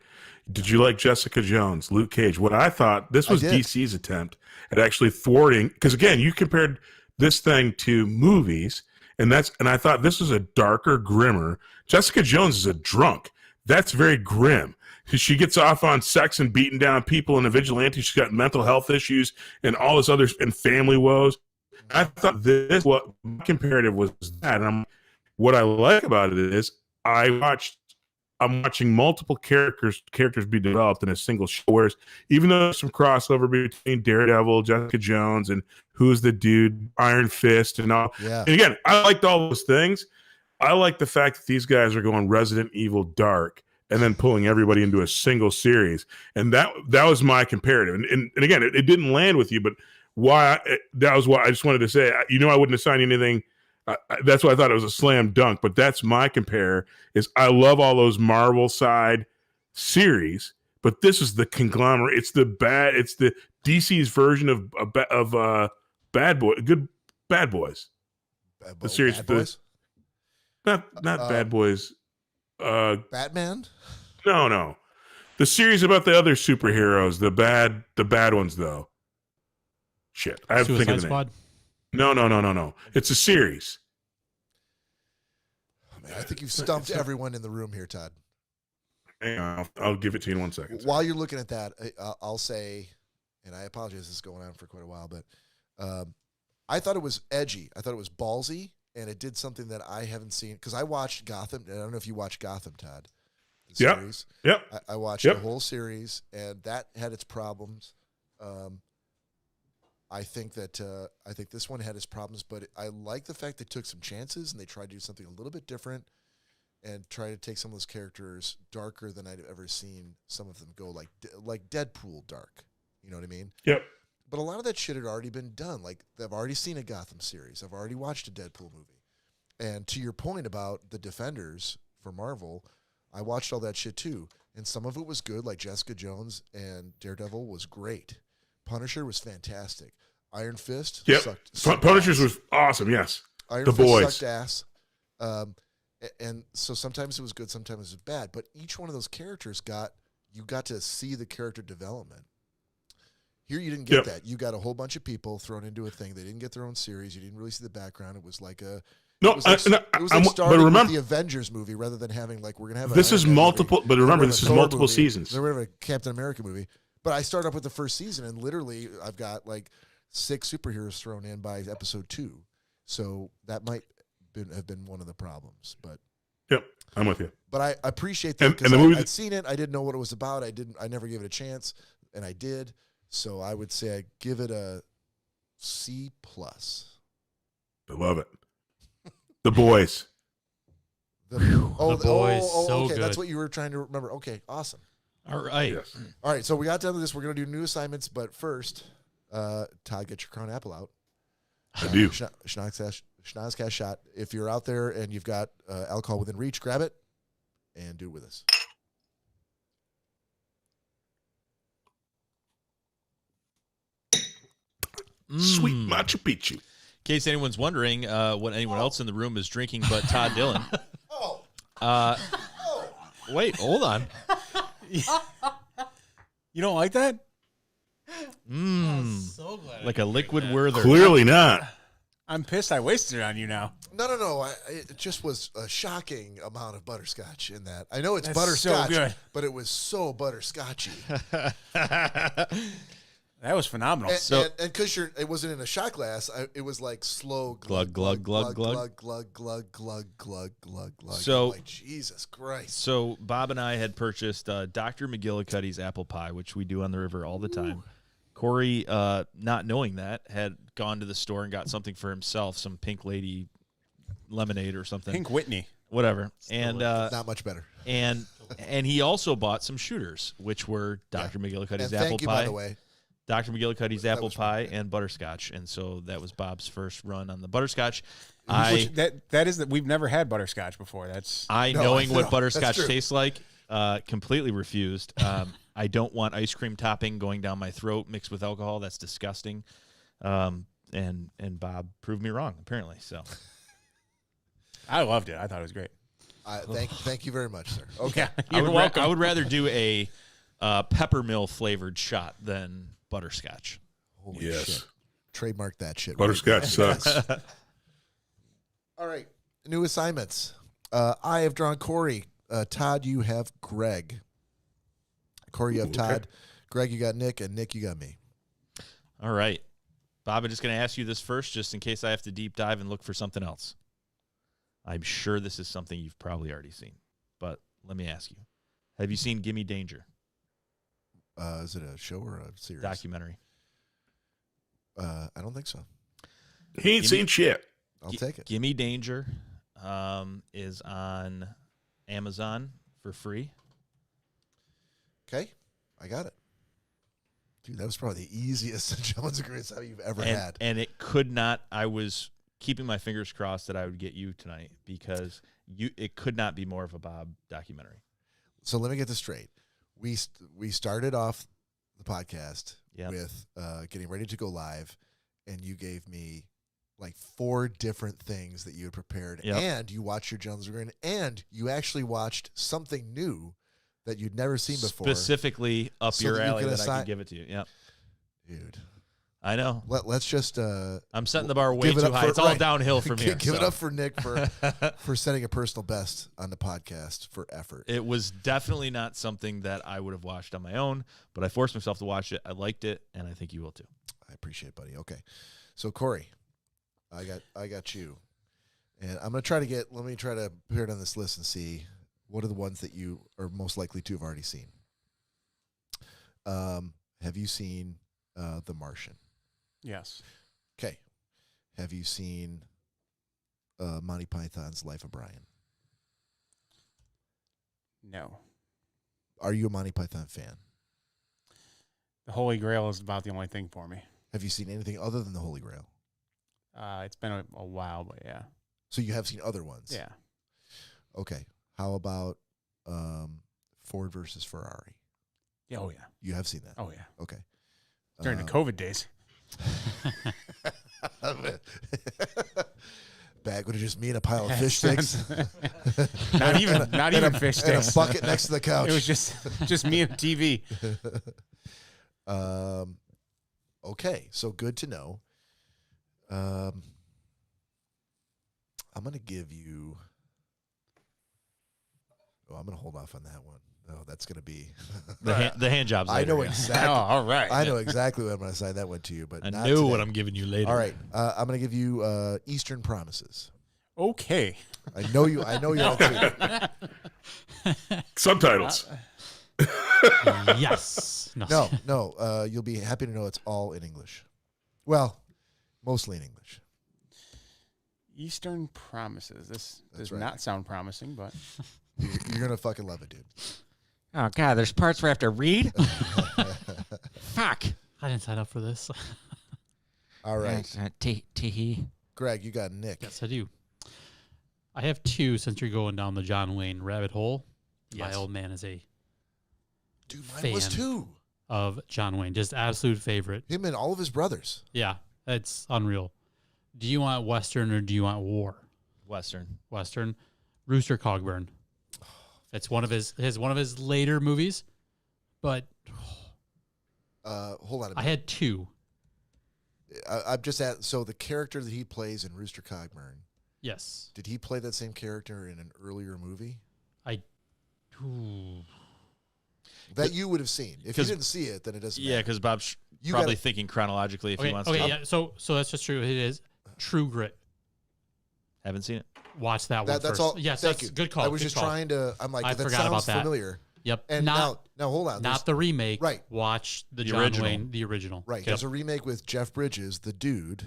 Did you like Jessica Jones, Luke Cage? What I thought, this was DC's attempt at actually thwarting, because again, you compared this thing to movies, and I thought this was a darker, grimmer. Jessica Jones is a drunk. That's very grim. She gets off on sex and beating down people and a vigilante. She's got mental health issues and all this other and family woes. I thought what my comparative was that. And what I like about it is I'm watching multiple characters be developed in a single show. Whereas even though there's some crossover between Daredevil, Jessica Jones, and who's the dude, Iron Fist, and all. Yeah. And again, I liked all those things. I like the fact that these guys are going Resident Evil dark and then pulling everybody into a single series. And that was my comparative. And again, it didn't land with you, but that was why I just wanted to say, I wouldn't assign anything. That's why I thought it was a slam dunk, but that's my compare is I love all those Marvel side series, but this is the conglomerate. It's the DC's version of Bad Boys. The series. Bad Boys? Not Bad Boys. Batman? No. The series about the other superheroes, the bad ones though. Shit. I have to think of the name. No. It's a series. Oh, man, I think you've stumped everyone in the room here, Todd. Hang on, I'll give it to you in 1 second. While you're looking at that, I'll say, and I apologize, this is going on for quite a while, but I thought it was edgy. I thought it was ballsy, and it did something that I haven't seen. Because I watched Gotham. And I don't know if you watched Gotham, Todd. Yeah. Yep. I watched the whole series, and that had its problems. I think this one had its problems, but I like the fact they took some chances and they tried to do something a little bit different and try to take some of those characters darker than I'd ever seen some of them go, like Deadpool dark. You know what I mean? Yep. But a lot of that shit had already been done. Like, I've already seen a Gotham series. I've already watched a Deadpool movie. And to your point about the Defenders for Marvel, I watched all that shit too. And some of it was good, like Jessica Jones and Daredevil was great. Punisher was fantastic. Iron Fist sucked Punishers ass. Was awesome, yes. Iron Fist sucked ass. And so sometimes it was good, sometimes it was bad. But each one of those characters you got to see the character development. Here you didn't get that. You got a whole bunch of people thrown into a thing. They didn't get their own series. You didn't really see the background. It was like a starting with the Avengers movie rather than having like we're gonna have. This is multiple, movie. But remember this is multiple seasons. Then we're gonna have a Captain America movie. But I started up with the first season, and literally I've got like 6 superheroes thrown in by episode 2. So that might have been one of the problems. But yep, I'm with you. But I appreciate that because I'd seen it. I didn't know what it was about. I never gave it a chance, and I did. So I would say I give it a C+. I love it. The Boys. The Boys, so okay. good. That's what you were trying to remember. Okay, awesome. All right. Yes. All right, so we got done with this. We're going to do new assignments, but first, Todd, get your Crown Apple out. I do. Schnozcast shot. If you're out there and you've got alcohol within reach, grab it and do it with us. Sweet Machu Picchu. In case anyone's wondering what anyone else in the room is drinking but Todd Dillon. Wait, hold on. You don't like that? I'm so glad. Like a liquid Werther. Clearly not. I'm pissed I wasted it on you now. No. It just was a shocking amount of butterscotch in that. I know it's That's butterscotch, so good. but it was so butterscotchy. That was phenomenal. And because it wasn't in a shot glass, it was like slow Glug, glug, glug, glug. glug, glug, glug, glug, glug, glug. So- I'm like, Jesus Christ. So Bob and I had purchased Dr. McGillicuddy's apple pie, which we do on the river all the time. Cory, not knowing that, had gone to the store and got something for himself, some Pink Lady lemonade or something. Pink Whitney. Whatever. And Not much better. and he also bought some shooters, which were Dr. McGillicuddy's And apple thank you, pie. by the way. Dr. McGillicuddy's That apple was pie and butterscotch. And so that was Bob's first run on the butterscotch. Which, that is that we've never had butterscotch before. That's Knowing what that's butterscotch true. tastes like, completely refused. I don't want ice cream topping going down my throat mixed with alcohol. That's disgusting. And Bob proved me wrong, apparently. So I loved it. I thought it was great. Thank you very much, sir. Okay. Yeah, you're welcome. I would rather do a peppermill flavored shot than butterscotch. Holy Yes. shit. Trademark that shit. Butterscotch sucks. All right. New assignments. I have drawn Cory. Todd, you have Greg. Cory, you have Todd. Greg, you got Nick. And Nick, you got me. All right. Bob, I'm just going to ask you this first, just in case I have to deep dive and look for something else. I'm sure this is something you've probably already seen, but let me ask you. Have you seen Gimme Danger? Is it a show or a series? Documentary. I don't think so. He ain't seen shit. I'll take it. Gimme Danger is on Amazon for free. Okay. I got it. Dude, that was probably the easiest gentleman's agreement you've ever had. And it could not. I was keeping my fingers crossed that I would get you tonight because it could not be more of a Bob documentary. So let me get this straight. We started off the podcast Yep. with getting ready to go live, and you gave me like 4 different things that you had prepared, Yep. and you watched your Jones Green, and you actually watched something new that you'd never seen before. Specifically up So your that you alley can that I assign- could give it to you. Yep. Dude. I know. Let's just I'm setting the bar way give it too up high. for- It's all right. downhill from here. Give it so. up for Nick for setting a personal best on the podcast for effort. It was definitely not something that I would have watched on my own, but I forced myself to watch it. I liked it, and I think you will too. I appreciate it, buddy. Okay. So Cory, I got you. And I'm gonna try to let me try to put it on this list and see what are the ones that you are most likely to have already seen. Have you seen The Martian? Yes. Okay. Have you seen Monty Python's Life of Brian? No. Are you a Monty Python fan? The Holy Grail is about the only thing for me. Have you seen anything other than the Holy Grail? It's been a while, but yeah. So you have seen other ones? Yeah. Okay. How about Ford versus Ferrari? Yeah. Oh, yeah. You have seen that? Oh, yeah. Okay. During the COVID days. Bag would have just me and a pile of fish sticks. not even fish And sticks. a bucket next to the couch. It was just me and TV. Okay, so good to know. I'm gonna give you. Oh, I'm gonna hold off on that one. Oh, that's gonna be The hand jobs. I Later, know yeah. exactly. Oh, all right. I know exactly what I'm gonna assign that one to you, but I not know today. what I'm giving you later. All right, I'm gonna give you Eastern Promises. Okay. I know you. I know you're okay. Subtitles. Yes. No. You'll be happy to know it's all in English. Well, mostly in English. Eastern Promises. This That's does right. not sound promising, but You're gonna fucking love it, dude. Oh God, there's parts where I have to read. Fuck. I didn't sign up for this. All right, Teehee. Greg, you got Nick. Yes, I do. I have 2 since you're going down the John Wayne rabbit hole. My Yes. old man is a Dude, mine was fan. 2. of John Wayne, just absolute favorite. Him and all of his brothers. Yeah, it's unreal. Do you want Western or do you want war? Western. Western. Rooster Cogburn. It's one of his later movies, but Hold on a minute. I had 2. I'm just at so the character that he plays in Rooster Cogburn. Yes. Did he play that same character in an earlier movie? That you would have seen. If you didn't see it, then it doesn't matter. Yeah, because Bob's probably thinking chronologically if he wants to. Yeah, so that's just true. It is True Grit. Haven't seen it. Watch that one That's first. all. Yes, thank that's you. good call. I was good just call. trying to. I'm like, I that forgot sounds about that. familiar. Yep. And now hold on. Not the remake. Right. Watch the John original. Wayne, the original. Right. Yep. There's a remake with Jeff Bridges, the dude,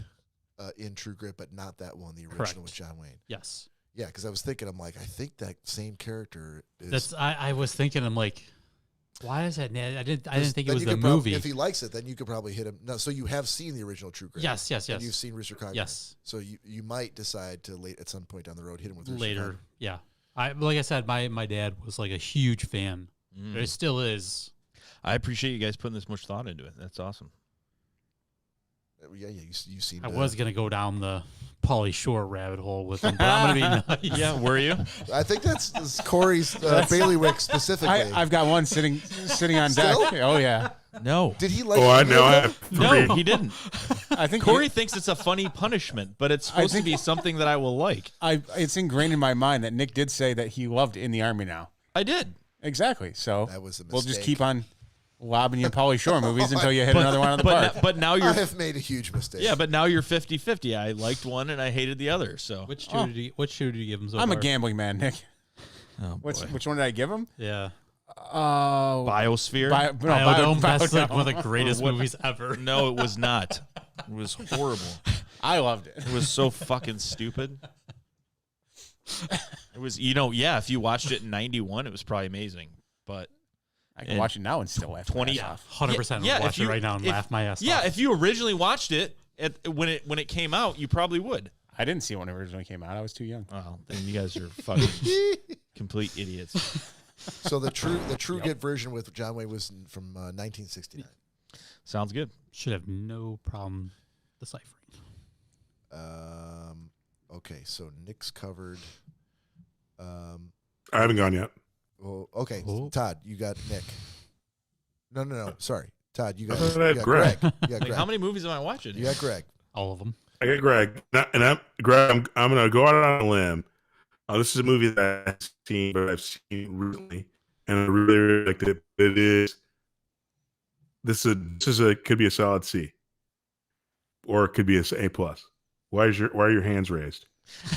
in True Grit, but not that one, the original Correct. with John Wayne. Yes. Yeah, because I was thinking, I'm like, I think that same character is. That's. I was thinking. I'm like, why is that? I didn't think it was the could movie. if he likes it, then you could probably hit him. No, so you have seen the original True Grit. Yes. And you've seen Rooster Cogburn. Yes. So you might decide to at some point down the road hit him with Rooster Later. Cogburn. Yeah. Like I said, my dad was like a huge fan. It still is. I appreciate you guys putting this much thought into it. That's awesome. Yeah. You seem. I was gonna go down the Pauly Shore rabbit hole with him, but I'm gonna be nice. Yeah, were you? I think that's Corey's bailiwick specifically. I've got one sitting on deck. Oh yeah. No. Did he like? Oh, I know. No, he didn't. I think Corey thinks it's a funny punishment, but it's supposed to be something that I will like. It's ingrained in my mind that Nick did say that he loved In the Army Now. I did. Exactly. So That was a we'll just mistake. keep on lobbing you Pauly Shore movies until you hit another one on the park. But now I you're have made a huge mistake. yeah, but now you're 50-50. I liked one and I hated the other. So Which two did you give him so I'm far? a gambling man, Nick. oh, boy. Which one did I give him? Yeah. Oh, Biosphere? Biodome. That's like Biodome. one of the greatest movies ever. No, it was not. It was horrible. I loved it. It was so fucking stupid. It was, if you watched it in 91, it was probably amazing. But I can watch it now and still laugh. 20 my ass off. 100% Yeah, watch if it right now and laugh my ass off. Yeah, if you originally watched it when it came out, you probably would. I didn't see it when it originally came out. I was too young. Well, then you guys are fucking complete idiots. So the True Grit version with John Wayne was from 1969. Sounds good. Should have no problem deciphering. Okay, so Nick's covered. I haven't gone yet. Well, okay, Oh. Todd, you got Nick. No. Sorry, Todd, you got, I thought I had you got Greg. You got Like, Greg. how many movies am I watching? You got Greg. All of them. I got Greg, and Greg. I'm going to go out on a limb. This is a movie that I've seen, but I've seen recently, and I really liked it. It is. This is a could be a solid C, or it could be a A plus. Why are your hands raised?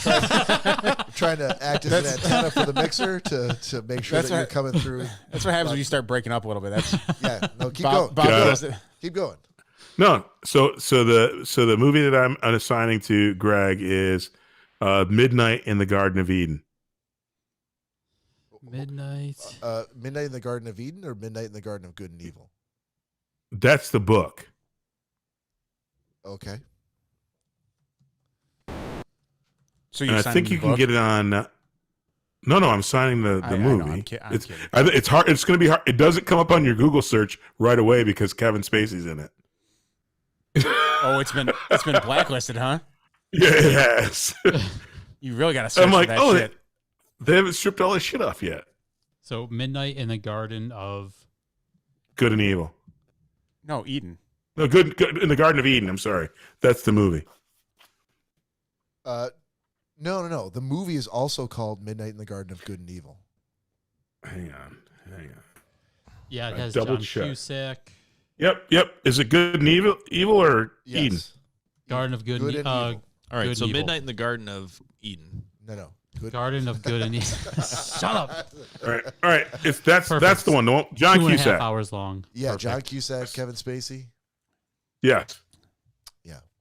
Trying to act as an antenna for the mixer to make sure That's that you're right. coming through. That's what happens when you start breaking up a little bit. That's Yeah, no, keep Bob going. knows it. Keep going. No, so the movie that I'm assigning to Greg is Midnight in the Garden of Eden. Midnight. Midnight in the Garden of Eden or Midnight in the Garden of Good and Evil? That's the book. Okay. So And I think you can get it on. No, I'm signing the I know, movie. I'm kidding. It's hard. It's going to be hard. It doesn't come up on your Google search right away because Kevin Spacey's in it. Oh, it's been blacklisted, huh? Yeah, it has. You really got to search I'm like, for that oh, shit. they haven't stripped all this shit off yet. So Midnight in the Garden of. Good and Evil. No, Eden. No, good in the Garden of Eden. I'm sorry, that's the movie. No. The movie is also called Midnight in the Garden of Good and Evil. Hang on. Yeah, it I has double John check. Cusack. Yep. Is it Good and Evil or Yes. Eden? Garden of Good, Good and and Evil. Evil. All right, Good so and Evil. Midnight in the Garden of Eden. No. Good. Garden of Good and Evil. Shut up. All right. That's Perfect. the one. The one John 2.5 Cusack. hours long. Yeah, Perfect. John Cusack, Kevin Spacey. Yes.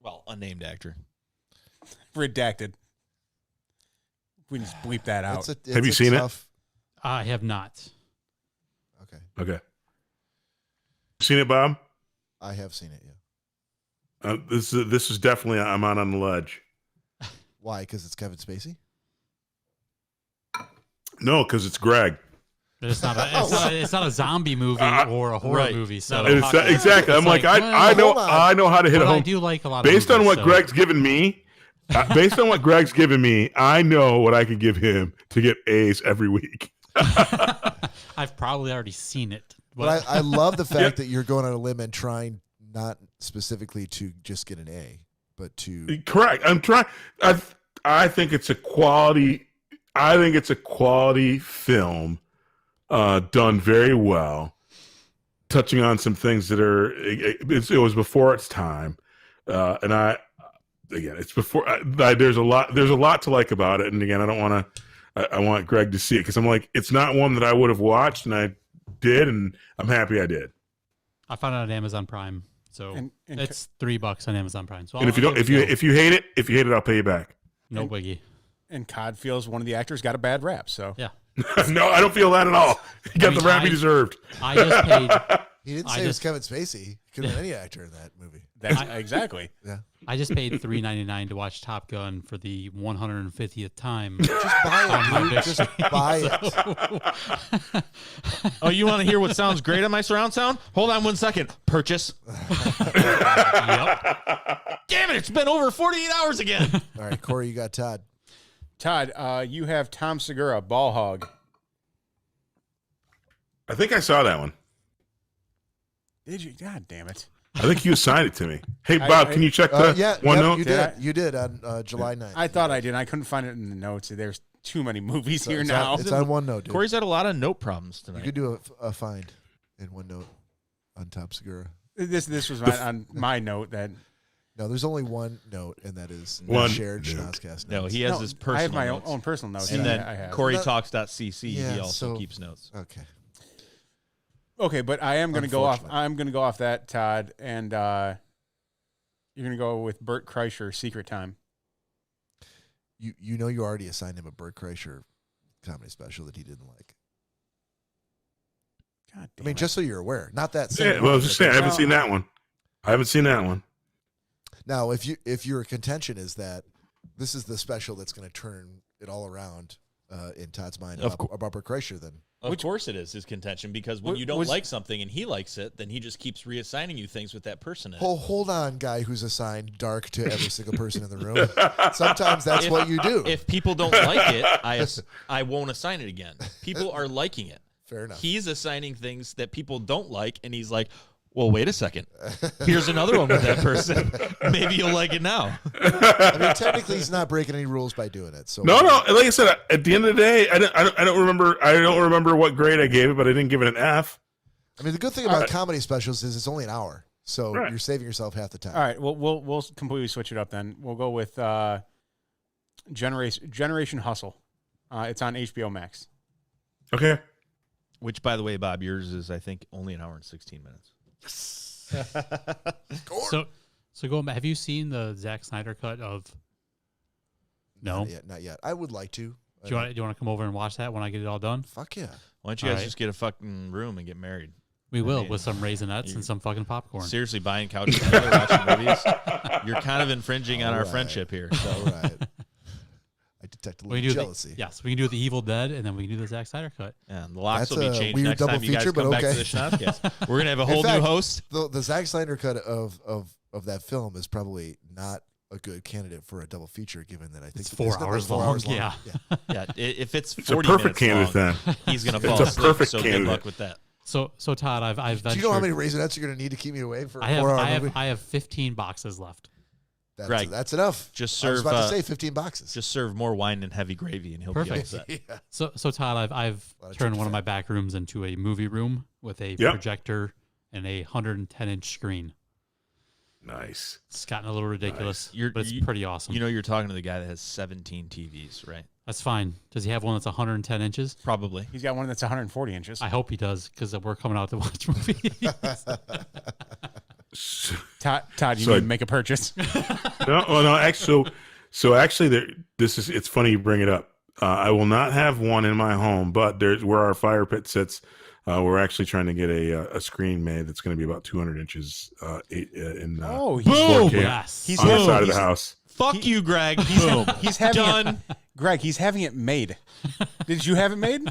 Well, unnamed actor. Redacted. We can just bleep that out. Have you seen it? I have not. Okay. Seen it, Bob? I have seen it, yeah. This is definitely I'm out on the ledge. Why? Because it's Kevin Spacey? No, because it's Greg. It's not a zombie movie or a horror right. movie. So And exactly. I'm like, I know how to hit but a home. I do like a lot of Based on movies, what so- Greg's given me, I know what I could give him to get A's every week. I've probably already seen it But I love the fact that you're going on a limb and trying not specifically to just get an A, but to correct. I'm trying. I think it's a quality. I think it's a quality film, done very well, touching on some things that are. It was before its time, and it's before. There's a lot. There's a lot to like about it, and again, I don't want to. I want Greg to see it because I'm like, it's not one that I would have watched, and I did, and I'm happy I did. I found it on Amazon Prime, so it's $3 on Amazon Prime. So and if you hate it, I'll pay you back. No biggie. And Cod feels one of the actors got a bad rap. So yeah, no, I don't feel that at all. He got the rap he deserved. I just paid. He didn't say it was Kevin Spacey. He could have been any actor in that movie. Exactly. Yeah. I just paid $3.99 to watch Top Gun for the 150th time. Just buy it, dude. Just buy it. Oh, you want to hear what sounds great on my surround sound? Hold on 1 second. Purchase. Yep. Damn it! It's been over 48 hours again. All right, Cory, you got Todd. Todd, you have Tom Segura, Ball Hog. I think I saw that one. Did you? God damn it. I think you assigned it to me. Hey, Bob, can you check the OneNote? You did on July 9th. I thought I did. I couldn't find it in the notes. There's too many movies here now. It's on OneNote, dude. Cory's had a lot of note problems tonight. You could do a find in OneNote on Tom Segura. This was on my note that. No, there's only one note, and that is shared Schnozcast notes. No, he has his personal I have my notes. own personal notes. And then I have. CoryTalks.cc, he also keeps notes. Okay, but I am going to go off. I'm going to go off that, Todd, and you're going to go with Bert Kreischer, Secret Time. You know you already assigned him a Bert Kreischer comedy special that he didn't like. God damn. I mean, just so you're aware, not that. Yeah, well, I was just saying, I haven't seen that one. I haven't seen that one. Now, if your contention is that this is the special that's going to turn it all around in Todd's mind about Bert Kreischer, then. Of course it is his contention, because when you don't like something and he likes it, then he just keeps reassigning you things with that person in it. Hold on, guy who's assigned dark to every single person in the room. Sometimes that's what you do. If people don't like it, I won't assign it again. People are liking it. Fair enough. He's assigning things that people don't like, and he's like, well, wait a second. Here's another one with that person. Maybe you'll like it now. I mean, technically, he's not breaking any rules by doing it. So no. Like I said, at the end of the day, I don't remember. I don't remember what grade I gave it, but I didn't give it an F. I mean, the good thing about comedy specials is it's only an hour, so you're saving yourself half the time. All right, well, we'll completely switch it up then. We'll go with Generation Hustle. It's on HBO Max. Okay. Which, by the way, Bob, yours is, I think, only an hour and 16 minutes. So going back, have you seen the Zack Snyder cut of? No, not yet. I would like to. Do you want to come over and watch that when I get it all done? Fuck yeah! Why don't you guys just get a fucking room and get married? We will, with some Raisinets and some fucking popcorn. Seriously, buying couches together, watching movies. You're kind of infringing on our friendship here. So. All right. I detect a little jealousy. Yes, we can do the Evil Dead, and then we can do the Zack Snyder cut. Yeah, and the locks will be changed next time you guys come back to the Schnozcast. We're gonna have a whole new host. The Zack Snyder cut of that film is probably not a good candidate for a double feature, given that I think it's 4 hours long. Yeah. If it's 40 it's a perfect candidate long, then. He's gonna fall asleep. Perfect so candidate. good luck with that. So Todd, I've ventured. Do you know how many Raisinets you're gonna need to keep me away for a 4 hour movie? I have 15 boxes left. That's enough. Just serve. I was about to say 15 boxes. Just serve more wine and heavy gravy, and he'll be all set. Yeah. So Todd, I've turned one of my back rooms into a movie room with a projector and a 110-inch screen. Nice. It's gotten a little ridiculous, but it's pretty awesome. You know, you're talking to the guy that has 17 TVs, right? That's fine. Does he have one that's 110 inches? Probably. He's got one that's 140 inches. I hope he does, because we're coming out to watch movies. Todd, you need to make a purchase. No. Actually, it's funny you bring it up. I will not have one in my home, but there's where our fire pit sits. We're actually trying to get a screen made that's going to be about 200 inches in boom! 4K Yes, on the side of the house. Fuck you, Greg. He's having done. Greg, he's having it made. Did you have it made?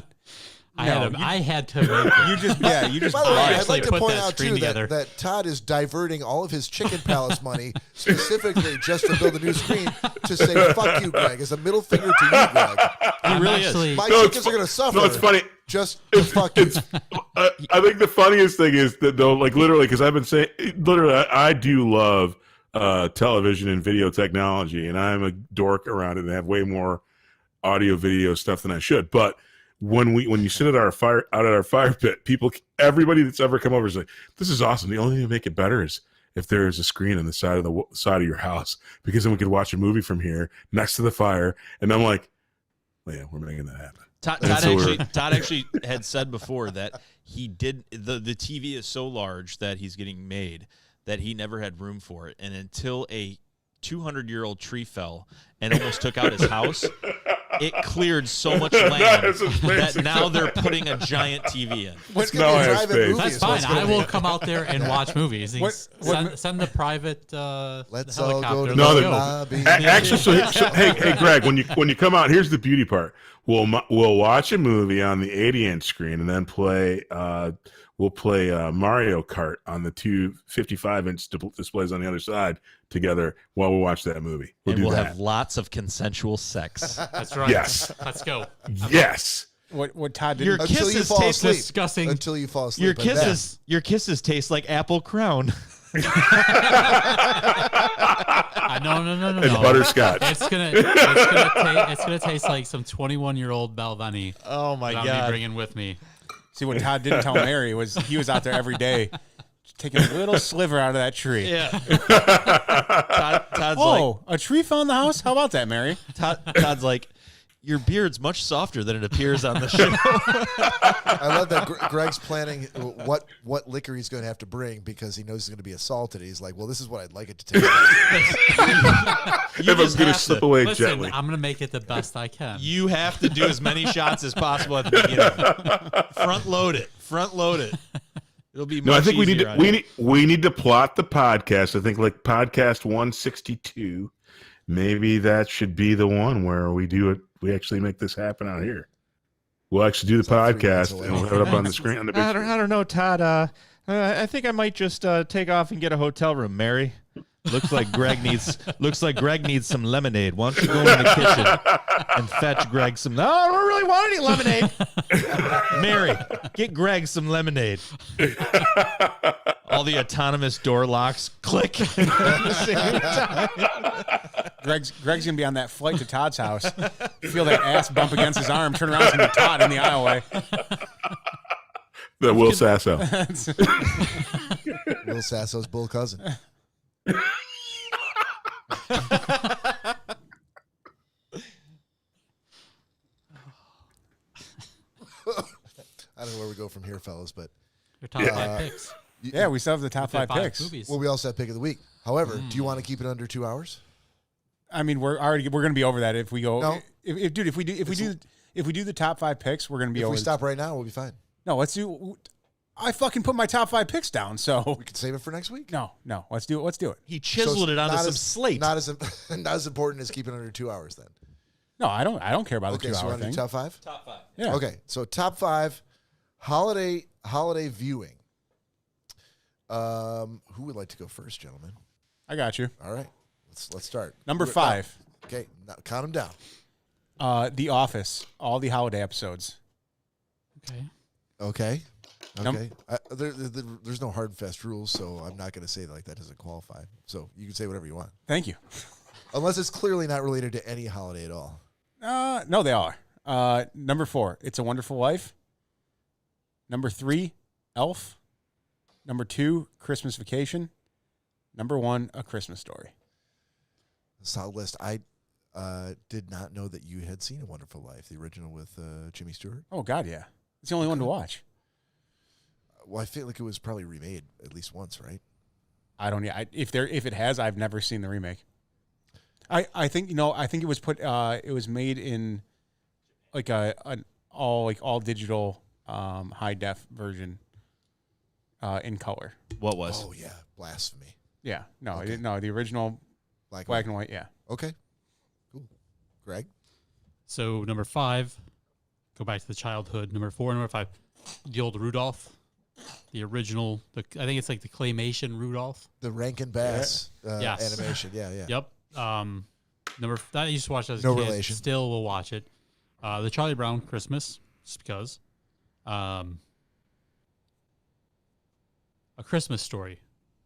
I had to. Make it. You just By the way, I'd like to put point that out screen too that Todd is diverting all of his Chicken Palace money specifically just to build a new screen to say "fuck you, Greg" as a middle finger to you, Greg. He really is. My chickens are going to suffer. No, it's funny. Just the fucking. I think the funniest thing is that though, like literally, because I've been saying, literally, I do love television and video technology, and I'm a dork around it and have way more audio video stuff than I should. But when you sit at our fire pit, everybody that's ever come over is like, "This is awesome." The only thing to make it better is if there is a screen on the side of your house, because then we could watch a movie from here next to the fire. And I'm like, well, yeah, we're making that happen. Todd actually had said before that he did the TV is so large that he's getting made that he never had room for it, and until a 200-year-old tree fell and almost took out his house, it cleared so much land that now they're putting a giant TV in. That's fine. I will come out there and watch movies. Send the private helicopter. Actually, hey, Greg, when you come out, here's the beauty part. We'll watch a movie on the 80-inch screen and then we'll play Mario Kart on the two 55-inch displays on the other side together while we watch that movie. We'll have lots of consensual sex. That's right. Yes. Let's go. Yes. What Todd did. Your kisses taste disgusting. Until you fall asleep. Your kisses taste like apple crown. No. And butterscotch. It's gonna taste like some 21-year-old Balvenie. Oh my God! I'll be bringing with me. See, what Todd didn't tell Mary was he was out there every day taking a little sliver out of that tree. Yeah. Todd's a tree fell in the house? How about that, Mary? Todd's like, your beard's much softer than it appears on the show. I love that Greg's planning what liquor he's going to have to bring because he knows he's going to be assaulted. He's like, well, this is what I'd like it to taste like. If I'm going to slip away gently. I'm going to make it the best I can. You have to do as many shots as possible at the beginning. Front load it. It'll be much I think easier we need to plot the podcast. I think like podcast 162. Maybe that should be the one where we do it. We actually make this happen out here. We'll actually do the podcast and we'll have it up on the screen. On the big screen. I don't know, Todd. I think I might just take off and get a hotel room, Mary. Looks like Greg needs some lemonade. Why don't you go in the kitchen and fetch Greg some? No, I don't really want any lemonade. Mary, get Greg some lemonade. All the autonomous door locks click at the same time. Greg's gonna be on that flight to Todd's house. Feel that ass bump against his arm. Turn around and see Todd in the aisleway. The Will Sasso. Will Sasso's bull cousin. I don't know where we go from here, fellas, but your top 5 picks. Yeah, we still have the top 5 picks. Movies. Well, we also have pick of the week. However, do you want to keep it under 2 hours? I mean, we're going to be over that if we go. No. If we do the top 5 picks, we're going to be over. If we stop right now, we'll be fine. No, let's do. I fucking put my top 5 picks down, so we can save it for next week. No, let's do it. He chiseled it onto some slate. Not as important as keeping it under 2 hours. Then. No, I don't care about the 2 hour thing. Top 5. Top 5. Yeah. Okay, so top 5 holiday viewing. Who would like to go first, gentlemen? I got you. All right, let's start. Number 5. Okay, now count them down. The Office, all the holiday episodes. Okay. There's no hard and fast rules, so I'm not going to say that doesn't qualify. So you can say whatever you want. Thank you. Unless it's clearly not related to any holiday at all. No, they are. Number 4, It's a Wonderful Life. Number 3, Elf. Number 2, Christmas Vacation. Number 1, A Christmas Story. Solid list. I did not know that you had seen A Wonderful Life, the original with Jimmy Stewart. Oh, God, yeah. It's the only one to watch. Well, I feel like it was probably remade at least once, right? I don't. Yeah, if it has, I've never seen the remake. I think it was it was made in like an all digital high def version in color. What was? Oh yeah, blasphemy. Yeah, no, okay. The original black and white. Yeah. Okay. Cool. Greg. So number 5, go back to the childhood. Number 4, number 5, the old Rudolph. The original, I think it's like the claymation Rudolph. The Rankin Bass animation. Yeah. Yep. I used to watch that as a kid. Relation. Still will watch it. The Charlie Brown Christmas, just because. A Christmas Story.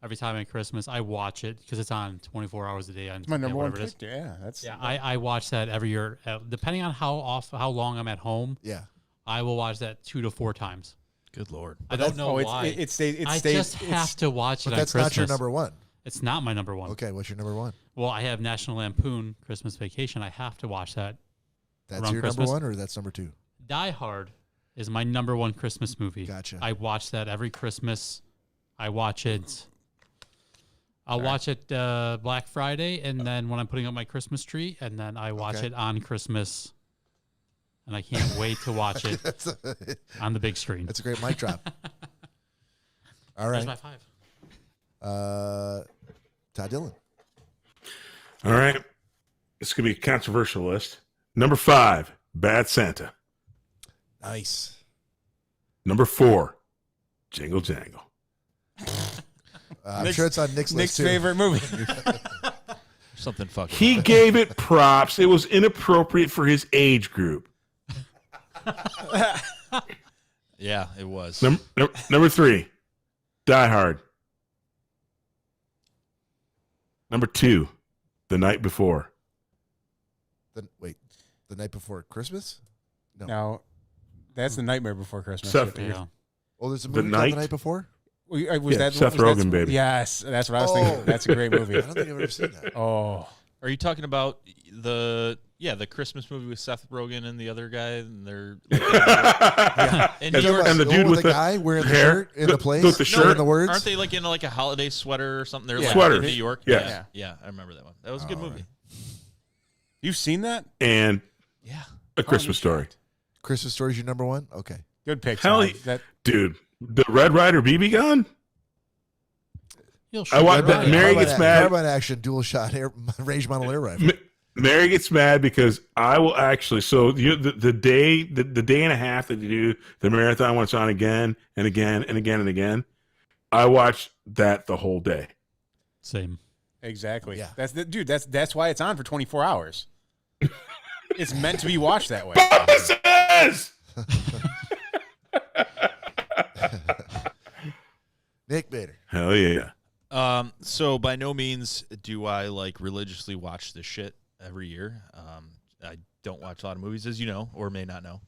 Every time at Christmas, I watch it because it's on 24 hours a day. On My number one whatever it pick. is. Yeah, I watch that every year. Depending on how long I'm at home, I will watch that 2 to 4 times. Good Lord. I don't know why. It stays. I just have to watch it on That's Christmas. not your number one. It's not my number one. Okay, what's your number one? Well, I have National Lampoon Christmas Vacation. I have to watch that. That's around your Christmas. number one, or that's number two? Die Hard is my number one Christmas movie. Gotcha. I watch that every Christmas. I watch it. I'll watch it Black Friday, and then when I'm putting up my Christmas tree, and then I watch it on Christmas. And I can't wait to watch it on the big screen. That's a great mic drop. All right. There's my 5. Todd Dillon. All right. This could be a controversial list. Number 5, Bad Santa. Nice. Number 4, Jingle Jangle. I'm sure it's on Nick's list Nick's too. favorite movie. Something fucking. He gave it props. It was inappropriate for his age group. Yeah, it was. Number 3, Die Hard. Number 2, The Night Before. The night before Christmas? No, that's The Nightmare Before Christmas. Seth- Yeah. Oh, there's a The movie called Night? The Night Before? Was that Seth was that- Rogen, baby. Yes, that's what I was thinking. That's a great movie. I don't think I've ever seen that. Oh, Are you talking about the Christmas movie with Seth Rogen and the other guy, and they're And New York- the dude with the guy wearing the hair, shirt in the place, with the shirt. and the words. aren't they like in like a holiday sweater or something? They're like Sweater. in New York. Yeah. Yeah, I remember that one. That was a good movie. you've seen that? And Yeah. A Christmas Story. Christmas Story's your number one? Okay. Good pick. Hell, Todd. That dude, the Red Ryder BB gun? You'll I shoot want it that. right. Mary Carbine gets mad. Carbine action, dual shot, range model air rifle. Mary gets mad because I will actually. So the day and a half that you do the marathon when it's on again and again and again and again, I watch that the whole day. Same. exactly. Yeah. That's why it's on for 24 hours. It's meant to be watched that way. Bosses! Nick Bader. Hell yeah! So by no means do I like religiously watch this shit every year. I don't watch a lot of movies, as you know, or may not know.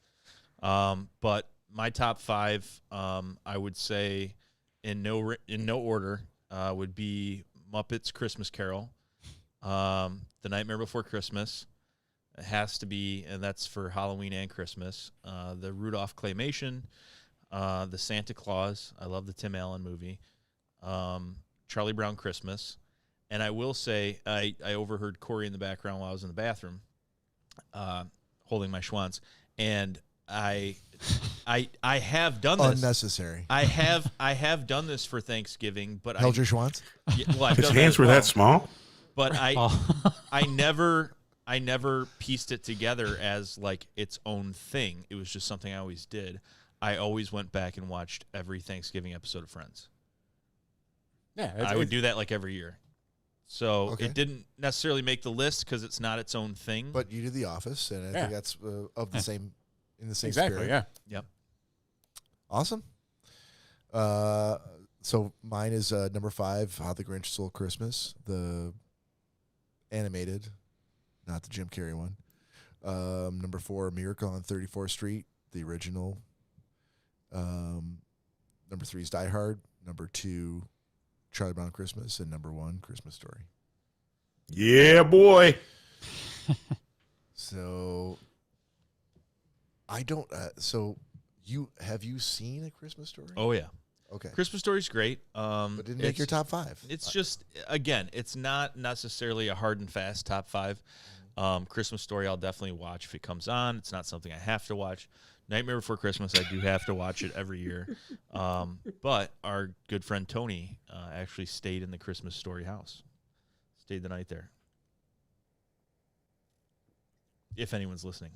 But my top 5, I would say, in no order, would be Muppets Christmas Carol, The Nightmare Before Christmas. It has to be, and that's for Halloween and Christmas. The Rudolph Claymation, the Santa Claus. I love the Tim Allen movie. Charlie Brown Christmas. And I will say, I overheard Cory in the background while I was in the bathroom, holding my schwanz, and I have done this. Unnecessary. I have done this for Thanksgiving, but Held your schwanz? I've His done hands as were well. that small. But Oh. I never pieced it together as like its own thing. It was just something I always did. I always went back and watched every Thanksgiving episode of Friends. Yeah, I would do that like every year. So Okay. it didn't necessarily make the list because it's not its own thing. But you did The Office, and I Yeah. think that's of the same, in the same exactly. spirit. Yeah. Yep. Awesome. So mine is number 5, How the Grinch Stole Christmas, the animated, not the Jim Carrey one. Number 4, Miracle on 34th Street, the original. Number 3 is Die Hard. Number 2, Charlie Brown Christmas, and number 1, Christmas Story. Yeah, boy. So I don't. So have you seen A Christmas Story? Oh yeah, Okay. Christmas Story's great. But didn't make your top 5. It's just, again, it's not necessarily a hard and fast top 5. Christmas Story I'll definitely watch if it comes on. It's not something I have to watch. Nightmare Before Christmas, I do have to watch it every year. But our good friend Tony actually stayed in the Christmas Story house. Stayed the night there. If anyone's listening.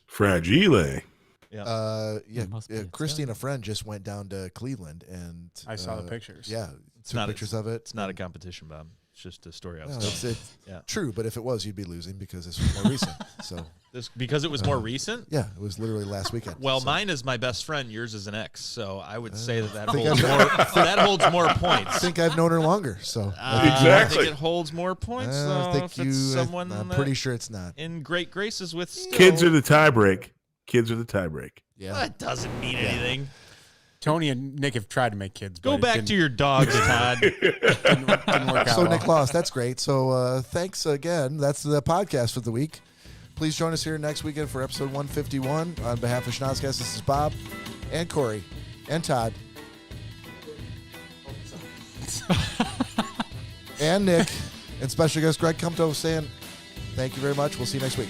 Fragile. Yeah. Yeah. Must be Christy and a friend just went down to Cleveland, and I saw the pictures. Yeah, It's took not pictures of it. It's not a competition, Bob. It's just a story I was Well, telling. it's true, but if it was, you'd be losing because this was more recent. So because it was more recent? Yeah, it was literally last weekend. Well, so. mine is my best friend. Yours is an ex. So I would say that holds more points. I think I've known her longer. So exactly. I think it holds more points. I'm pretty sure it's not. In great graces with still. Kids are the tiebreak. Yeah. That doesn't mean anything. Tony and Nick have tried to make kids. Go back to your dogs, Todd. Didn't work out So well. Nick lost. That's great. So thanks again. That's the podcast for the week. Please join us here next weekend for episode 151. On behalf of Schnozcast, this is Bob and Cory and Todd and Nick and special guest Greg Cumto saying thank you very much. We'll see you next week.